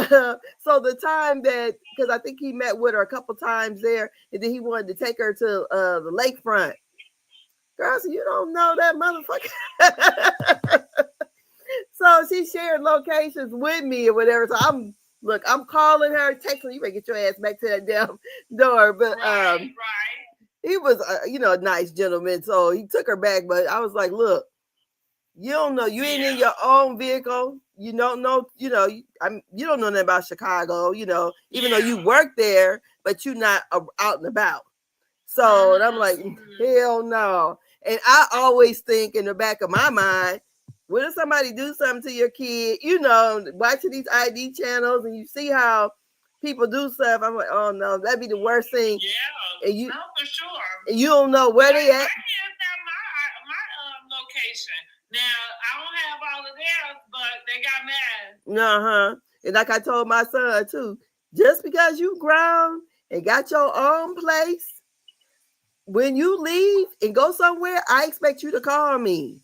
so the time that, because I think he met with her a couple times there, and then he wanted to take her to the lakefront. Girl, I said, you don't know that motherfucker. So she shared locations with me or whatever. So I'm calling her, texting, you better get your ass back to that damn door. But right. He was, a nice gentleman. So he took her back. But I was like, look, you don't know. You ain't in your own vehicle. You don't know, you don't know nothing about Chicago, even though you work there, but you're not out and about. So and I'm like, hell no. And I always think in the back of my mind, what if somebody do something to your kid? Watching these ID channels and you see how people do stuff. I'm like, oh no, that'd be the worst thing. Yeah, and for sure. And you don't know where they at. My kids have my location. Now I don't have all of theirs, but they got mine. Uh-huh. And like I told my son too, just because you grown and got your own place, when you leave and go somewhere, I expect you to call me.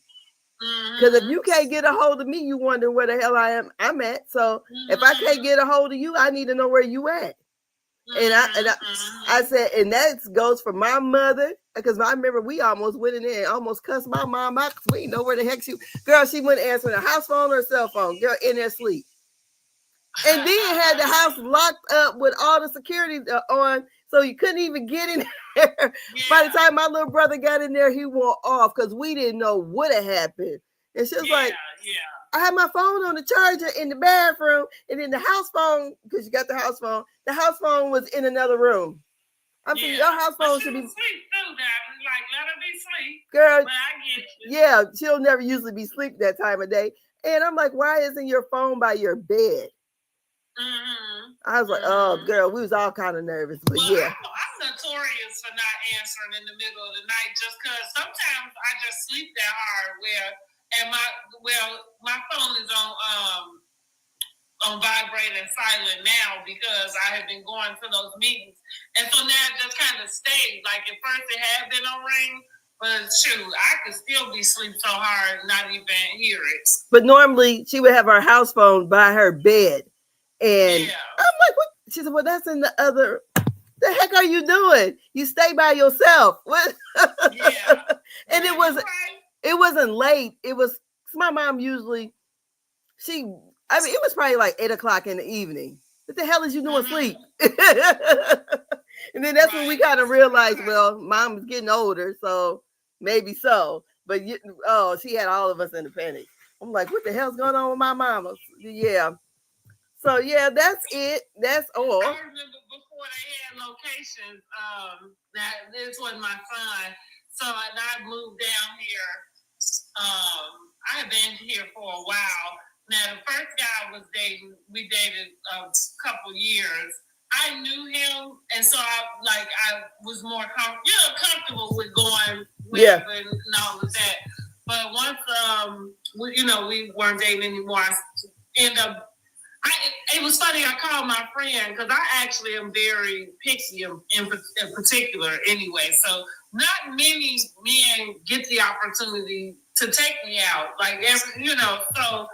Because if you can't get a hold of me, you wonder where the hell I'm at. So if I can't get a hold of you, I need to know where you at. And I said, and that goes for my mother, because I remember we almost went in there and almost cussed my mom out because we didn't know where the heck she. Girl, she wouldn't answer the house phone or cell phone. Girl, in there sleep. And then had the house locked up with all the security on, so you couldn't even get in there. Yeah. By the time my little brother got in there, he wore off because we didn't know what had happened. And she was like, I had my phone on the charger in the bathroom, and then the house phone, because you got the house phone was in another room. I'm saying your house phone should be sleep too, Dad. Like, let her be sleep. Girl, but I get you. Yeah, she'll never usually be asleep that time of day. And I'm like, why isn't your phone by your bed? I was like, oh, girl, we was all kind of nervous, but yeah. I'm notorious for not answering in the middle of the night just because sometimes I just sleep that hard. And my phone is on vibrate and silent now because I have been going to those meetings, and so now it just kind of stayed. Like at first it had been on ring, but shoot, I could still be asleep so hard and not even hear it. But normally she would have her house phone by her bed. And I'm like, what? She said, well, that's in the other. The heck are you doing? You stay by yourself. What? And it wasn't late. It was my mom usually. It was probably like 8:00 in the evening. What the hell is you doing asleep? And then that's when we kind of realized, well, mom was getting older, so maybe so. But she had all of us in a panic. I'm like, what the hell's going on with my mama? Yeah. So yeah, that's it. That's all. I remember before they had locations. That this was my son. So and I moved down here. I had been here for a while. Now the first guy I was dating, we dated a couple years. I knew him, and so I was more comfortable with going wherever and all of that. But once we weren't dating anymore, I ended up. It was funny. I called my friend because I actually am very picky in particular anyway. So not many men get the opportunity to take me out. Like so.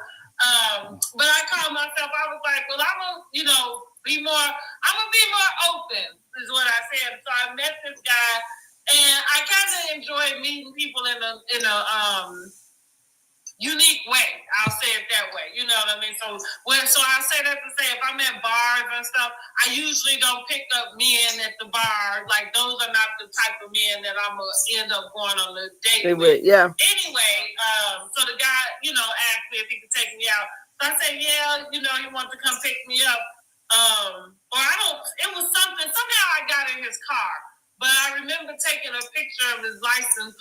But I called myself. I was like, well, I'm gonna be more open. Is what I said. So I met this guy, and I kind of enjoyed meeting people in a unique way. I'll say it that way. You know what I mean? So I say that to say if I'm at bars and stuff, I usually don't pick up men at the bar. Like those are not the type of men that I'm gonna end up going on a date with. Yeah. Anyway, so the guy, asked me if he could take me out. So I said, yeah, he wants to come pick me up. It was something. Somehow I got in his car, but I remember taking a picture of his license.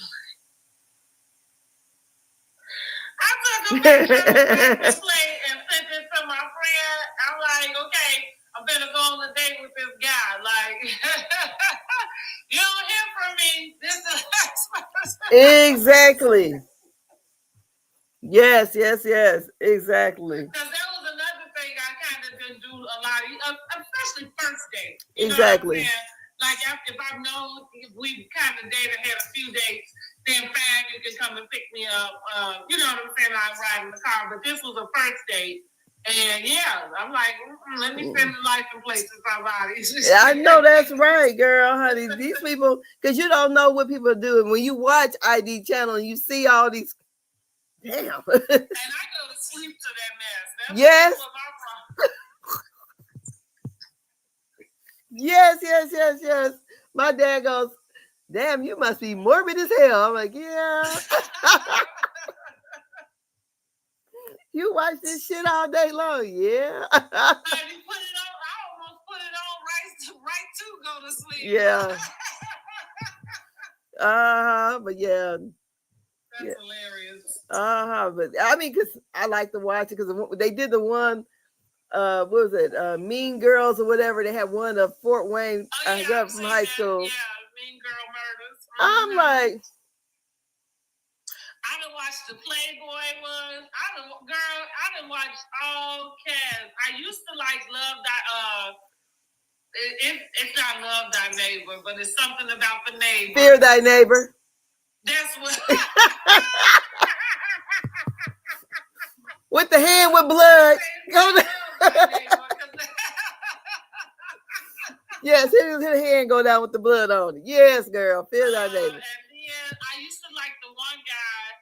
I took a picture of the plate and sent it to my friend. I'm like, okay, I better go on a date with this guy. Like, you don't hear from me. This is exactly. Yes, exactly. Because that was another thing I kind of didn't do a lot, especially first date. Exactly. Like if I've known if we kind of dated, had a few dates, then fine, you can come and pick me up. You know what I'm saying? I'm riding the car, but this was a first date. And yeah, I'm like, let me spend the license plate to somebody. I know that's right, girl, honey. These people, because you don't know what people are doing. When you watch ID channel and you see all these, damn. And I go to sleep to that mess. That's yes. My Yes. My dad goes, damn, you must be morbid as hell. I'm like, yeah. You watch this shit all day long, yeah. I put it on. I almost put it on right to go to sleep. Yeah. But yeah. That's hilarious. But I mean, because I like to watch it because they did the one. What was it? Mean Girls or whatever. They had one of Fort Wayne girl from high school. Yeah, Mean Girl Murders. I'm like, I done watched the Playboy ones. I done watched all cast. I used to like Love Thy it's not Love Thy Neighbor, but it's something about the neighbor. Fear Thy Neighbor. That's what. With the hand with blood. Yes, hit the hand go down with the blood on it. Yes, girl. Fear Thy Neighbor. And then I used to like the one guy,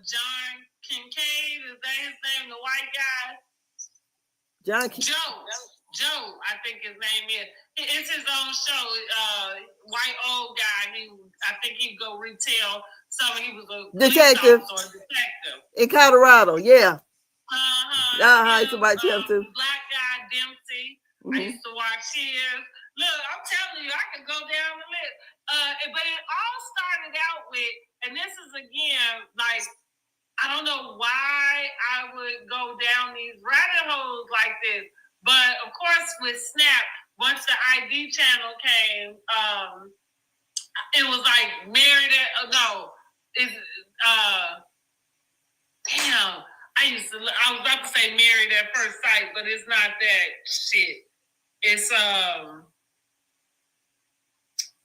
John Kincaid. Is that his name? The white guy? Joe, I think his name is. It's his own show. White old guy. I think he'd go retell something. He was a detective. In Colorado, yeah. I used to watch him too. Black guy Dempsey. Mm-hmm. I used to watch his. Look, I'm telling you, I could go down the list. But it all started out with, and this is again like, I don't know why I would go down these rabbit holes like this. But of course, with Snap, once the ID channel came, it was like married at damn. I was about to say Married at First Sight, but it's not that shit. It's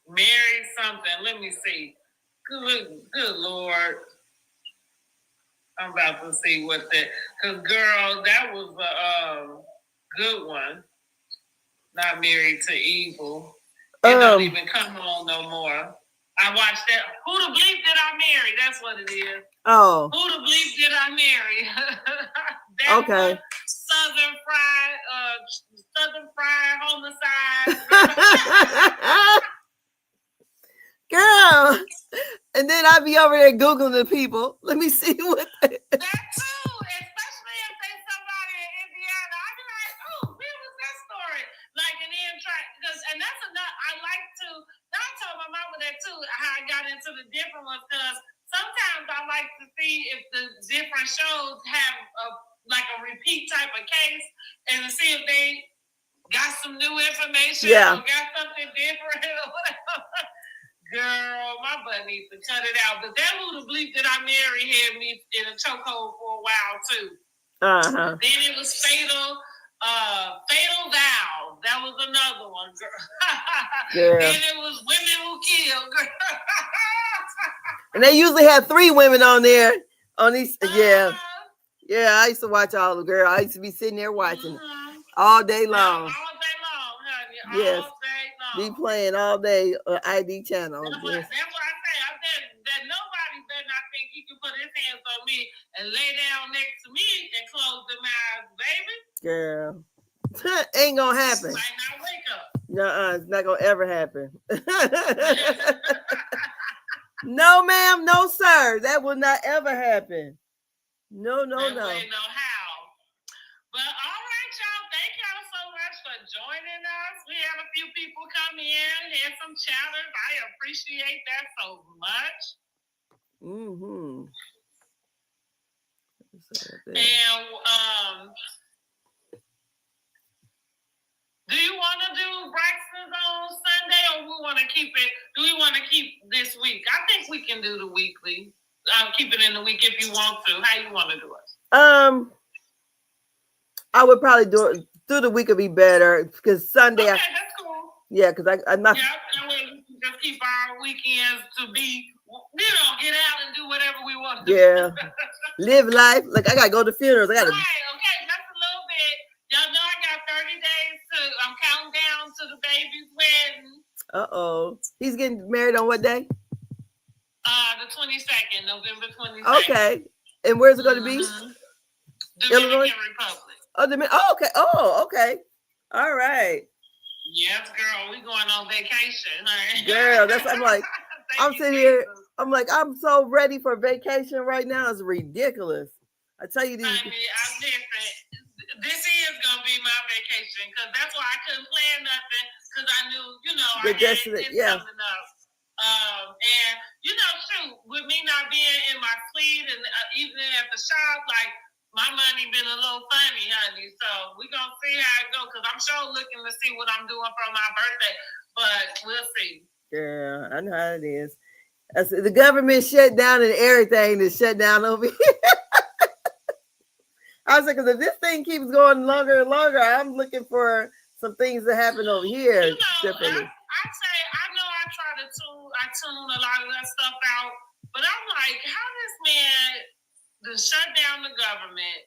Married something. Let me see. Good Lord. I'm about to see what that. Cause girl, that was a good one. Not Married to Evil. It don't even come on no more. I watched that. Who the bleep did I marry? That's what it is. Oh. Who the bleep did I marry? Okay. Southern fried homicide. Girl. And then I'd be over there Googling the people. Let me see what that too, especially if there's somebody in Indiana. I'd be like, oh, where was that story? Like, and then and that's enough. I like to, I told my mama that too, how I got into the different ones, because sometimes I like to see if the different shows have a repeat type of case, and to see if they got some new information or got something different or whatever. Girl, my butt needs to cut it out. But that Who the Bleep Did I Marry had me in a chokehold for a while too. Uh-huh. Then it was Fatal Vow. That was another one, girl. Then it was Women Who Kill, girl. And they usually have 3 women on there. On these, yeah. I used to watch all the girl. I used to be sitting there watching all day long. All day long, honey. Yes. All day long. Be playing all day ID channel. That's what I say. I bet that nobody better not think he can put his hands on me and lay down next to me and close them eyes, baby. Girl. Ain't gonna happen. Might not wake up. Nuh-uh, it's not gonna ever happen. No, ma'am, no, sir. That will not ever happen. No. Ain't no how. But all right, y'all. Thank y'all so much for joining us. We had a few people come in, had some chatters. I appreciate that so much. Mm-hmm. And do you want to do Braxtons on Sunday, or we want to keep it? Do we want to keep this week? I think we can do the weekly. Keep it in the week if you want to. How you want to do it? I would probably do it through the week would be better, because Sunday. Okay, that's cool. Yeah, because I'm not. Yeah, that way we can just keep our weekends to be, get out and do whatever we want to do. Yeah, live life. Like, I gotta go to funerals. I gotta. Right. Okay, just a little bit. Y'all know I got 30 days I'm counting down to the baby's wedding. Uh-oh. He's getting married on what day? The 22nd, November 22nd. Okay. And where's it going to be? Dominican Republic. Okay. Oh, okay. All right. Yes, girl. We going on vacation, honey. Girl, I'm sitting here. I'm like, I'm so ready for vacation right now. It's ridiculous. I tell you these. This is going to be my vacation, because that's why I couldn't plan nothing, because I knew, I had this coming up. And, shoot, with me not being in my fleet and even at the shop, like, my money been a little funny, honey. So we're going to see how it goes, because I'm sure looking to see what I'm doing for my birthday, but we'll see. Yeah, I know how it is. I said, the government shut down and everything is shut down over here. I was like, because if this thing keeps going longer and longer, I'm looking for some things to happen over here. You know, differently. I say, I know I try to tune a lot of that stuff out, but I'm like, how this man to shut down the government,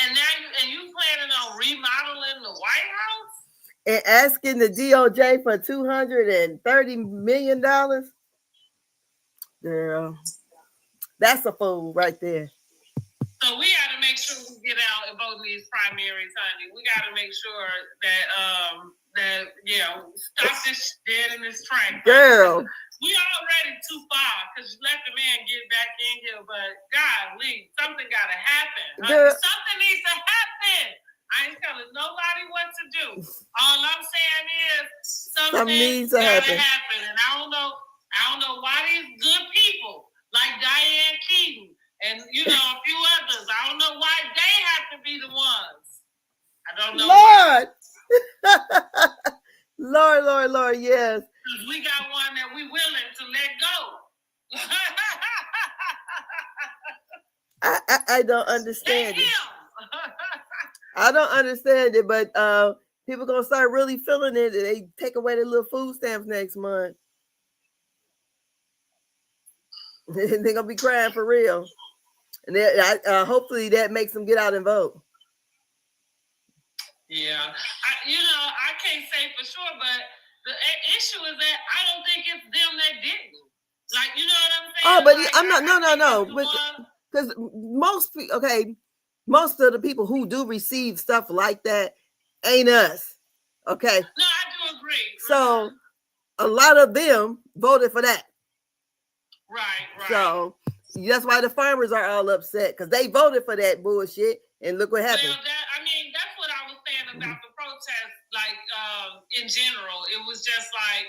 and now you planning on remodeling the White House and asking the DOJ for $230 million? Girl, that's a fool right there. So we got to make sure we get out and vote in these primaries, honey. We got to make sure that stop this dead in this track. Girl, we already too far because you let the man get back in here, but golly, something got to happen. Something needs to happen. I ain't telling nobody what to do. All I'm saying is something needs to happen. And I don't know why these good people like Diane Keaton and a few others, I don't know why they have to be the ones. I don't know. Lord, Lord, yes. Because we got one that we willing to let go. I don't understand it. I don't understand it, but people gonna start really feeling it. They take away their little food stamps next month. They're gonna be crying for real. And hopefully that makes them get out and vote. Yeah, I can't say for sure, but the issue is that I don't think it's them that didn't. Like, you know what I'm saying? Oh, but like, I'm not. No. Because most of the people who do receive stuff like that ain't us. Okay. No, I do agree. So a lot of them voted for that. Right. So that's why the farmers are all upset because they voted for that bullshit, and look what happened. Well, that's what I was saying about the protest. Like, in general, it was just like,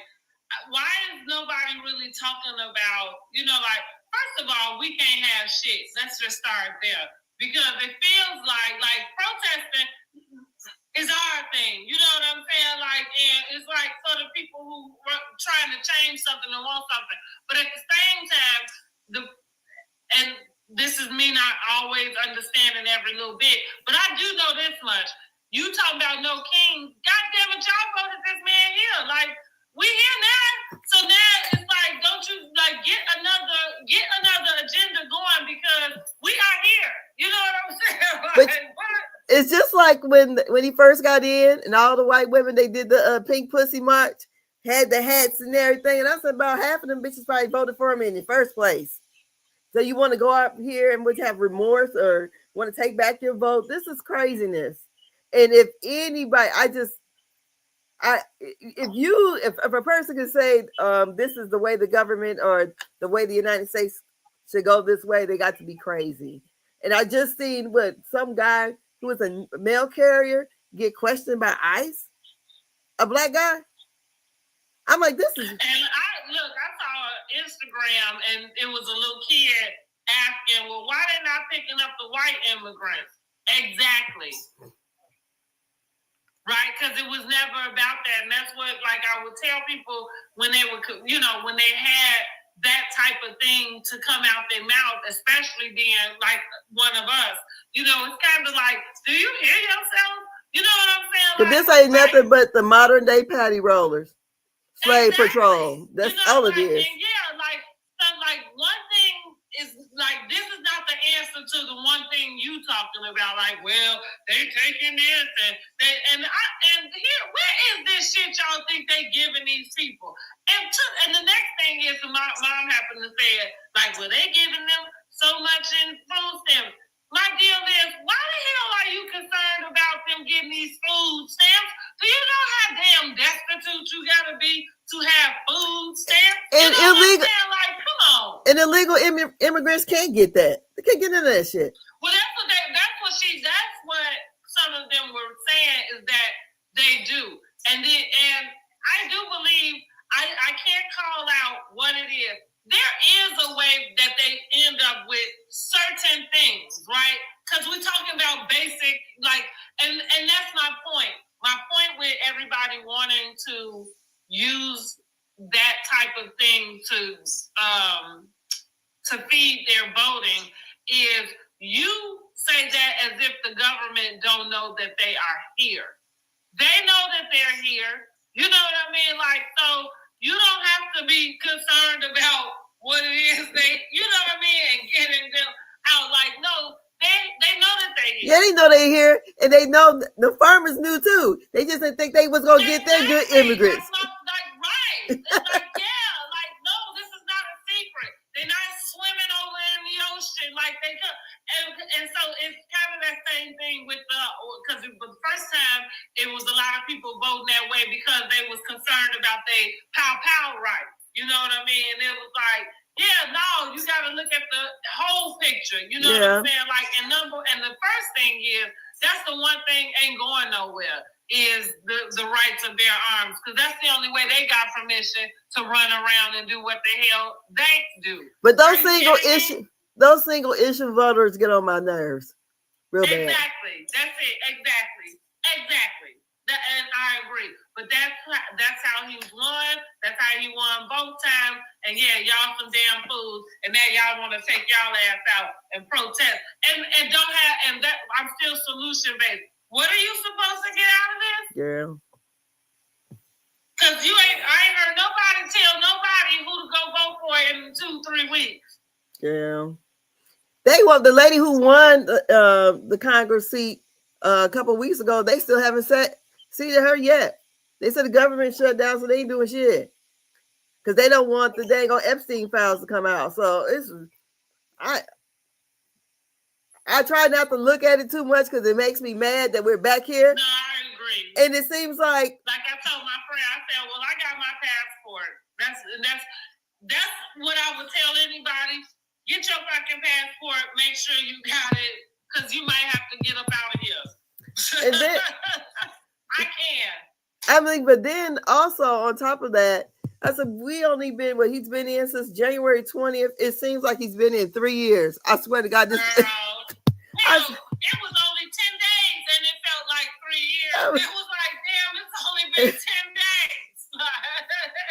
why is nobody really talking about? First of all, we can't have shit. Let's just start there because it feels like protesting is our thing. You know what I'm saying? Like, and it's like for the people who were trying to change something and want something, but at the same time, and this is me not always understanding every little bit, but I do know this much. You talking about no king? God damn it, y'all voted this man here. Like, we here now. So now it's like, don't you get another agenda going because we are here. You know what I'm saying? It's just like when he first got in and all the white women, they did the pink pussy march, had the hats and everything, and I said about half of them bitches probably voted for him in the first place. So you want to go out here and would have remorse or want to take back your vote? This is craziness. And if anybody, if a person can say this is the way the government or the way the United States should go this way, they got to be crazy. And I just seen some guy who was a mail carrier get questioned by ICE, a black guy. I'm like, this is. And I saw Instagram, and it was a little kid asking, well, why they not picking up the white immigrants? Exactly. Right? Because it was never about that. And that's what, I would tell people when they were, when they had that type of thing to come out their mouth, especially being one of us. It's kind of like, do you hear yourself? You know what I'm saying? But this ain't nothing but the modern day patty rollers. Slave patrol. That's all it is. And one thing is this is not the answer to the one thing you talking about. Like, well, they taking this and here, where is this shit y'all think they giving these people? And the next thing is, my mom happened to say it. Well, they giving them so much in food stamps. My deal is, why the hell are you concerned about them getting these food stamps? Do you know how damn destitute you gotta be to have food stamps? And illegal, come on. And illegal immigrants can't get that. They can't get into that shit. Well, that's what some of them were saying is that they do, and I do believe I can't call out what it is. There is a way that they end up with certain things, right? Because we're talking about basic, and that's my point. My point with everybody wanting to use that type of thing to that they are here. They know that they're here. You know what I mean? Like, so you don't have to be concerned about what it is you know what I mean, and getting them out. Like, no, they know that they're here. Yeah, they know they're here, and they know the farmers knew too. They just didn't think they was gonna get their good immigrants. That's not, like, right. It's like, yeah, like, no, this is not a secret. They're not swimming over in the ocean like they could. And so it's kind of that same thing with because the first time it was a lot of people voting that way because they was concerned about their pow rights. You know what I mean? And it was like, yeah, no, you got to look at the whole picture. You know what I'm saying? Like, and the first thing is, that's the one thing ain't going nowhere, is the rights of their arms, because that's the only way they got permission to run around and do what the hell they do. But those single issue voters get on my nerves real bad. Exactly. That's it. Exactly. And I agree. But that's how he won. That's how he won both times. And yeah, y'all some damn fools. And now y'all want to take y'all ass out and protest. And don't have, and that, I'm still solution based. What are you supposed to get out of this? Girl. Because I ain't heard nobody tell nobody who to go vote for in 2-3 weeks. Girl. They want the lady who won the Congress seat a couple of weeks ago. They still haven't seated her yet. They said the government shut down, so they ain't doing shit because they don't want the dang on Epstein files to come out. So I try not to look at it too much because it makes me mad that we're back here. No, I agree. And it seems like I told my friend, I said, well, I got my passport. That's what I would tell anybody. Get your fucking passport. Make sure you got it, because you might have to get up out of here. And then I can. I mean, but then also on top of that, I said we only been he's been in since January 20th. It seems like he's been in 3 years. I swear to God, this. Girl, it was only 10 days, and it felt like 3 years. It was like, damn, it's only been 10 days.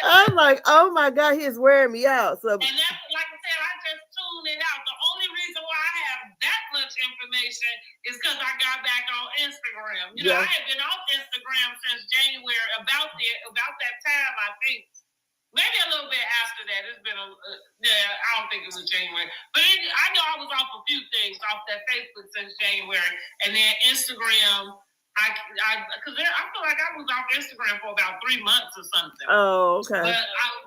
I'm like, oh my God, he's wearing me out. So, and that's, like I said, I just tuned it out. The only reason why I have that much information is because I got back on Instagram. You know, I had been off Instagram since January, about that time, I think. Maybe a little bit after that. It's been I don't think it was January. But I know I was off a few things off that Facebook since January. And then Instagram, because I feel like I was off Instagram for about 3 months or something. Oh, okay.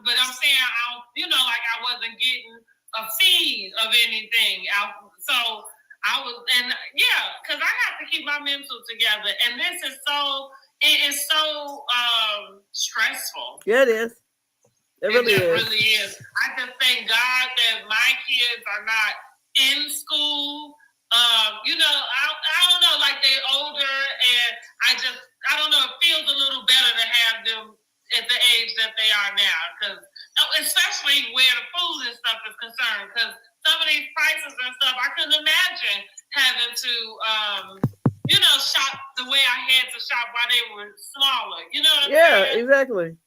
But I'm saying, like I wasn't getting a feed of anything out. So I was, and yeah, because I have to keep my mental together. And it is so stressful. Yeah, it is. It really is. I just thank God that my kids are not in school. You know, I don't know, like they're older, and I don't know, it feels a little better to have them at the age that they are now, because especially where the food and stuff is concerned, because some of these prices and stuff, I couldn't imagine having to, shop the way I had to shop while they were smaller. You know what I'm saying? Yeah, exactly.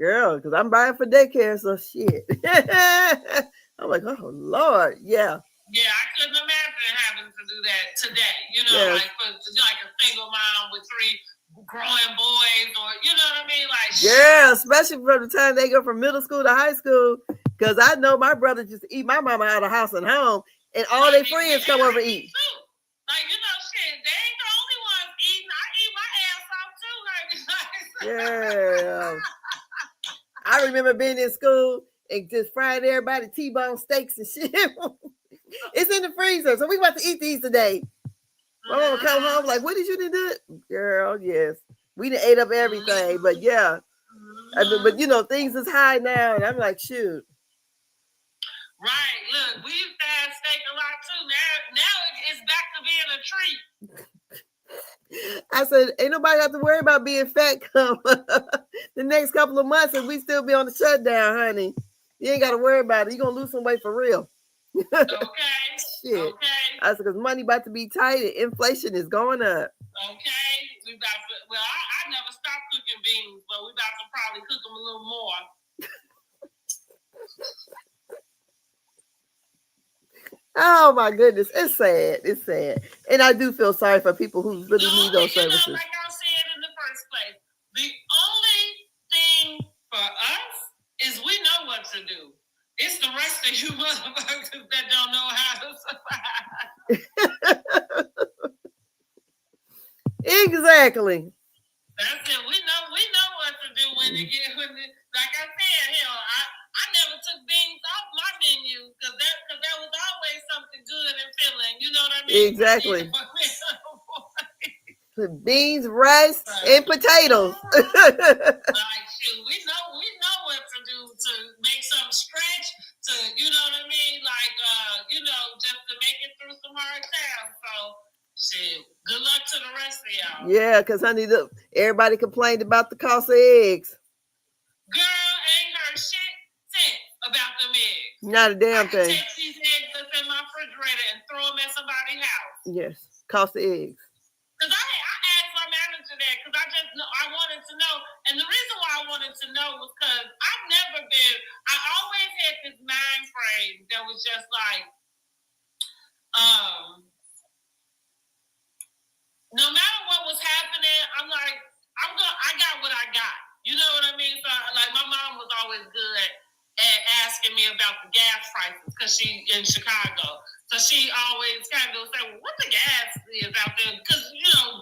Girl, because I'm buying for daycare, so shit. I'm like, oh Lord, yeah. Yeah, I couldn't imagine having to do that today. You know, like a single mom with 3 growing boys, or you know what I mean, like. Yeah, especially from the time they go from middle school to high school, because I know my brother used to eat my mama out of house and home, and all their friends come over and eat. Too. Like, you know, shit, they ain't the only ones eating. I eat my ass off too. Yeah. I remember being in school and just frying everybody T-bone steaks and shit. It's in the freezer, so we about to eat these today. My mama come home like, what did you do? Girl, yes. We done ate up everything, but yeah. But you know, things is high now, and I'm like, shoot. Right. Look, we used to have steak a lot too. Now it's back to being a treat. I said, ain't nobody have to worry about being fat come the next couple of months, and we still be on the shutdown, honey. You ain't got to worry about it. You're going to lose some weight for real. Okay. Shit. Okay. I said, because money about to be tight and inflation is going up. Okay. I never stopped cooking beans, but we about to probably cook them a little more. Oh my goodness, it's sad. It's sad, and I do feel sorry for people who really need those services. Like I said in the first place, the only thing for us is we know what to do. It's the rest of you motherfuckers that don't know how to survive. Exactly. That's it. We know what to do when you get like I said, hell, I never took beans off my menu because that was always something good and filling. You know what I mean? Exactly. Beans, rice, and potatoes. Like shoot, we know what to do to make some stretch, to you know what I mean, like just to make it through some hard times. So shit, good luck to the rest of y'all. Yeah, because honey, look, everybody complained about the cost of eggs. Girl, ain't heard shit since about them eggs. Not a damn thing. Take these eggs that's in my refrigerator and throw them at somebody's house. Yes, cost of eggs. Because I asked my manager that because I wanted to know. And the reason why I wanted to know was because I always had this mind frame that was just like, no matter what was happening, I'm like, I got what I got. You know what I mean? So like my mom was always good at asking me about the gas prices because she in Chicago. So she always kind of say, well, what the gas is out there? Because,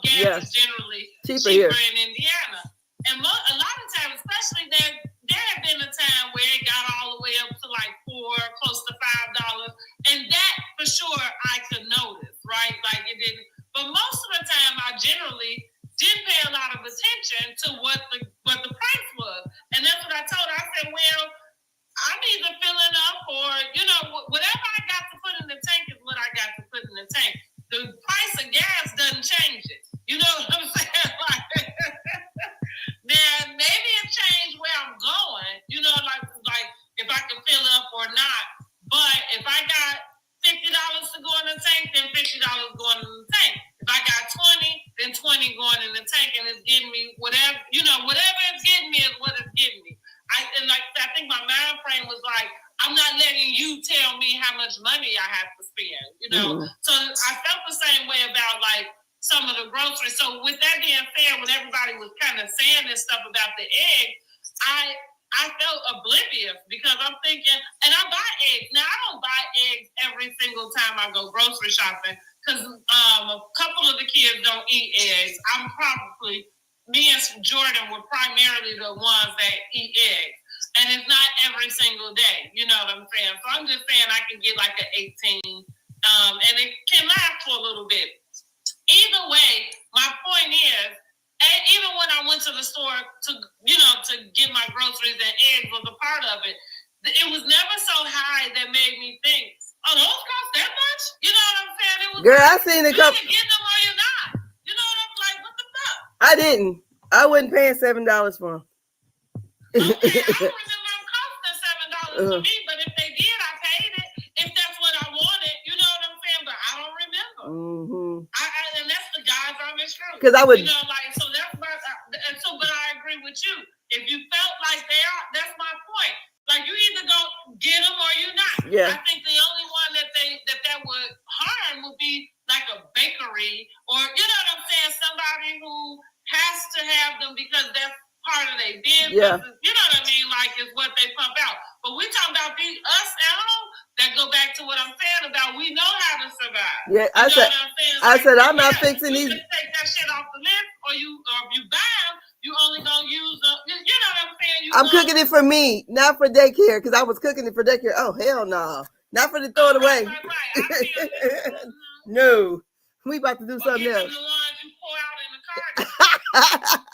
gas is generally cheaper in Indiana. And a lot of times, especially there had been a time where it got all the way up to like $4, close to $5. And that, for sure, I could notice, right? Like it didn't. But most of the time, I generally didn't pay a lot of attention to what the price was. And that's what I told her. I said, well, I'm either filling up or, whatever I got to put in the tank is what I got to put in the tank. The price of gas doesn't change it. You know what I'm saying? Like, now, maybe it changed where I'm going, like if I can fill up or not. But if I got $50 to go in the tank, then $50 going in the tank. If I got 20, then 20 going in the tank, and it's getting me whatever, whatever it's getting me is what it's getting me. I think my mind frame was like, I'm not letting you tell me how much money I have to spend, Mm-hmm. So I felt the same way about like some of the groceries. So with that being said, when everybody was kind of saying this stuff about the egg, I felt oblivious because I'm thinking, and I buy eggs. Now I don't buy eggs every single time I go grocery shopping because a couple of the kids don't eat eggs. Me and Jordan were primarily the ones that eat eggs. And it's not every single day. You know what I'm saying? So I'm just saying I can get like an 18. And it can last for a little bit. Either way, my point is, even when I went to the store to get my groceries and eggs was a part of it, it was never so high that made me think, oh, those cost that much? You know what I'm saying? It was girl, I seen a couple. You either get them or you're not. You know what I'm like? What the fuck? I didn't. I wasn't paying $7 for them. Okay, I don't remember them costing $7 to me, but if they did, I paid it. If that's what I wanted, you know what I'm saying? But I don't remember. Mm-hmm. And that's the guys I'm instructing. Because I would, so that's my. But I agree with you. If you felt like they are, that's my point. Like you either go get them or you're not. Yeah. I think the only one that would harm would be like a bakery or what I'm saying, somebody who has to have them because that's part of their business. Yeah. You know what I mean? Like it's what they pump out. But we talking about us at home that go back to what I'm saying about we know how to survive. Yeah, I said I'm not fixing these. Just take that shit off the list, or if you buy them, you only gonna use them. You know what I'm saying? I'm cooking it for me, not for daycare, because I was cooking it for daycare. Oh hell no, not for the throw it away. Right. No, we about to do something else. The ones you pour out in the carton.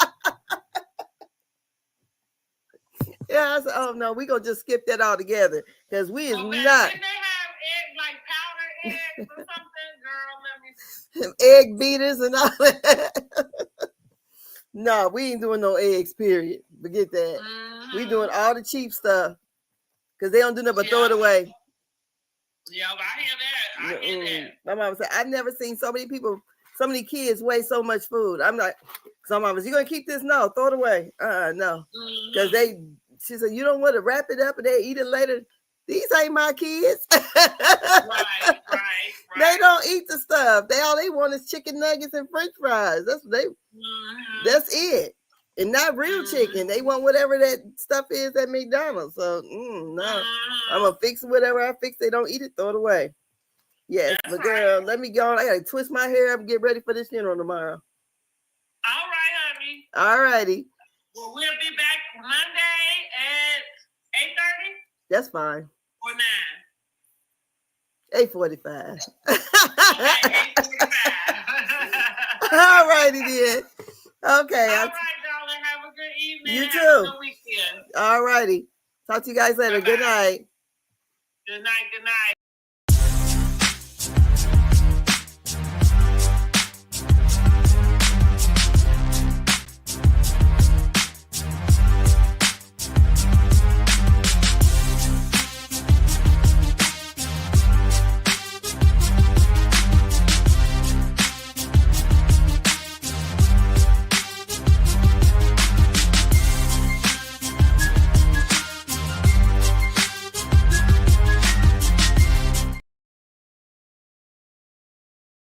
Yeah, I said, oh no, we gonna just skip that all together because we is not. Didn't they have egg, like powdered eggs or something, girl? Let me. Egg beaters and all that. No, we ain't doing no eggs. Period. Forget that. Mm-hmm. We doing all the cheap stuff because they don't do nothing but throw it away. Yeah, but I hear that. My mom said, I've never seen so many people, so many kids waste so much food. I'm like, some mom was, you gonna keep this? No, throw it away. No, because she said, you don't want to wrap it up and they eat it later. These ain't my kids. Right. They don't eat the stuff. All they want is chicken nuggets and French fries. That's it. And not real chicken. They want whatever that stuff is at McDonald's. So no, I'm gonna fix whatever I fix. They don't eat it, throw it away. Yes, but girl, let me go. I gotta twist my hair up and get ready for this funeral tomorrow. All right, honey. All righty. Well, we'll be back Monday at 8:30. That's fine. Or 9. 8:45. Okay, 8:45. All righty then. Okay. All right, darling. Have a good evening. You too. Have a good weekend. All righty. Talk to you guys later. Bye-bye. Good night. Good night. Good night.